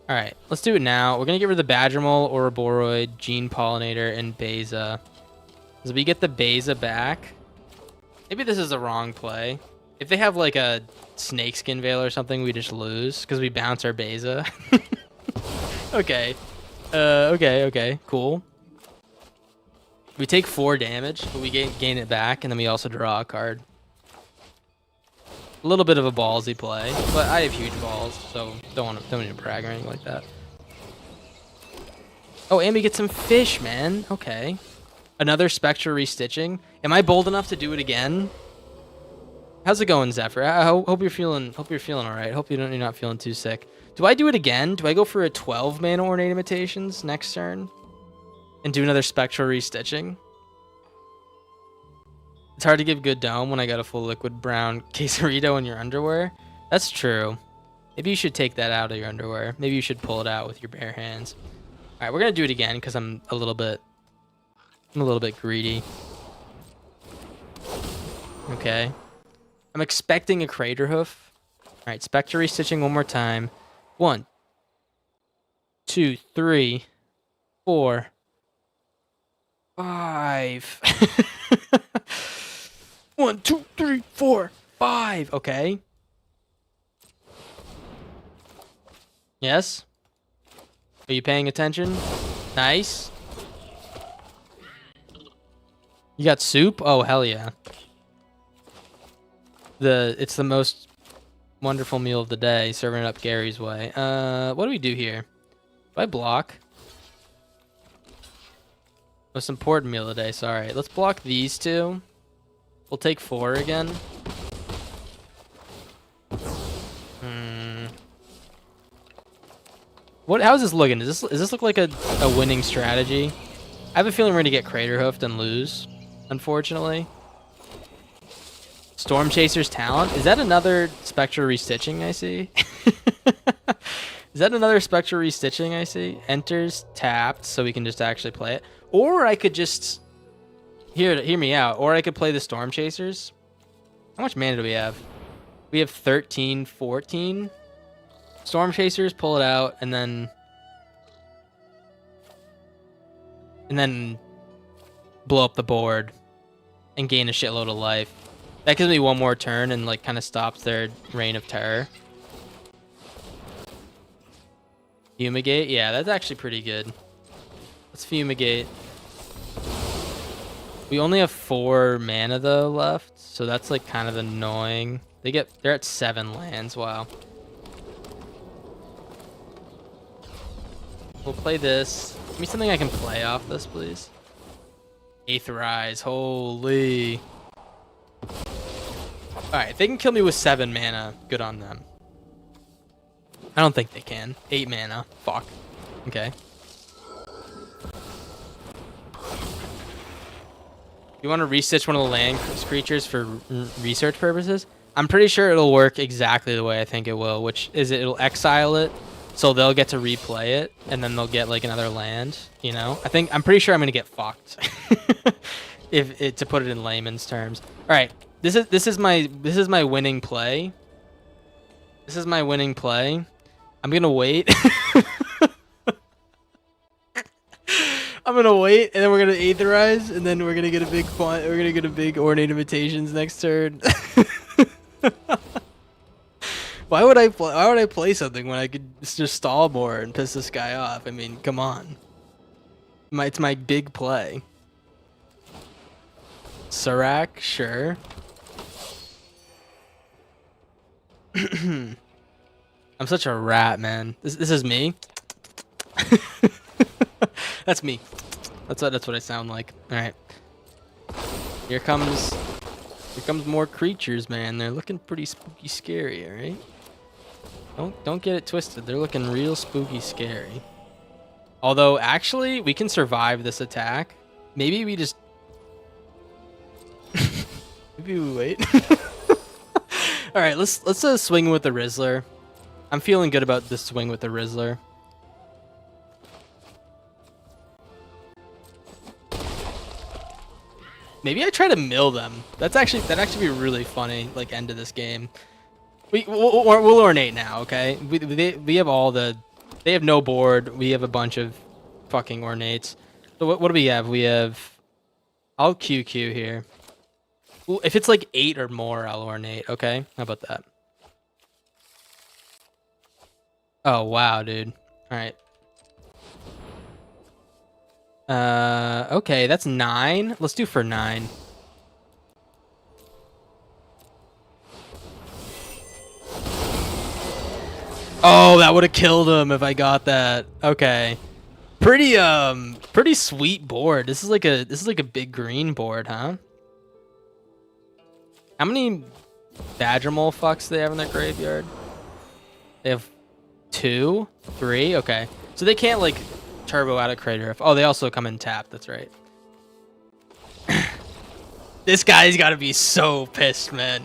All right, let's do it now. We're gonna get rid of the Badgermole, Ouroboroi, Gene Pollinator, and Beza. As we get the Beza back. Maybe this is the wrong play. If they have like a Snakeskin Veil or something, we just lose because we bounce our Beza. Okay. Okay, cool. We take 4 damage, but we gain it back, and then we also draw a card. A little bit of a ballsy play, but I have huge balls, so don't need to brag or anything like that. Oh, and we get some fish, man. Okay. Another Spectra restitching. Am I bold enough to do it again? How's it going, Zephyr? I hope you're feeling all right. Hope you're not feeling too sick. Do I do it again? Do I go for a 12-mana Ornate Imitations next turn? And do another Spectral restitching? It's hard to give good dome when I got a full liquid brown quesarito in your underwear. That's true. Maybe you should take that out of your underwear. Maybe you should pull it out with your bare hands. All right, we're gonna do it again because I'm a little bit greedy. Okay. I'm expecting a Crater Hoof. All right, Spectre restitching one more time. 1, 2, 3, 4, 5. 1, 2, 3, 4, 5. Okay. Yes? Are you paying attention? Nice. You got soup? Oh, hell yeah. It's the most wonderful meal of the day, serving it up Gary's way. What do we do here? Do I block? Most important meal of the day, sorry. Let's block these two. We'll take 4 again. How's this looking? Does this look like a winning strategy? I have a feeling we're gonna get Crater Hoofed and lose, unfortunately. Storm Chaser's Talent? Is that another Spectre restitching I see? Is that another Spectre restitching I see? Enters tapped, so we can just actually play it. Or I could just hear me out. Or I could play the Storm Chasers. How much mana do we have? We have 13, 14. Storm Chasers, pull it out, and then blow up the board and gain a shitload of life. That gives me one more turn and like kind of stops their reign of terror. Fumigate? Yeah, that's actually pretty good. Let's fumigate. We only have 4 mana though left, so that's like kind of annoying. They're at 7 lands. Wow. We'll play this. Give me something I can play off this, please. Aetherize. Holy. Alright, if they can kill me with 7 mana, good on them. I don't think they can. 8 mana. Fuck. Okay. You want to restitch one of the land creatures for research purposes? I'm pretty sure it'll work exactly the way I think it will, which is it'll exile it, so they'll get to replay it, and then they'll get like another land. You know, I'm pretty sure I'm gonna get fucked. To put it in layman's terms. All right, this is my winning play. This is my winning play. I'm gonna wait. I'm gonna wait, and then we're gonna Aetherize, and then we're gonna get a big font. We're gonna get a big Ornate Imitations next turn. Why would I play something when I could just stall more and piss this guy off? I mean, come on. It's my big play. Serac, sure. I'm such a rat, man. This is me. That's me. That's what I sound like. All right. Here comes more creatures, man. They're looking pretty spooky scary, all right? Don't get it twisted. They're looking real spooky scary. Although actually, we can survive this attack. Maybe we just maybe we wait. All right, let's swing with the Rizzler. I'm feeling good about this swing with the Rizzler. Maybe I try to mill them. That'd actually be really funny. Like end of this game. We'll Ornate now, okay? We have all the. They have no board. We have a bunch of fucking Ornates. So what do we have? We have. I'll QQ here. If it's like 8 or more, I'll Ornate. Okay, how about that? Oh wow, dude. All right. Okay, that's 9. Let's do for 9. Oh, that would have killed him if I got that. Okay. Pretty sweet board. This is like a big green board, huh? How many Badgermole fucks do they have in their graveyard? They have 2, 3. Okay. So they can't like turbo out of Crater. Oh, they also come in tap. That's right. This guy's got to be so pissed, man.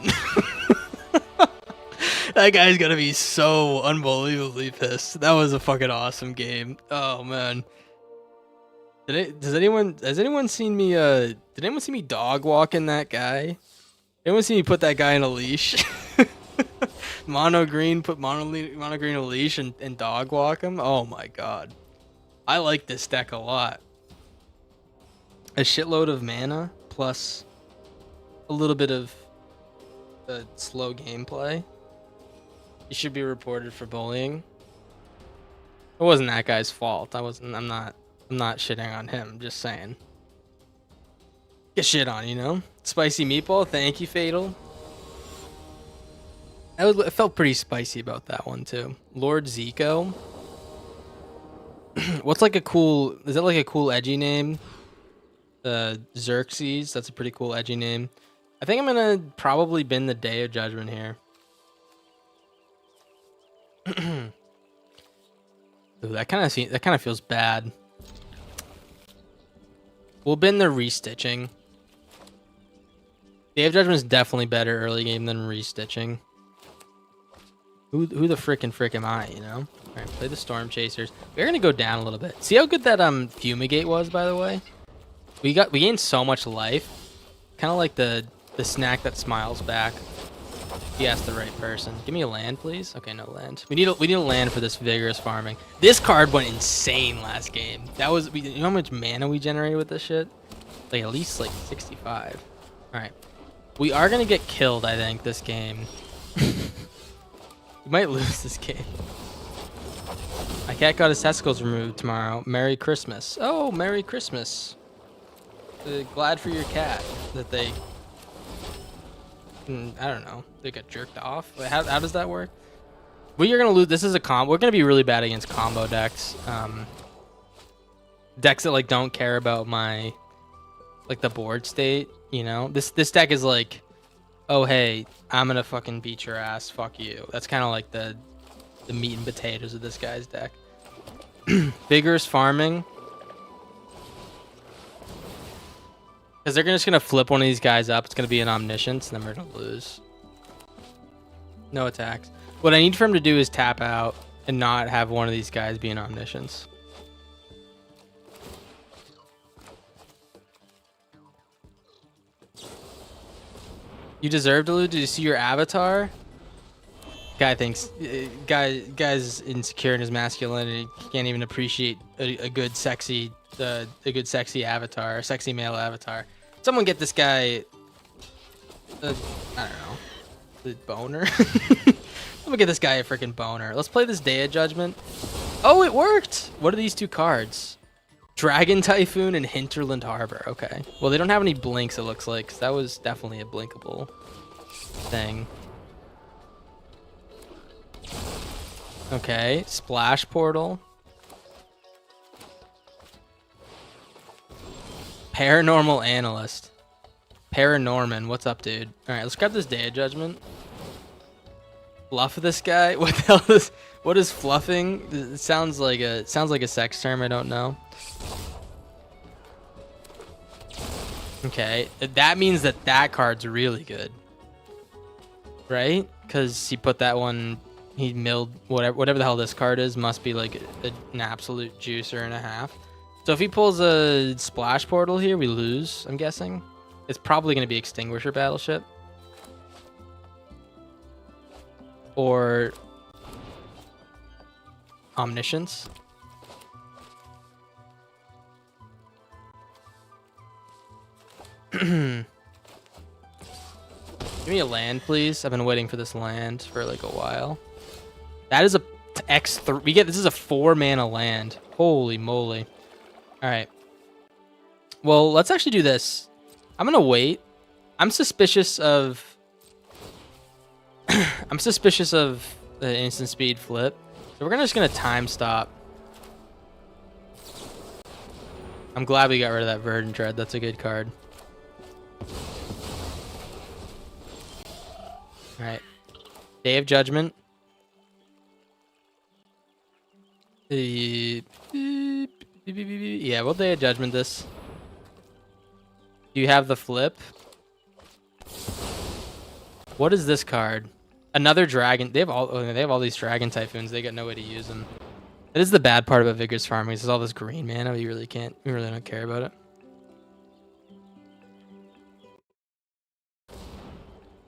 That guy's gonna be so unbelievably pissed. That was a fucking awesome game. Oh man. Has anyone seen me did anyone see me dog walking that guy? Anyone see me put that guy in a leash? Mono green, put mono green in a leash and dog walk him? Oh my god. I like this deck a lot. A shitload of mana plus a little bit of slow gameplay. You should be reported for bullying. It wasn't that guy's fault. I'm not I'm not shitting on him. I'm just saying. Get shit on, you know? Spicy meatball. Thank you, Fatal. It felt pretty spicy about that one, too. Lord Zico. What's like a cool... Is that like a cool edgy name? Xerxes. That's a pretty cool edgy name. I think I'm gonna probably bin the Day of Judgment here. Ooh, that kind of feels bad. We'll bin the restitching. Day of Judgment is definitely better early game than restitching. Who the frick am I, you know? All right, play the Storm Chasers. We're gonna go down a little bit. See how good that Fumigate was, by the way. We gained so much life. Kind of like the snack that smiles back. He asked the right person. Give me a land, please. Okay, no land. We need a land for this vigorous farming. This card went insane last game. That was, you know how much mana we generated with this shit? Like at least like 65. All right, we are gonna get killed, I think, this game. We might lose this game. My cat got his testicles removed tomorrow. Merry Christmas. Oh, Merry Christmas. Glad for your cat that they... I don't know. They got jerked off. Wait, how does that work? We are going to lose. This is a combo. We're going to be really bad against combo decks. Decks that like don't care about my... like the board state, you know? This deck is like... oh, hey, I'm going to fucking beat your ass. Fuck you. That's kind of like the meat and potatoes of this guy's deck. Vigorous farming. Because they're just going to flip one of these guys up. It's going to be an Omniscience, and then we're going to lose. No attacks. What I need for him to do is tap out and not have one of these guys be an Omniscience. You deserve to lose. Did you see your avatar? Guy thinks... Guy's insecure in his masculinity. He can't even appreciate a good sexy avatar, a sexy male avatar. Someone get this guy, I don't know, the boner. Someone get this guy a freaking boner. Let's play this Day of Judgment. Oh, it worked. What are these two cards? Dragon Typhoon and Hinterland Harbor. Okay. Well, they don't have any blinks, it looks like, 'cause that was definitely a blinkable thing. Okay. Splash Portal. Paranormal Analyst. Paranorman, what's up, dude? All right, let's grab this Day of Judgment. Fluff this guy. What the hell is? What is fluffing? It sounds like a sex term. I don't know. Okay, that means that card's really good, right? Because he put that one. He milled whatever the hell this card is. Must be like an absolute juicer and a half. So if he pulls a Splash Portal here, we lose, I'm guessing. It's probably going to be Extinguisher Battleship. Or Omniscience. Give me a land, please. I've been waiting for this land for like a while. That is a X3. This is a 4-mana land. Holy moly. All right. Well, let's actually do this. I'm gonna wait. I'm suspicious of the instant speed flip. So we're just gonna time stop. I'm glad we got rid of that Verdant Dread. That's a good card. All right. Day of Judgment. Yeah, we'll Day of Judgment this. Do you have the flip? What is this card? Another dragon. They have all these dragon typhoons. They got no way to use them. That is the bad part about Vigorous Farming. Is all this green mana. We really don't care about it.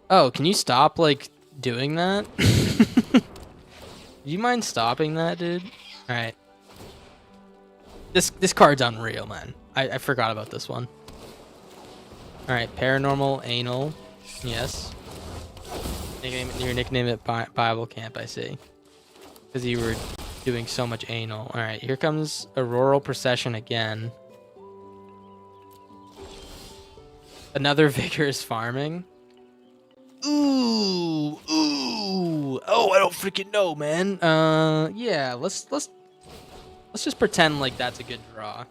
Oh, can you stop like doing that? Do you mind stopping that, dude? All right. This card's unreal, man. I forgot about this one. All right, Paranormal Anal. Yes. Your nickname at Bible Camp, I see. Because you doing so much anal. All right, here comes Auroral Procession again. Another vigorous farming. Ooh. Oh, I don't freaking know, man. Yeah, let's just pretend like that's a good draw.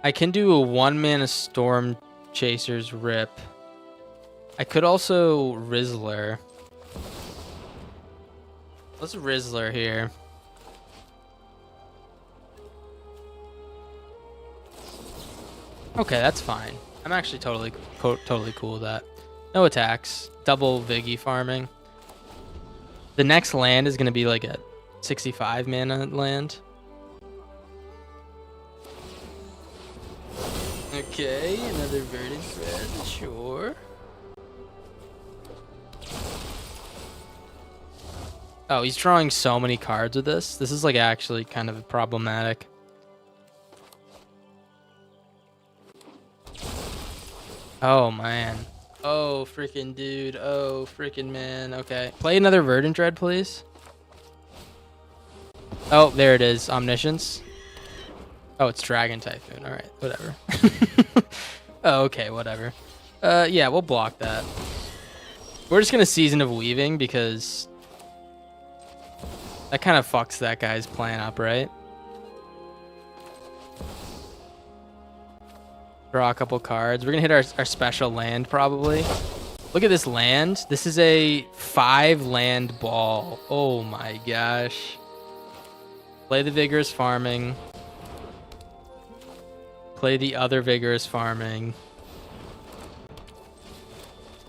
I can do a 1-mana Storm Chaser's Rip. I could also Rizzler. Let's Rizzler here. Okay, that's fine. I'm actually totally cool with that. No attacks. Double Viggy farming. The next land is going to be like a 65 mana land. Okay, another Verdant Thread, sure. Oh, he's drawing so many cards with this. This is like actually kind of problematic. Oh, man. Oh, freaking dude. Oh, freaking man. Okay. Play another Verdant Dread, please. Oh, there it is. Omniscience. Oh, it's Dragon Typhoon. All right, whatever. Oh, okay, whatever. Yeah, we'll block that. We're just going to Season of Weaving because that kind of fucks that guy's plan up, right? Draw a couple cards. We're going to hit our special land, probably. Look at this land. This is a 5-land ball. Oh, my gosh. Play the Vigorous Farming. Play the other Vigorous Farming.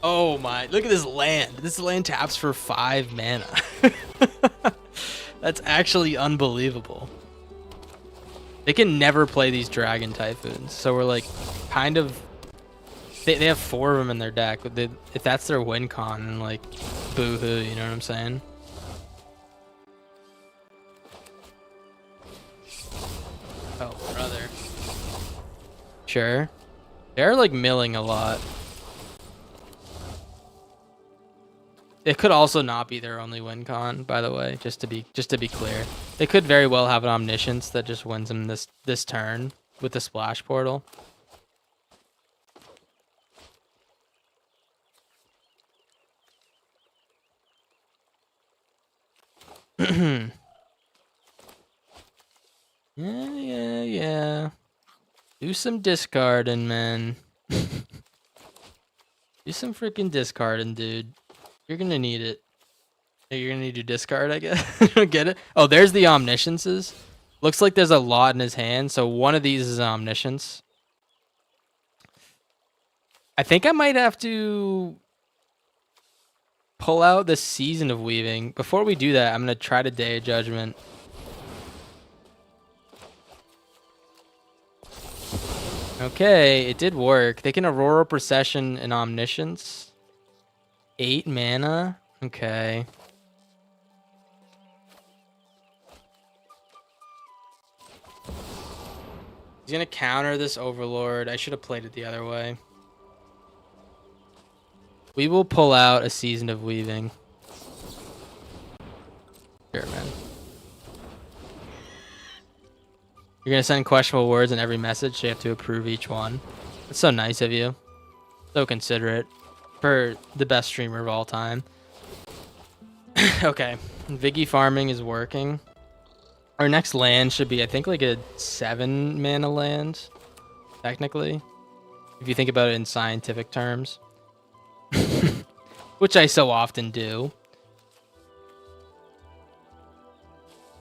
Oh, my. Look at this land. This land taps for 5 mana. That's actually unbelievable. They can never play these Dragon Typhoons, so we're like kind of they have 4 of them in their deck. If that's their win con, and like boo-hoo, you know what I'm saying? Oh, brother. Sure. They're like milling a lot. It could also not be their only win con, by the way, just to be clear. They could very well have an Omniscience that just wins them this turn with the Splash Portal. Yeah. Do some discarding, man. Do some freaking discarding, dude. You're gonna need it. You're gonna need to discard, I guess. Get it? Oh, there's the Omnisciences. Looks like there's a lot in his hand, so one of these is Omniscience. I think I might have to pull out the Season of Weaving. Before we do that, I'm gonna try to Day of Judgment. Okay, it did work. They can Aurora Procession and Omniscience. 8 mana. Okay. He's gonna counter this Overlord. I should have played it the other way. We will pull out a Season of Weaving. Sure, man. You're gonna send questionable words in every message, so you have to approve each one. That's so nice of you. So considerate. For the best streamer of all time. Okay. Viggy farming is working. Our next land should be, I think, like a 7 mana land. Technically. If you think about it in scientific terms. Which I so often do.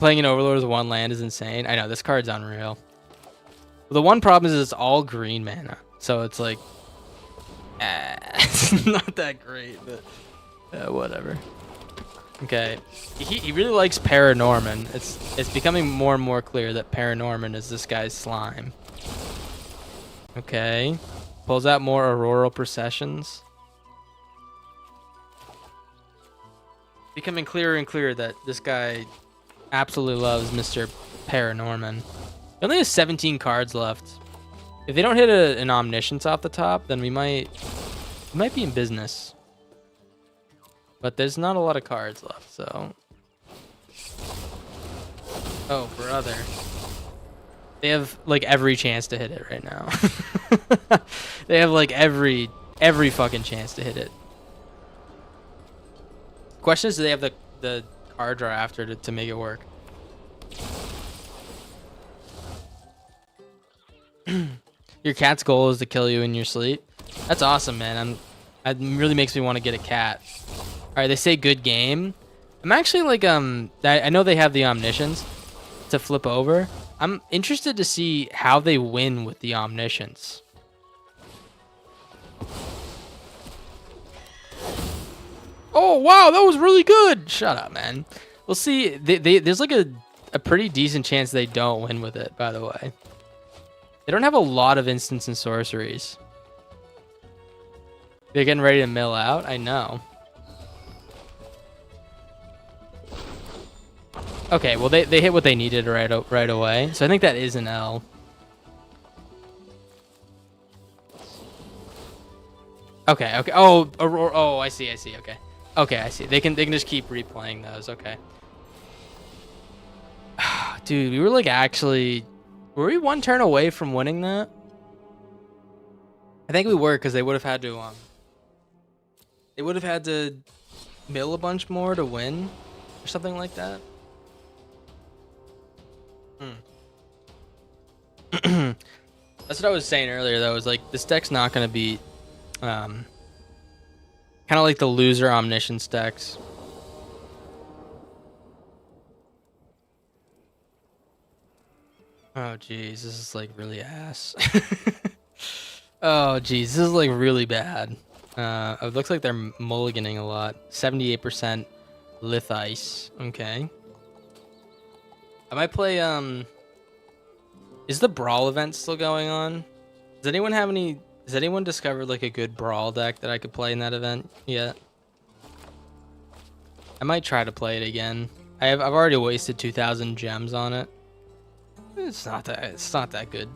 Playing an Overlord with 1 land is insane. I know, this card's unreal. The one problem is it's all green mana. So it's like... it's not that great, but whatever. Okay, he really likes Paranorman. It's becoming more and more clear that Paranorman is this guy's slime. Okay, pulls out more Auroral Processions. Becoming clearer and clearer that this guy absolutely loves Mr. Paranorman. He only has 17 cards left. If they don't hit an Omniscience off the top, then we might be in business. But there's not a lot of cards left, so. Oh, brother. They have like every chance to hit it right now. They have like every fucking chance to hit it. Question is, do they have the card draw after to make it work? Your cat's goal is to kill you in your sleep. That's awesome, man. It really makes me want to get a cat. All right, they say good game. I'm actually like I know they have the omniscience to flip over. I'm interested to see how they win with the omniscience. Oh wow, that was really good. Shut up, man. We'll see. There's like a pretty decent chance they don't win with it, by the way. They don't have a lot of instants and sorceries. They're getting ready to mill out? I know. Okay, well, they hit what they needed right away. So I think that is an L. Okay, okay. Oh, I see, okay. Okay, I see. They can just keep replaying those, okay. Dude, we were like actually... Were we one turn away from winning that? I think we were, because they would have had to they would have had to mill a bunch more to win or something like that. That's what I was saying earlier though, is like this deck's not gonna beat kind of like the loser omniscience decks. Oh geez, this is like really ass. Oh geez, this is like really bad. It looks like they're mulliganing a lot. 78% Lith Ice. Okay. I might play is the Brawl event still going on? Does anyone discovered like a good Brawl deck that I could play in that event yet? I might try to play it again. I've already wasted 2,000 gems on it. It's not that good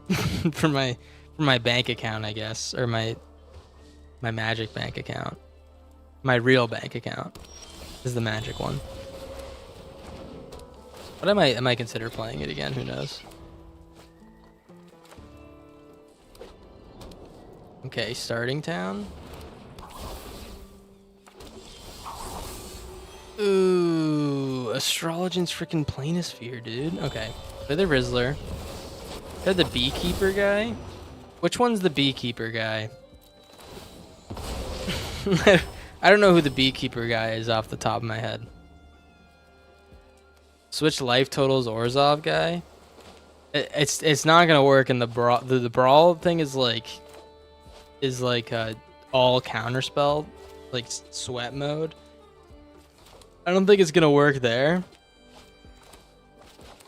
for my bank account, I guess, or my magic bank account. My real bank account is the magic one. But I might consider playing it again, who knows. Okay, starting town. Ooh, Astrologian's freaking Planisphere, dude. Okay, they're the Rizzler. They're the Beekeeper guy. Which one's the Beekeeper guy? I don't know who the Beekeeper guy is off the top of my head. Switch life totals Orzhov guy. It's not gonna work in the brawl. The brawl thing is like all counterspell, like sweat mode. I don't think it's gonna work there.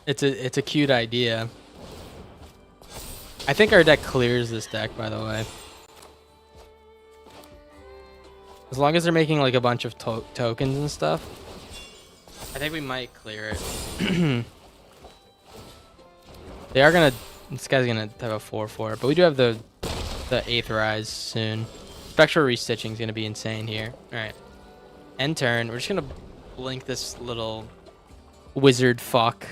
It's a cute idea. I think our deck clears this deck, by the way. As long as they're making like a bunch of tokens and stuff, I think we might clear it. They are gonna. This guy's gonna have a 4/4, but we do have the 8th rise soon. Spectral Restitching is gonna be insane here. All right, end turn. We're just gonna blink this little wizard fuck.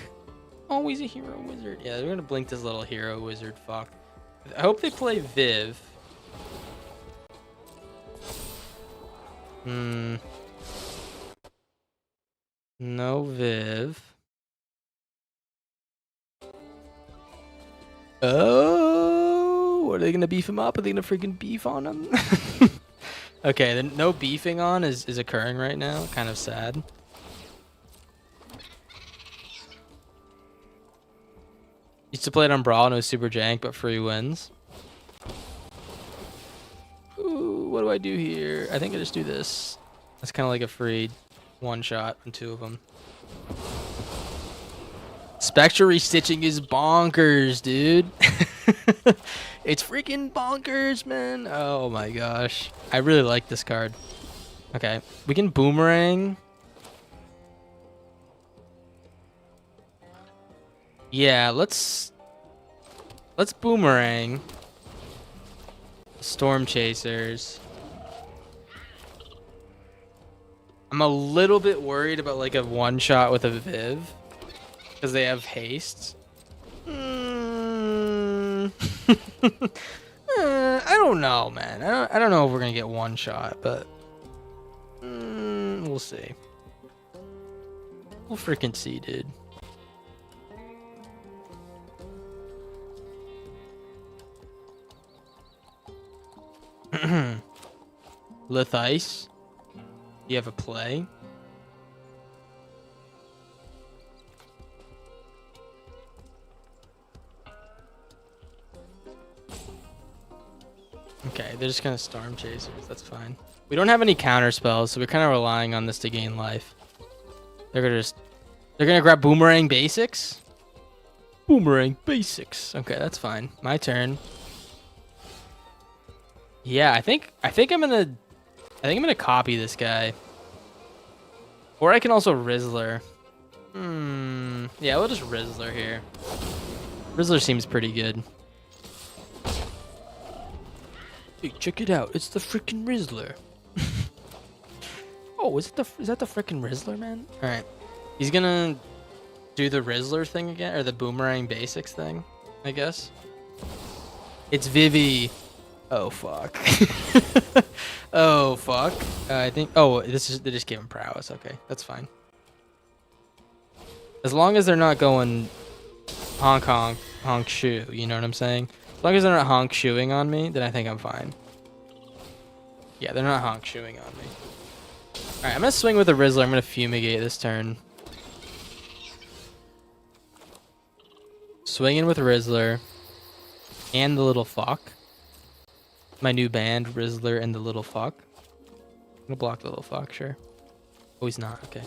Oh, he's a hero wizard. Yeah, we're gonna blink this little hero wizard fuck. I hope they play Viv. No Viv. Oh, are they gonna beef him up? Are they gonna freaking beef on him? Okay, then no beefing on is occurring right now. Kind of sad. Used to play it on Brawl and it was super jank, but free wins. Ooh, what do I do here? I think I just do this. That's kind of like a free one shot on 2 of them. Spectral Restitching is bonkers, dude. It's freaking bonkers, man. Oh my gosh. I really like this card. Okay, we can boomerang. Yeah, let's boomerang. Storm Chasers. I'm a little bit worried about like a one-shot with a Viv because they have haste. I don't know, man. I don't know if we're gonna get one shot, but we'll see. We'll freaking see, dude. Lithice, you have a play. Okay, they're just gonna storm chasers. That's fine. We don't have any counter spells, so we're kind of relying on this to gain life. They're gonna grab boomerang basics. Boomerang basics. Okay, that's fine. My turn. Yeah, I think I'm gonna copy this guy. Or I can also Rizzler. Yeah, we'll just Rizzler here. Rizzler seems pretty good. Hey, check it out. It's the freaking Rizzler. Oh, is that the freaking Rizzler, man? All right. He's gonna do the Rizzler thing again, or the boomerang basics thing, I guess. It's Vivi. Oh fuck. Oh fuck. I think. Oh, they just gave him prowess. Okay, that's fine. As long as they're not going honk shoe, you know what I'm saying? As long as they're not honk shoeing on me, then I think I'm fine. Yeah, they're not honk shoeing on me. All right, I'm gonna swing with the Rizzler. I'm gonna fumigate this turn. Swinging with Rizzler and the little fuck. My new band, Rizzler and the little fuck. I'm gonna block the little fuck, sure. Oh, he's not. Okay.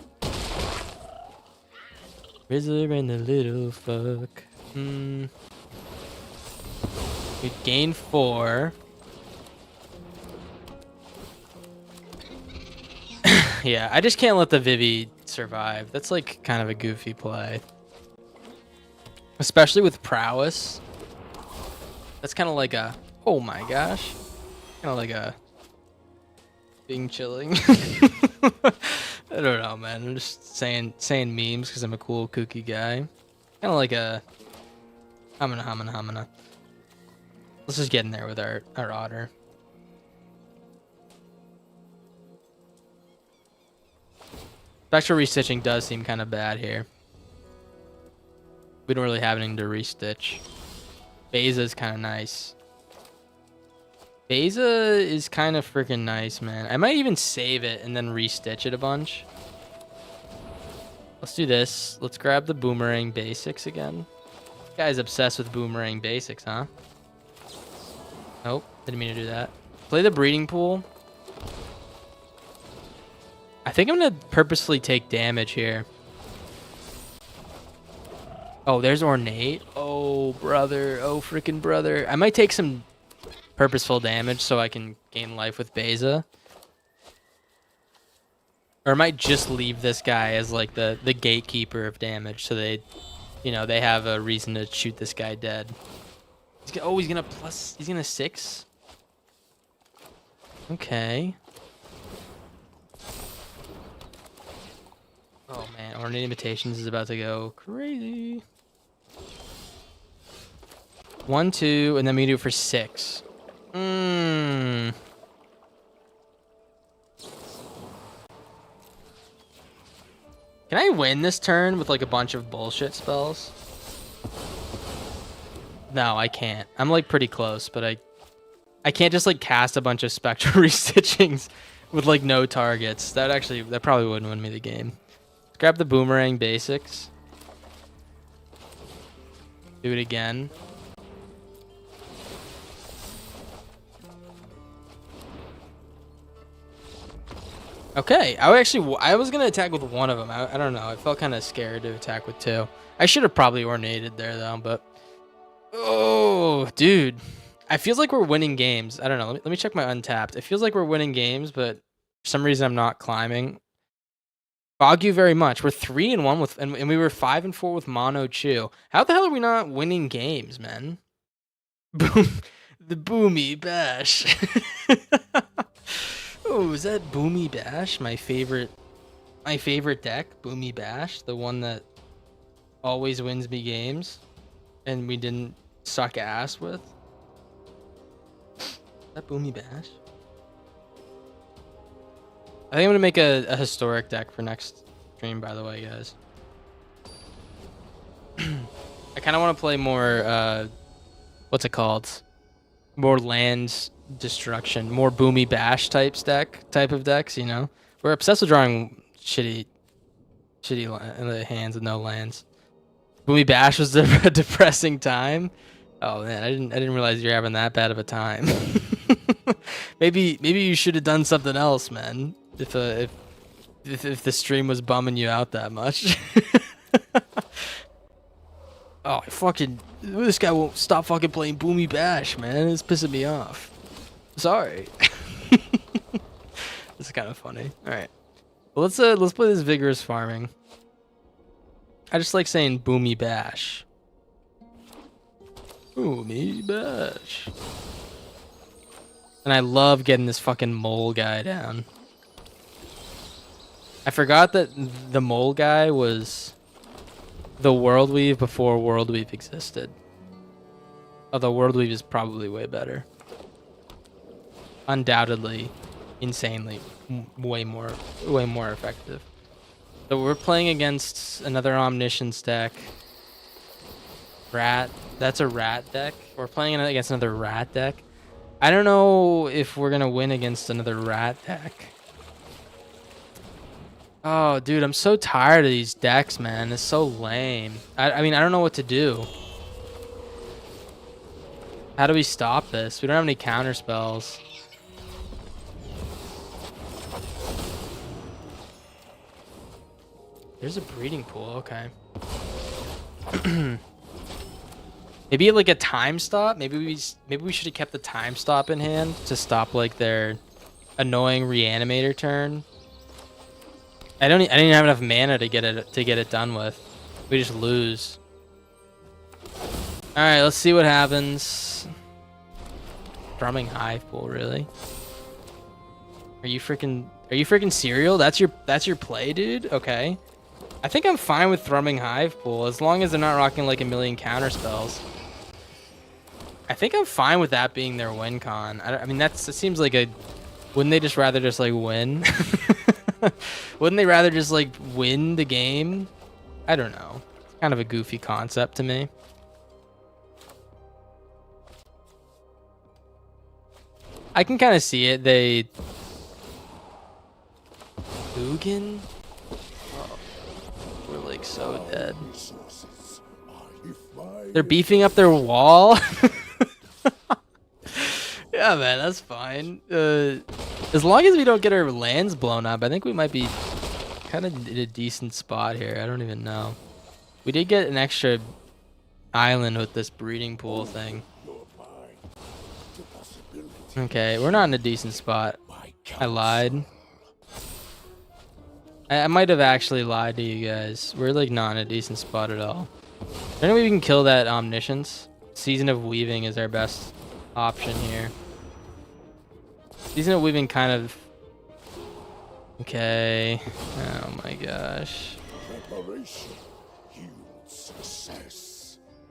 Rizzler and the little fuck. We gain 4. Yeah, I just can't let the Vivi survive. That's like kind of a goofy play. Especially with prowess. That's kind of like a, oh my gosh. Kind of like a being chilling. I don't know, man. I'm just saying memes because I'm a cool kooky guy. Kind of like a hamana. Let's just get in there with our otter. Spectral restitching does seem kind of bad here. We don't really have anything to restitch. Beza is kind of nice. Beza is kind of freaking nice, man. I might even save it and then restitch it a bunch. Let's do this. Let's grab the boomerang basics again. This guy's obsessed with boomerang basics, huh? Nope, didn't mean to do that. Play the breeding pool. I think I'm gonna purposely take damage here. Oh, there's Ornate. Oh, brother. Oh, freaking brother. I might take some purposeful damage so I can gain life with Beza. Or I might just leave this guy as like the gatekeeper of damage so they, you know, they have a reason to shoot this guy dead. He's gonna 6. Okay. Oh man, Ornate Imitations is about to go crazy. 1, 2, and then we do it for 6. Can I win this turn with like a bunch of bullshit spells? No, I can't. I'm like pretty close, but I can't just like cast a bunch of spectral restitchings with like no targets. That probably wouldn't win me the game. Let's grab the boomerang basics. Do it again. Okay, I was gonna attack with one of them. I don't know. I felt kind of scared to attack with 2. I should have probably ornated there though, but oh, dude, I feels like we're winning games. I don't know. Let me check my untapped. It feels like we're winning games, but for some reason I'm not climbing. Fog you very much. We're 3-1 with, and we were 5-4 with Mono Chew. How the hell are we not winning games, man? Boom, the Boomy Bash. Oh, is that Boomy Bash my favorite my favorite deck, Boomy Bash, the one that always wins me games, and we didn't suck ass with. Is that Boomy Bash? I think I'm gonna make a historic deck for next stream, by the way, guys. I kind of want to play more, what's it called? More land destruction, more Boomy Bash type of decks, you know? We're obsessed with drawing shitty hands with no lands. Boomy Bash was a depressing time. Oh man, I didn't realize you're having that bad of a time. maybe you should have done something else, man. If the stream was bumming you out that much. Oh, this guy won't stop fucking playing Boomy Bash, man. It's pissing me off. Sorry. This is kind of funny. All right. Well, let's play this vigorous farming. I just like saying Boomy Bash. Boomy Bash. And I love getting this fucking mole guy down. I forgot that the mole guy was the World Weave before World Weave existed. Although World Weave is probably way better. Undoubtedly, insanely, way more effective. So we're playing against another Omniscience deck. Rat. That's a rat deck. We're playing against another rat deck. I don't know if we're gonna win against another rat deck. Oh, dude, I'm so tired of these decks, man. It's so lame. I mean, I don't know what to do. How do we stop this? We don't have any counter spells. There's a breeding pool, okay. Maybe like a time stop. Maybe we should have kept the time stop in hand to stop like their annoying reanimator turn. I didn't even have enough mana to get it done with. We just lose. All right, let's see what happens. Drumming Hive Pool, really? Are you freaking serial? That's your play, dude? Okay. I think I'm fine with Thrumming Hive Pool as long as they're not rocking like a million counter spells. I think I'm fine with that being their win con. I mean, it seems like a... Wouldn't they just rather just like win? Wouldn't they rather just like win the game? I don't know. It's kind of a goofy concept to me. I can kind of see it. They... Ugin? Oh, we're like so dead. They're beefing up their wall? Yeah, man, that's fine. As long as we don't get our lands blown up, I think we might be kind of in a decent spot here. I don't even know. We did get an extra island with this breeding pool thing. Okay, we're not in a decent spot. I lied. I might have actually lied to you guys. We're like not in a decent spot at all. I don't know if we can kill that Omniscience. Season of Weaving is our best option here. Season of Weaving kind of... Okay. Oh my gosh.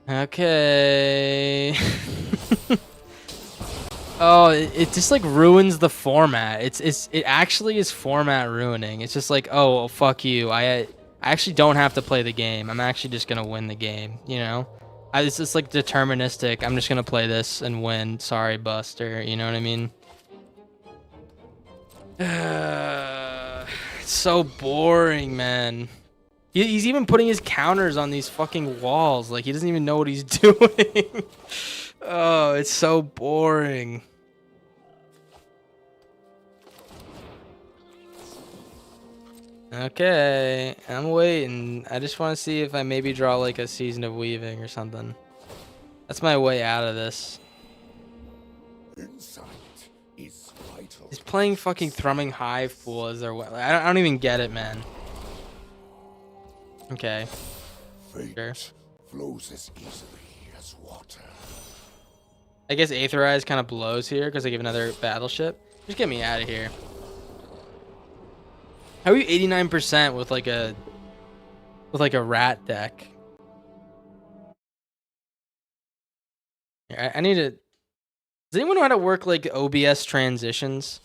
Okay. Oh, it just like ruins the format. It actually is format ruining. It's just like, oh, well, fuck you. I actually don't have to play the game. I'm actually just gonna win the game, you know? It's just like deterministic. I'm just gonna play this and win. Sorry, Buster. You know what I mean? It's so boring, man. He's even putting his counters on these fucking walls. Like, he doesn't even know what he's doing. Oh, it's so boring. Okay, I'm waiting. I just want to see if I maybe draw like a Season of Weaving or something. That's my way out of this. He's playing fucking Thrumming Hive Pool as their way. I don't even get it, man. Okay. Sure. Flows as easily as water. I guess Aetherize kind of blows here because I give another battleship. Just get me out of here. How are you 89% with like a rat deck? I need to. Does anyone know how to work like OBS transitions?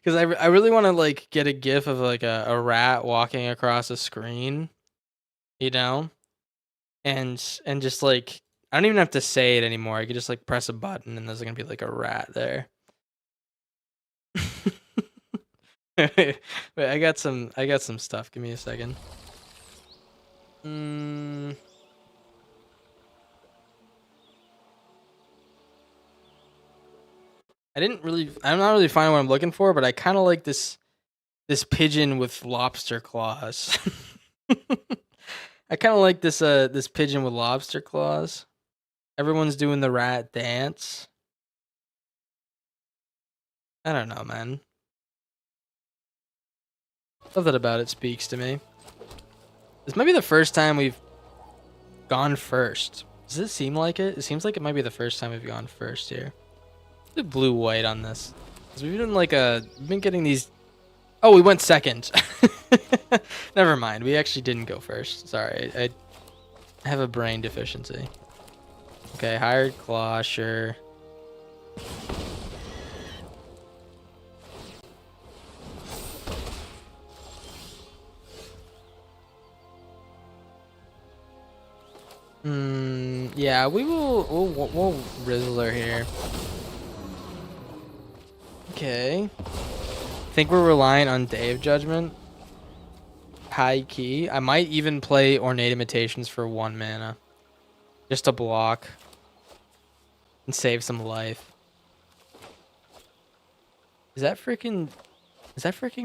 Because I really want to like get a gif of like a rat walking across a screen, you know, and just like I don't even have to say it anymore. I could just like press a button and there's gonna be like a rat there. Wait, I got some stuff. Give me a second. I'm not really finding what I'm looking for, but I kind of like this pigeon with lobster claws. I kind of like this pigeon with lobster claws. Everyone's doing the rat dance. I don't know, man. Something about it speaks to me. This might be the first time we've gone first. Does it seem like it? It seems like it might be the first time we've gone first here. Do blue-white on this. 'Cause we've been getting these. Oh, we went second. Never mind. We actually didn't go first. Sorry. I have a brain deficiency. Okay, hired claw, sure. Yeah, we'll Rizzler here. Okay. Think we're relying on Day of Judgment. High key. I might even play Ornate Imitations for 1 mana. Just to block. And save some life. Is that freaking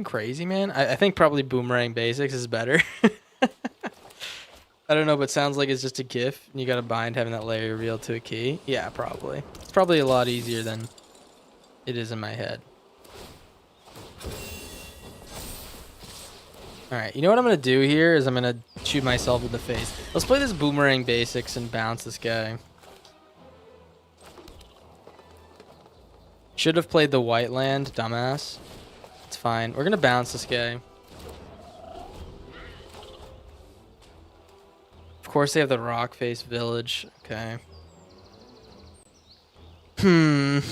crazy, man? I think probably Boomerang Basics is better. I don't know, but sounds like it's just a GIF, and you gotta bind having that layer revealed to a key. Yeah, probably. It's probably a lot easier than it is in my head. Alright, you know what I'm gonna do here is I'm gonna shoot myself in the face. Let's play this Boomerang Basics and bounce this guy. Should have played the white land, dumbass. It's fine. We're gonna bounce this guy. Of course they have the rock face village. Okay. Can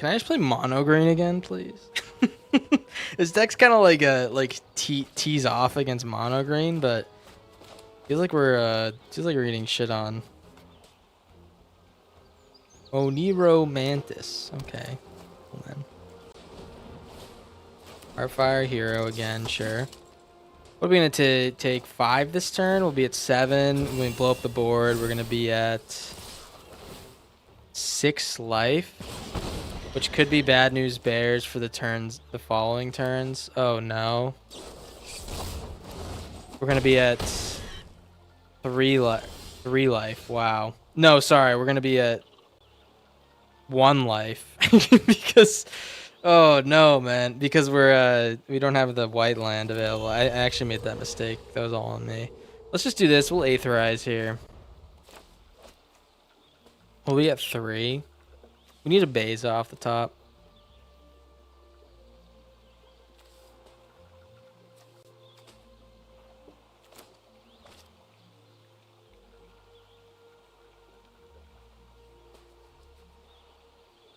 I just play mono green again, please? This deck's kind of like tease off against mono green, but feels like we're getting shit on. Oniro Mantis. Okay. Well, then. Heartfire hero again, sure. What are we gonna take 5 this turn? We'll be at 7. When we blow up the board, we're gonna be at 6 life, which could be bad news bears for the following turns. Oh no. We're gonna be at 3 life. Wow. No, sorry, we're gonna be at 1 life because. Oh no, man! Because we don't have the white land available. I actually made that mistake. That was all on me. Let's just do this. We'll Aetherize here. We'll be at 3. We need a Beza off the top.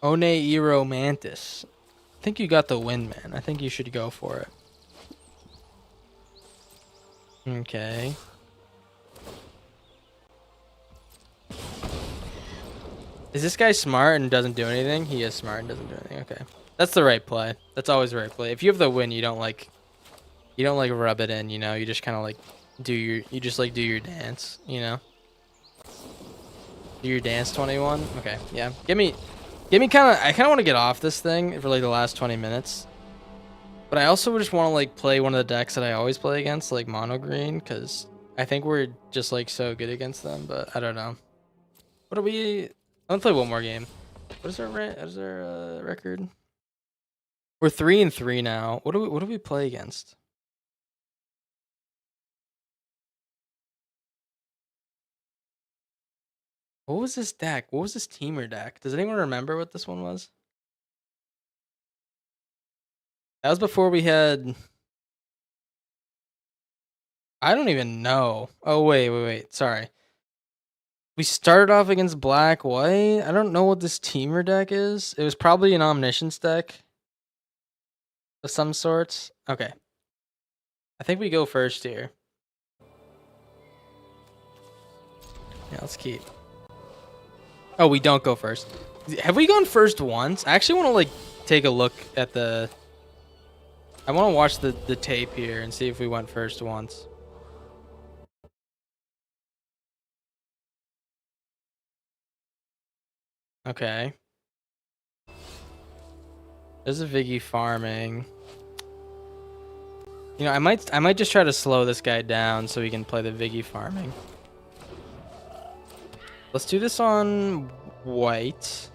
Oneiro Mantis. I think you got the win, man. I think you should go for it. Okay. Is this guy smart and doesn't do anything? He is smart and doesn't do anything. Okay. That's the right play. That's always the right play. If you have the win, you don't like rub it in, you know? You just kind of like do your dance, you know? Do your dance 21? Okay. Yeah. Give me I kind of want to get off this thing for like the last 20 minutes. But I also just want to like play one of the decks that I always play against, like mono green, because I think we're just like so good against them, but I don't know. What are we? I'm gonna play one more game. What is our record? We're 3-3 now. What do we play against? What was this deck? What was this teamer deck? Does anyone remember what this one was? That was before we had... I don't even know. Oh, wait. Sorry. We started off against black, white. I don't know what this teamer deck is. It was probably an omniscience deck of some sorts. Okay. I think we go first here. Yeah, let's keep. Oh, we don't go first. Have we gone first once? I actually want to, like, take a look at the... I want to watch the tape here and see if we went first once. Okay. There's a Viggy farming. You know, I might just try to slow this guy down so we can play the Viggy farming. Let's do this on white.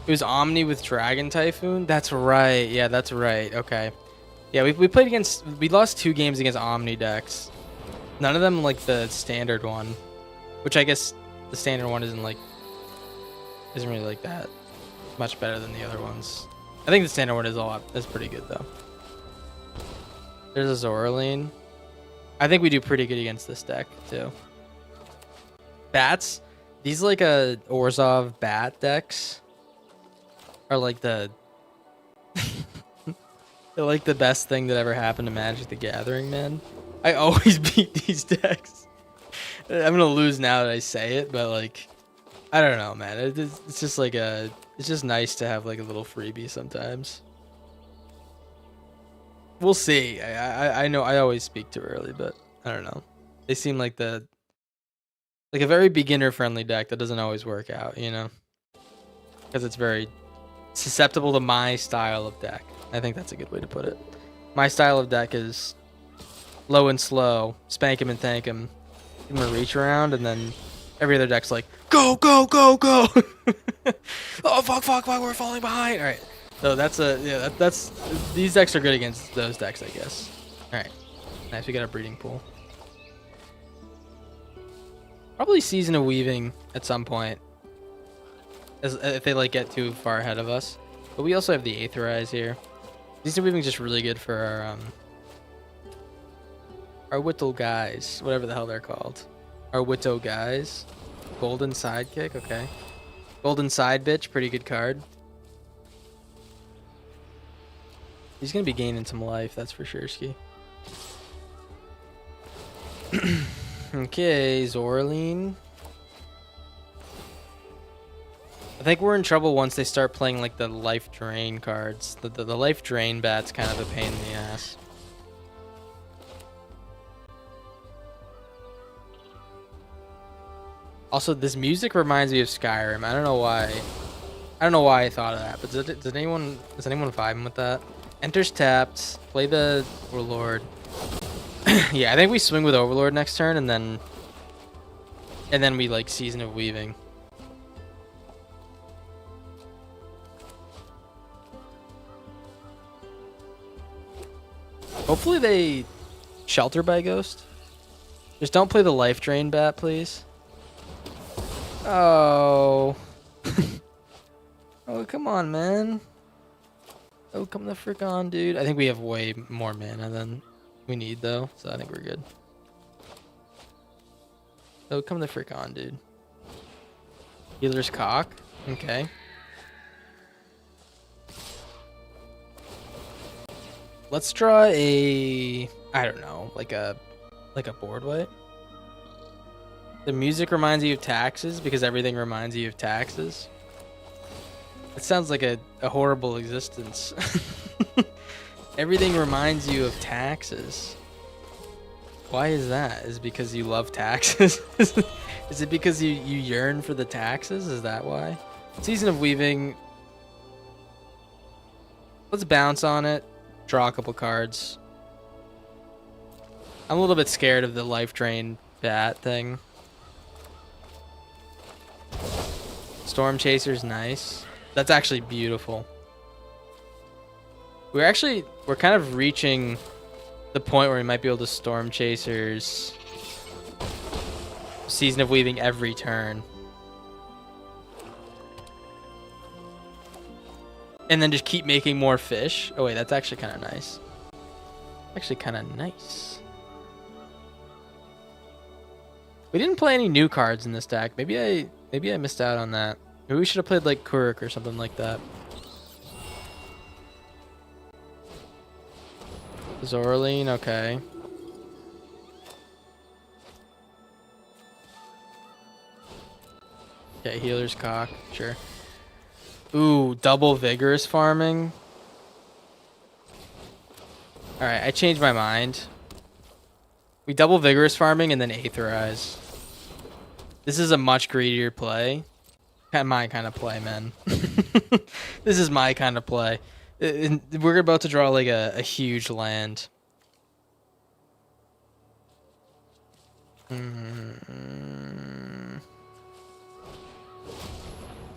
It was Omni with Dragon Typhoon? That's right. Yeah, that's right. Okay. Yeah, we played against... We lost 2 games against Omni decks. None of them like the standard one. Which I guess the standard one isn't really like that much better than the other ones. I think the standard one is pretty good though. There's a Zoraline. I think we do pretty good against this deck too. Bats, these like Orzhov bat decks are like the they're like the best thing that ever happened to Magic the Gathering, man. I always beat these decks. I'm gonna lose now that I say it, but like, I don't know, man. It's just like it's just nice to have like a little freebie sometimes. We'll see. I know I always speak too early, but I don't know. They seem like a very beginner friendly deck that doesn't always work out, you know, because it's very susceptible to my style of deck. I think that's a good way to put it. My style of deck is low and slow, spank him and thank him, give him a reach around, and then every other deck's like, go, go, go, go. Oh, fuck, we're falling behind. All right. So that's these decks are good against those decks, I guess. All right. Nice. We got a breeding pool. Probably Season of Weaving at some point, if they like get too far ahead of us. But we also have the Aetherize here. Season of Weaving is just really good for our Whittle guys, whatever the hell they're called. Our Witto guys. Golden Sidekick, okay. Golden Side Bitch, pretty good card. He's gonna be gaining some life, that's for sure, Ski. Okay, Zoraline. I think we're in trouble once they start playing like the life drain cards. The life drain bat's kind of a pain in the ass. Also, this music reminds me of Skyrim. I don't know why. I don't know why I thought of that, but is anyone vibing with that? Enters tapped. Play the Overlord. Yeah, I think we swing with Overlord next turn, and then we like Season of Weaving. Hopefully they Shelter by Ghost. Just don't play the life drain bat, please. Oh. Oh, come on, man. Oh, come the frick on, dude. I think we have way more mana than we need, though, so I think we're good. Oh, come the frick on, dude. Healer's Cock. Okay. Let's draw a... I don't know, like a board wipe. The music reminds you of taxes because everything reminds you of taxes. It sounds like a horrible existence. Everything reminds you of taxes. Why is that? Is it because you love taxes? Is it because you yearn for the taxes? Is that why? Season of Weaving. Let's bounce on it. Draw a couple cards. I'm a little bit scared of the life drain bat thing. Storm Chaser's nice. That's actually beautiful. We're kind of reaching the point where we might be able to Storm Chasers Season of Weaving every turn. And then just keep making more fish. Oh wait, that's actually kind of nice. Actually kind of nice. We didn't play any new cards in this deck. Maybe I missed out on that. Maybe we should have played like Kuruk or something like that. Zorline, okay. Okay, Healer's Cock, sure. Ooh, double Vigorous farming. Alright, I changed my mind. We double Vigorous farming and then Aetherize. This is a much greedier play. My kind of play, man. This is my kind of play. We're about to draw like a huge land.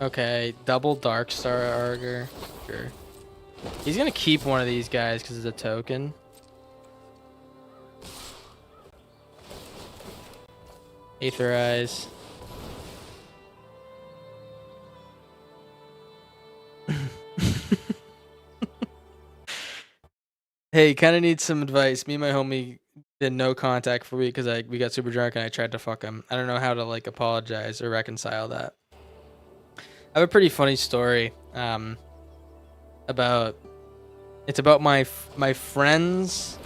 Okay, double Darkstar Augur. Sure. He's gonna keep one of these guys because it's a token. Aetherize. Hey, kind of need some advice. Me and my homie did no contact for a week because we got super drunk and I tried to fuck him. I don't know how to like apologize or reconcile that. I have a pretty funny story about my friend's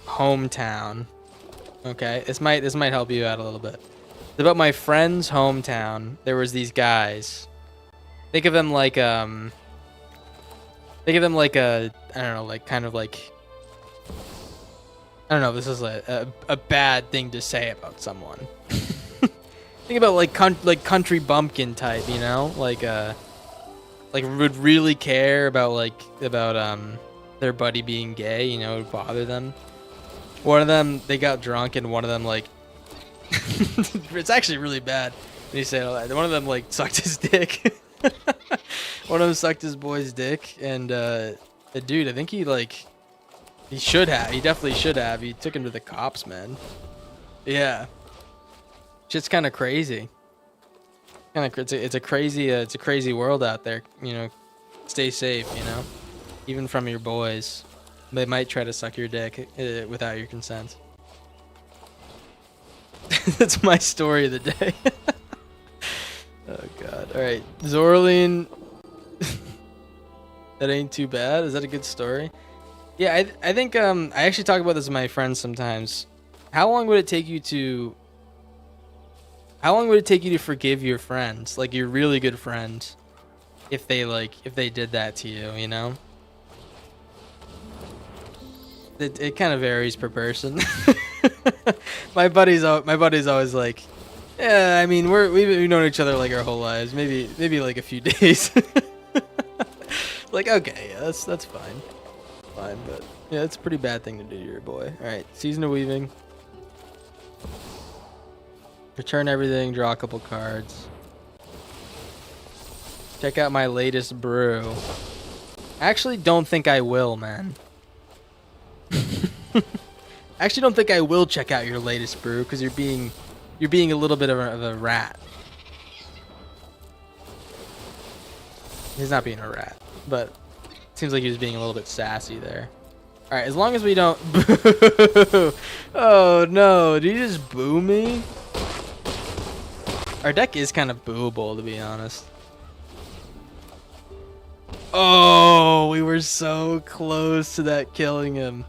hometown. Okay, this might help you out a little bit. It's about my friend's hometown. There was these guys. Think of them like a I don't know, like kind of like I don't know. This is a bad thing to say about someone. Think about like country bumpkin type, you know, like would really care about their buddy being gay, you know, it would bother them. One of them, they got drunk, and one of them like it's actually really bad when you say it all that. One of them like sucked his dick. One of them sucked his boy's dick, and the dude, I think he definitely should have. He took him to the cops, man. Yeah. Shit's kind of crazy. It's a crazy world out there. You know, stay safe. You know, even from your boys, they might try to suck your dick without your consent. That's my story of the day. Oh god. All right, Zorline. That ain't too bad. Is that a good story? Yeah, I think I actually talk about this with my friends sometimes. How long would it take you to forgive your friends, like your really good friends, if they did that to you, you know? It kind of varies per person. my buddy's always like, yeah, I mean we've known each other like our whole lives, maybe like a few days. Like, okay, yeah, that's fine, but yeah, it's a pretty bad thing to do to your boy. All right, Season of Weaving. Return everything, draw a couple cards. Check out my latest brew. I actually don't think I will, man. I actually don't think I will check out your latest brew because you're being a little bit of a rat. He's not being a rat, but it seems like he was being a little bit sassy there. All right, as long as we don't. Oh no! Did you just boo me? Our deck is kind of booable, to be honest. Oh, we were so close to that killing him.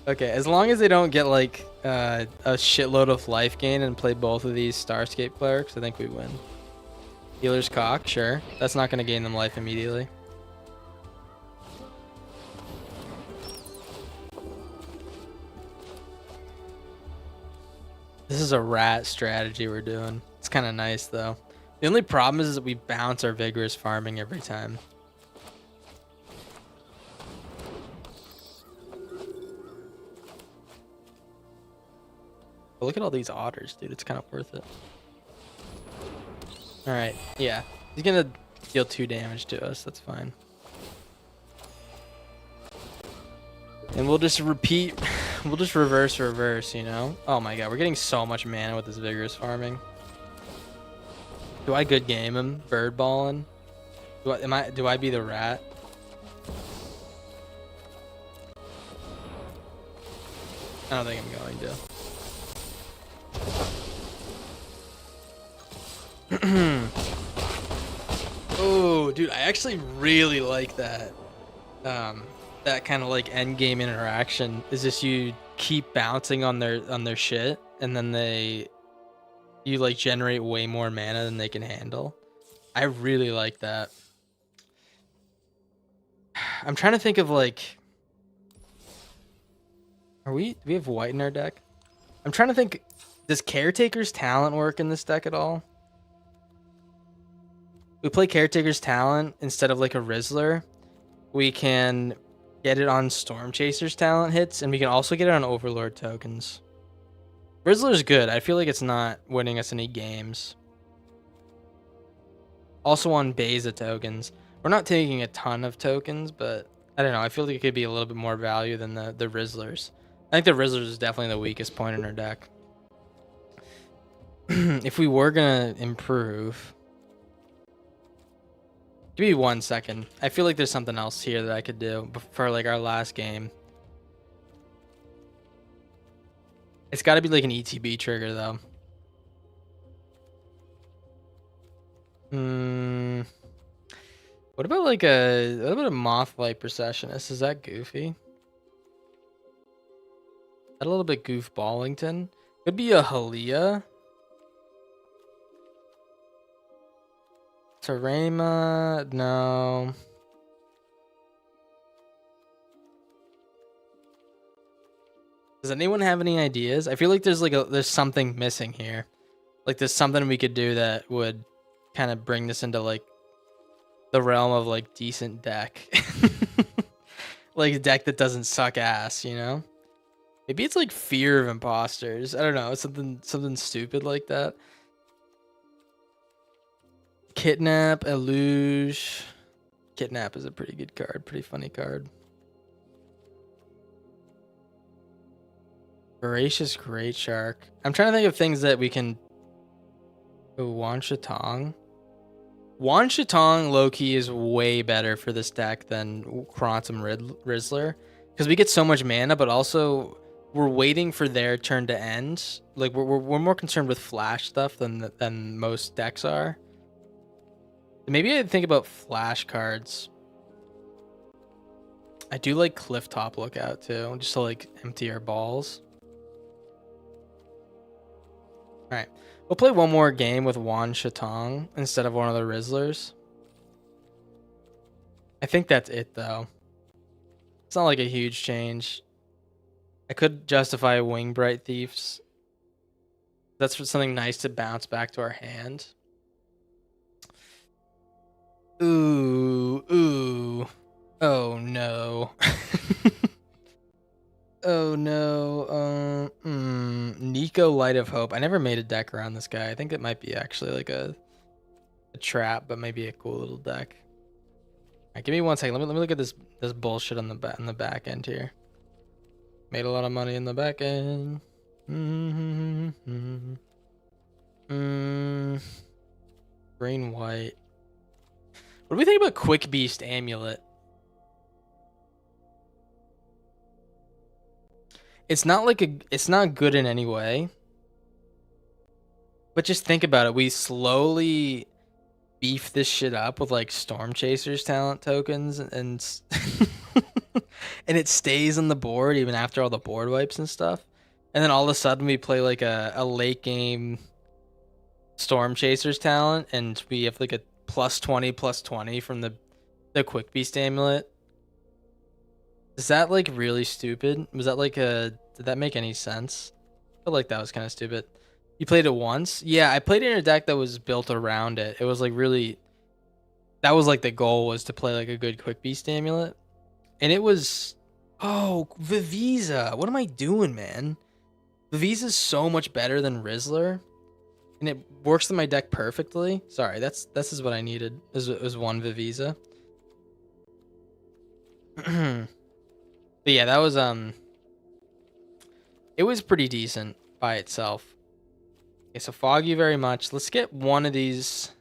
Okay, as long as they don't get like a shitload of life gain and play both of these Starscape clerics, I think we win. Healer's Cock, sure. That's not going to gain them life immediately. This is a rat strategy we're doing. It's kind of nice, though. The only problem is that we bounce our Vigorous farming every time. But look at all these otters, dude. It's kind of worth it. All right, yeah. He's gonna deal 2 damage to us. That's fine. And we'll just repeat. We'll just reverse, you know? Oh my god, we're getting so much mana with this vigorous farming. Do I good game him? Bird balling? Do I be the rat? I don't think I'm going to. Oh, dude, I actually really like that. That kind of like end game interaction is just you keep bouncing on their shit, and then you like generate way more mana than they can handle. I really like that. I'm trying to think of like, do we have white in our deck? I'm trying to think, does Caretaker's Talent work in this deck at all? We play Caretaker's Talent instead of like a Rizzler. We can get it on Storm Chaser's Talent hits, and we can also get it on Overlord tokens. Rizzler's good. I feel like it's not winning us any games. Also on Beza tokens. We're not taking a ton of tokens, but I don't know. I feel like it could be a little bit more value than the Rizzlers. I think the Rizzlers is definitely the weakest point in our deck. If we were going to improve... Give me 1 second. I feel like there's something else here that I could do for like our last game. It's got to be like an ETB trigger though. What about like a Mothlight Processionist? Is that goofy? That a little bit goofballington. Could be a Halia. Terema, no. Does anyone have any ideas? I feel like there's something missing here. Like there's something we could do that would kind of bring this into like the realm of like decent deck. Like a deck that doesn't suck ass, you know? Maybe it's like Fear of Imposters. I don't know, something stupid like that. Kidnap, Eluge. Kidnap is a pretty good card, pretty funny card. Voracious Great Shark. I'm trying to think of things that we can... Oh, Wan Shatong. Wan Shatong low-key is way better for this deck than Quantum Rizzler. Because we get so much mana, but also we're waiting for their turn to end. Like, we're more concerned with flash stuff than most decks are. Maybe I'd think about flash cards. I do like Clifftop Lookout too, just to like empty our balls. Alright, we'll play one more game with Wan Shatong instead of one of the Rizzlers. I think that's it though. It's not like a huge change. I could justify Wingbright Thieves. That's for something nice to bounce back to our hand. Ooh. Oh no. Oh no. Nico Light of Hope. I never made a deck around this guy. I think it might be actually like a trap, but maybe a cool little deck. Alright, give me 1 second. Let me look at this bullshit on the back end here. Made a lot of money in the back end. Green white. What do we think about Quick Beast Amulet? It's not good in any way. But just think about it. We slowly beef this shit up with like Storm Chaser's Talent tokens and and it stays on the board even after all the board wipes and stuff. And then all of a sudden we play like a late game Storm Chaser's Talent and we have like a +20/+20 from the Quick Beast Amulet. Is that like really stupid? Was that like did that make any sense? I feel like that was kind of stupid. You played it once? Yeah, I played it in a deck that was built around it. It was like really, that was like the goal, was to play like a good Quick Beast Amulet. And it was, oh, Vivisa. What am I doing, man? Vivisa's so much better than Rizzler. And it works in my deck perfectly. Sorry, this is what I needed. Is one Vivisa. But yeah, that was it was pretty decent by itself. Okay, so fog you very much. Let's get one of these.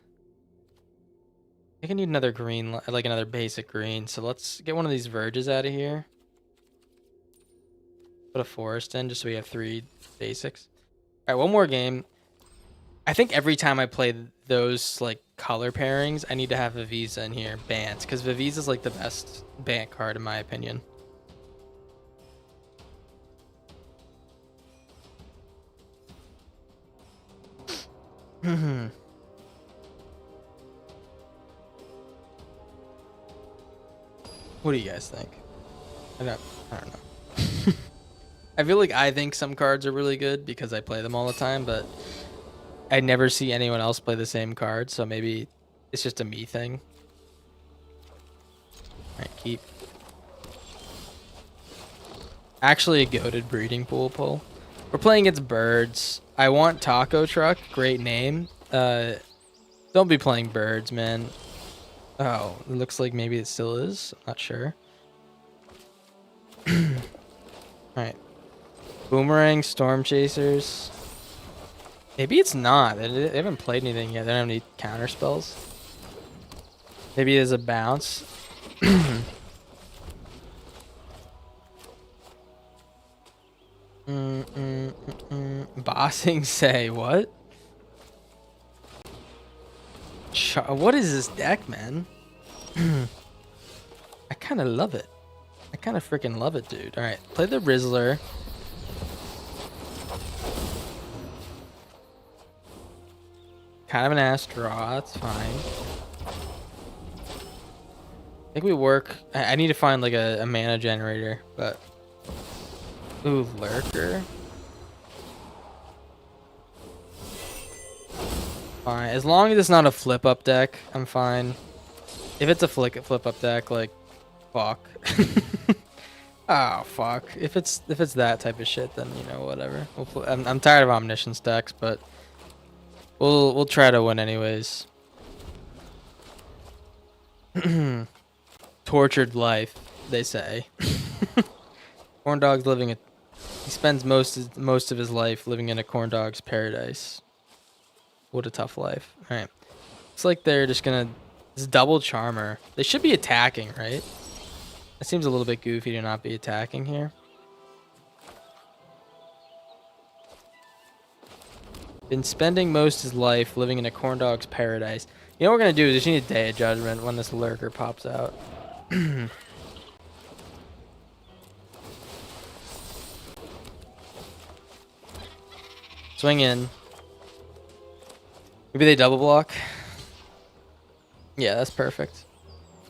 I think I need another green, like another basic green. So let's get one of these verges out of here. Put a forest in just so we have 3 basics. All right, one more game. I think every time I play those like color pairings, I need to have Vivisa in here, Bant, because Vivisa is like the best Bant card in my opinion. What do you guys think? I don't know. I feel like I think some cards are really good because I play them all the time, but I never see anyone else play the same card, so maybe it's just a me thing. Alright, keep. Actually a goated breeding pool pull. We're playing against birds. I want Taco Truck, great name. Don't be playing birds, man. Oh, it looks like maybe it still is. I'm not sure. Alright. Boomerang, Storm Chasers. Maybe it's not. They haven't played anything yet. They don't have any counter spells. Maybe it is a bounce. Bossing say what? What is this deck, man? I kind of love it. I kind of freaking love it, dude. All right, play the Rizzler. Kind of an ass draw. It's fine. I think we work. I need to find like a mana generator, but ooh, Lurker. Fine. As long as it's not a flip up deck, I'm fine. If it's a flip up deck, like fuck. Oh fuck. If it's that type of shit, then you know whatever. I'm tired of omniscience decks, but we'll try to win anyways. Tortured life, they say. Corn dog's living he spends most of his life living in a corn dog's paradise. What a tough life. All right. Looks like they're just gonna this double charmer. They should be attacking, right? It seems a little bit goofy to not be attacking here. Been spending most of his life living in a corn dog's paradise. You know what we're gonna do is just need a Day of Judgment when this Lurker pops out. Swing in. Maybe they double block. Yeah, that's perfect.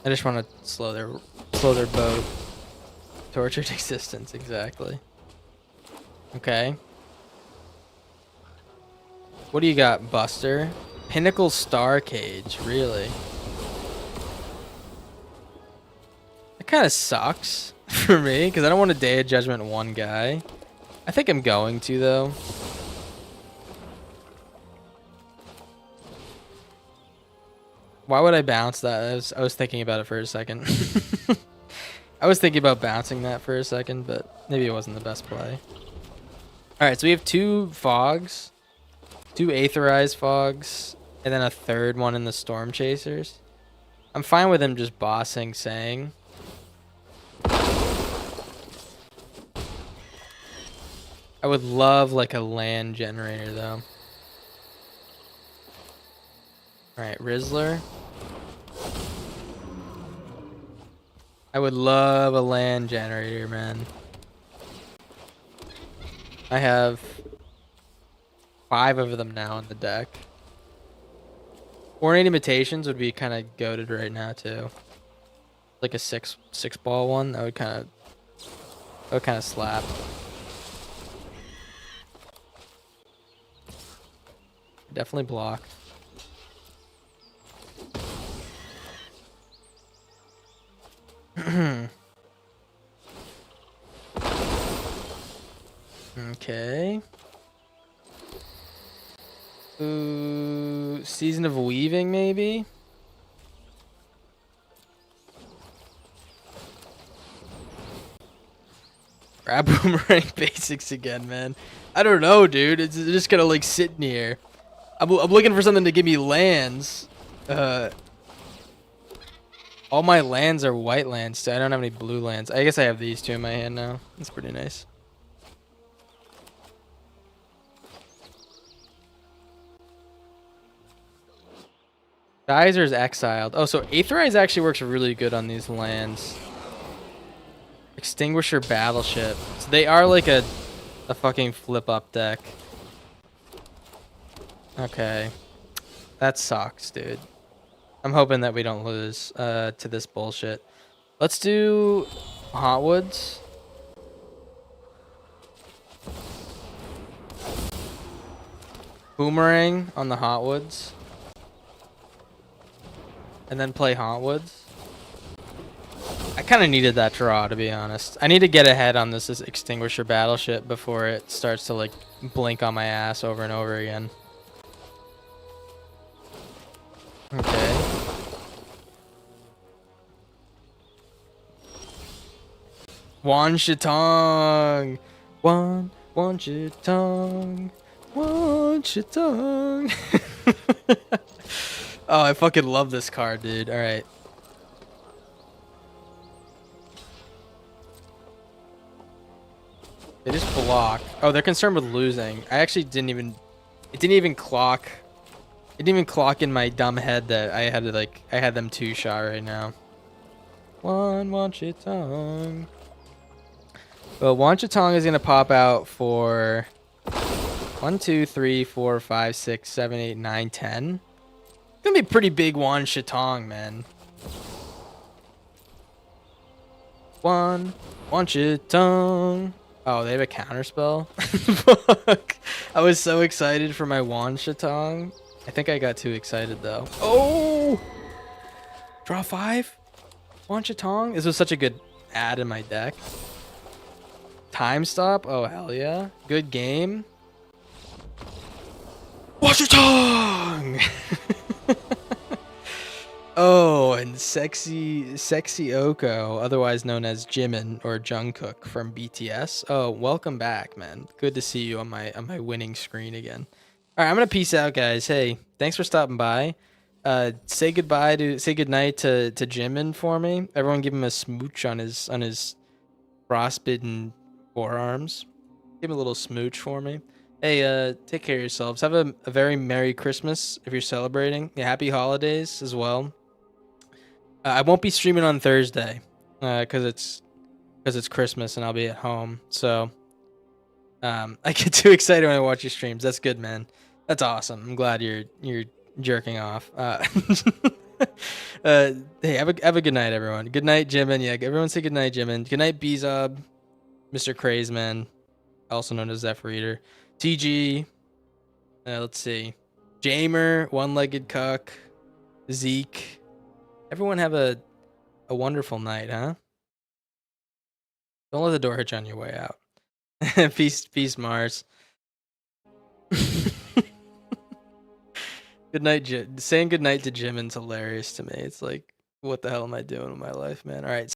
I just want to slow their boat. Tortured existence, exactly. Okay. What do you got, Buster? Pinnacle Star Cage, really? That kind of sucks for me because I don't want to Day of Judgment one guy. I think I'm going to though. Why would I bounce that? I was thinking about it for a second. I was thinking about bouncing that for a second, but maybe it wasn't the best play. Alright, so we have 2 fogs. 2 aetherized fogs. And then a third one in the Storm Chasers. I'm fine with him just bossing Sang. I would love like a land generator though. Alright, Rizzler. I would love a land generator, man. I have 5 of them now in the deck. Ornate Imitations would be kind of goated right now too. Like a six ball one, that would kind of slap. Definitely block. Okay. Ooh, Season of Weaving, maybe? Grab Boomerang basics again, man. I don't know, dude. It's just gonna like sit in here. I'm looking for something to give me lands. All my lands are white lands, so I don't have any blue lands. I guess I have these two in my hand now. That's pretty nice. Geyser's exiled. Oh, so Aetherize actually works really good on these lands. Extinguisher Battleship. So they are like a fucking flip up deck. Okay. That sucks, dude. I'm hoping that we don't lose to this bullshit. Let's do Hotwoods. Boomerang on the Hotwoods. And then play Hauntwoods. I kind of needed that draw, to be honest. I need to get ahead on this Extinguisher Battleship before it starts to, like, blink on my ass over and over again. Okay. Wan Shatong! Wan Shatong! Wan Shatong! Oh, I fucking love this card, dude. Alright. They just block. Oh, they're concerned with losing. I actually didn't even... It didn't even clock. It didn't even clock in my dumb head that I had to, like... I had them two-shot right now. Wan Shatong. Well, Wan Shatong is gonna pop out for... 1, 2, 3, 4, 5, 6, 7, 8, 9, 10. Gonna be pretty big Wan Shatong, man. Wan Shatong. Oh, they have a counterspell? Fuck. I was so excited for my Wan Shatong. I think I got too excited, though. Oh! Draw 5? Wan Shatong? This was such a good ad in my deck. Time stop? Oh, hell yeah. Good game. Wan Shatong! Oh, and sexy Oko, otherwise known as Jimin or Jungkook from BTS. Oh, welcome back, man. Good to see you on my winning screen again. All right, I'm gonna peace out, guys. Hey, thanks for stopping by. Say goodnight to Jimin for me. Everyone, give him a smooch on his frostbitten forearms. Give him a little smooch for me. Hey, take care of yourselves. Have a very Merry Christmas if you're celebrating. Yeah, happy holidays as well. I won't be streaming on Thursday because it's Christmas and I'll be at home. So I get too excited when I watch your streams. That's good, man. That's awesome. I'm glad you're jerking off. Hey, have a good night, everyone. Good night, Jimin. Yeah, everyone say good night, Jimin. Good night, Bezob, Mr. Crazeman, also known as Zephyr Eater, TG. Let's see, Jamer, One-Legged Cuck, Zeke. Everyone have a wonderful night, huh? Don't let the door hit you on your way out. Peace, Mars. Good night, saying good night to Jimin's hilarious to me. It's like, what the hell am I doing with my life, man? All right.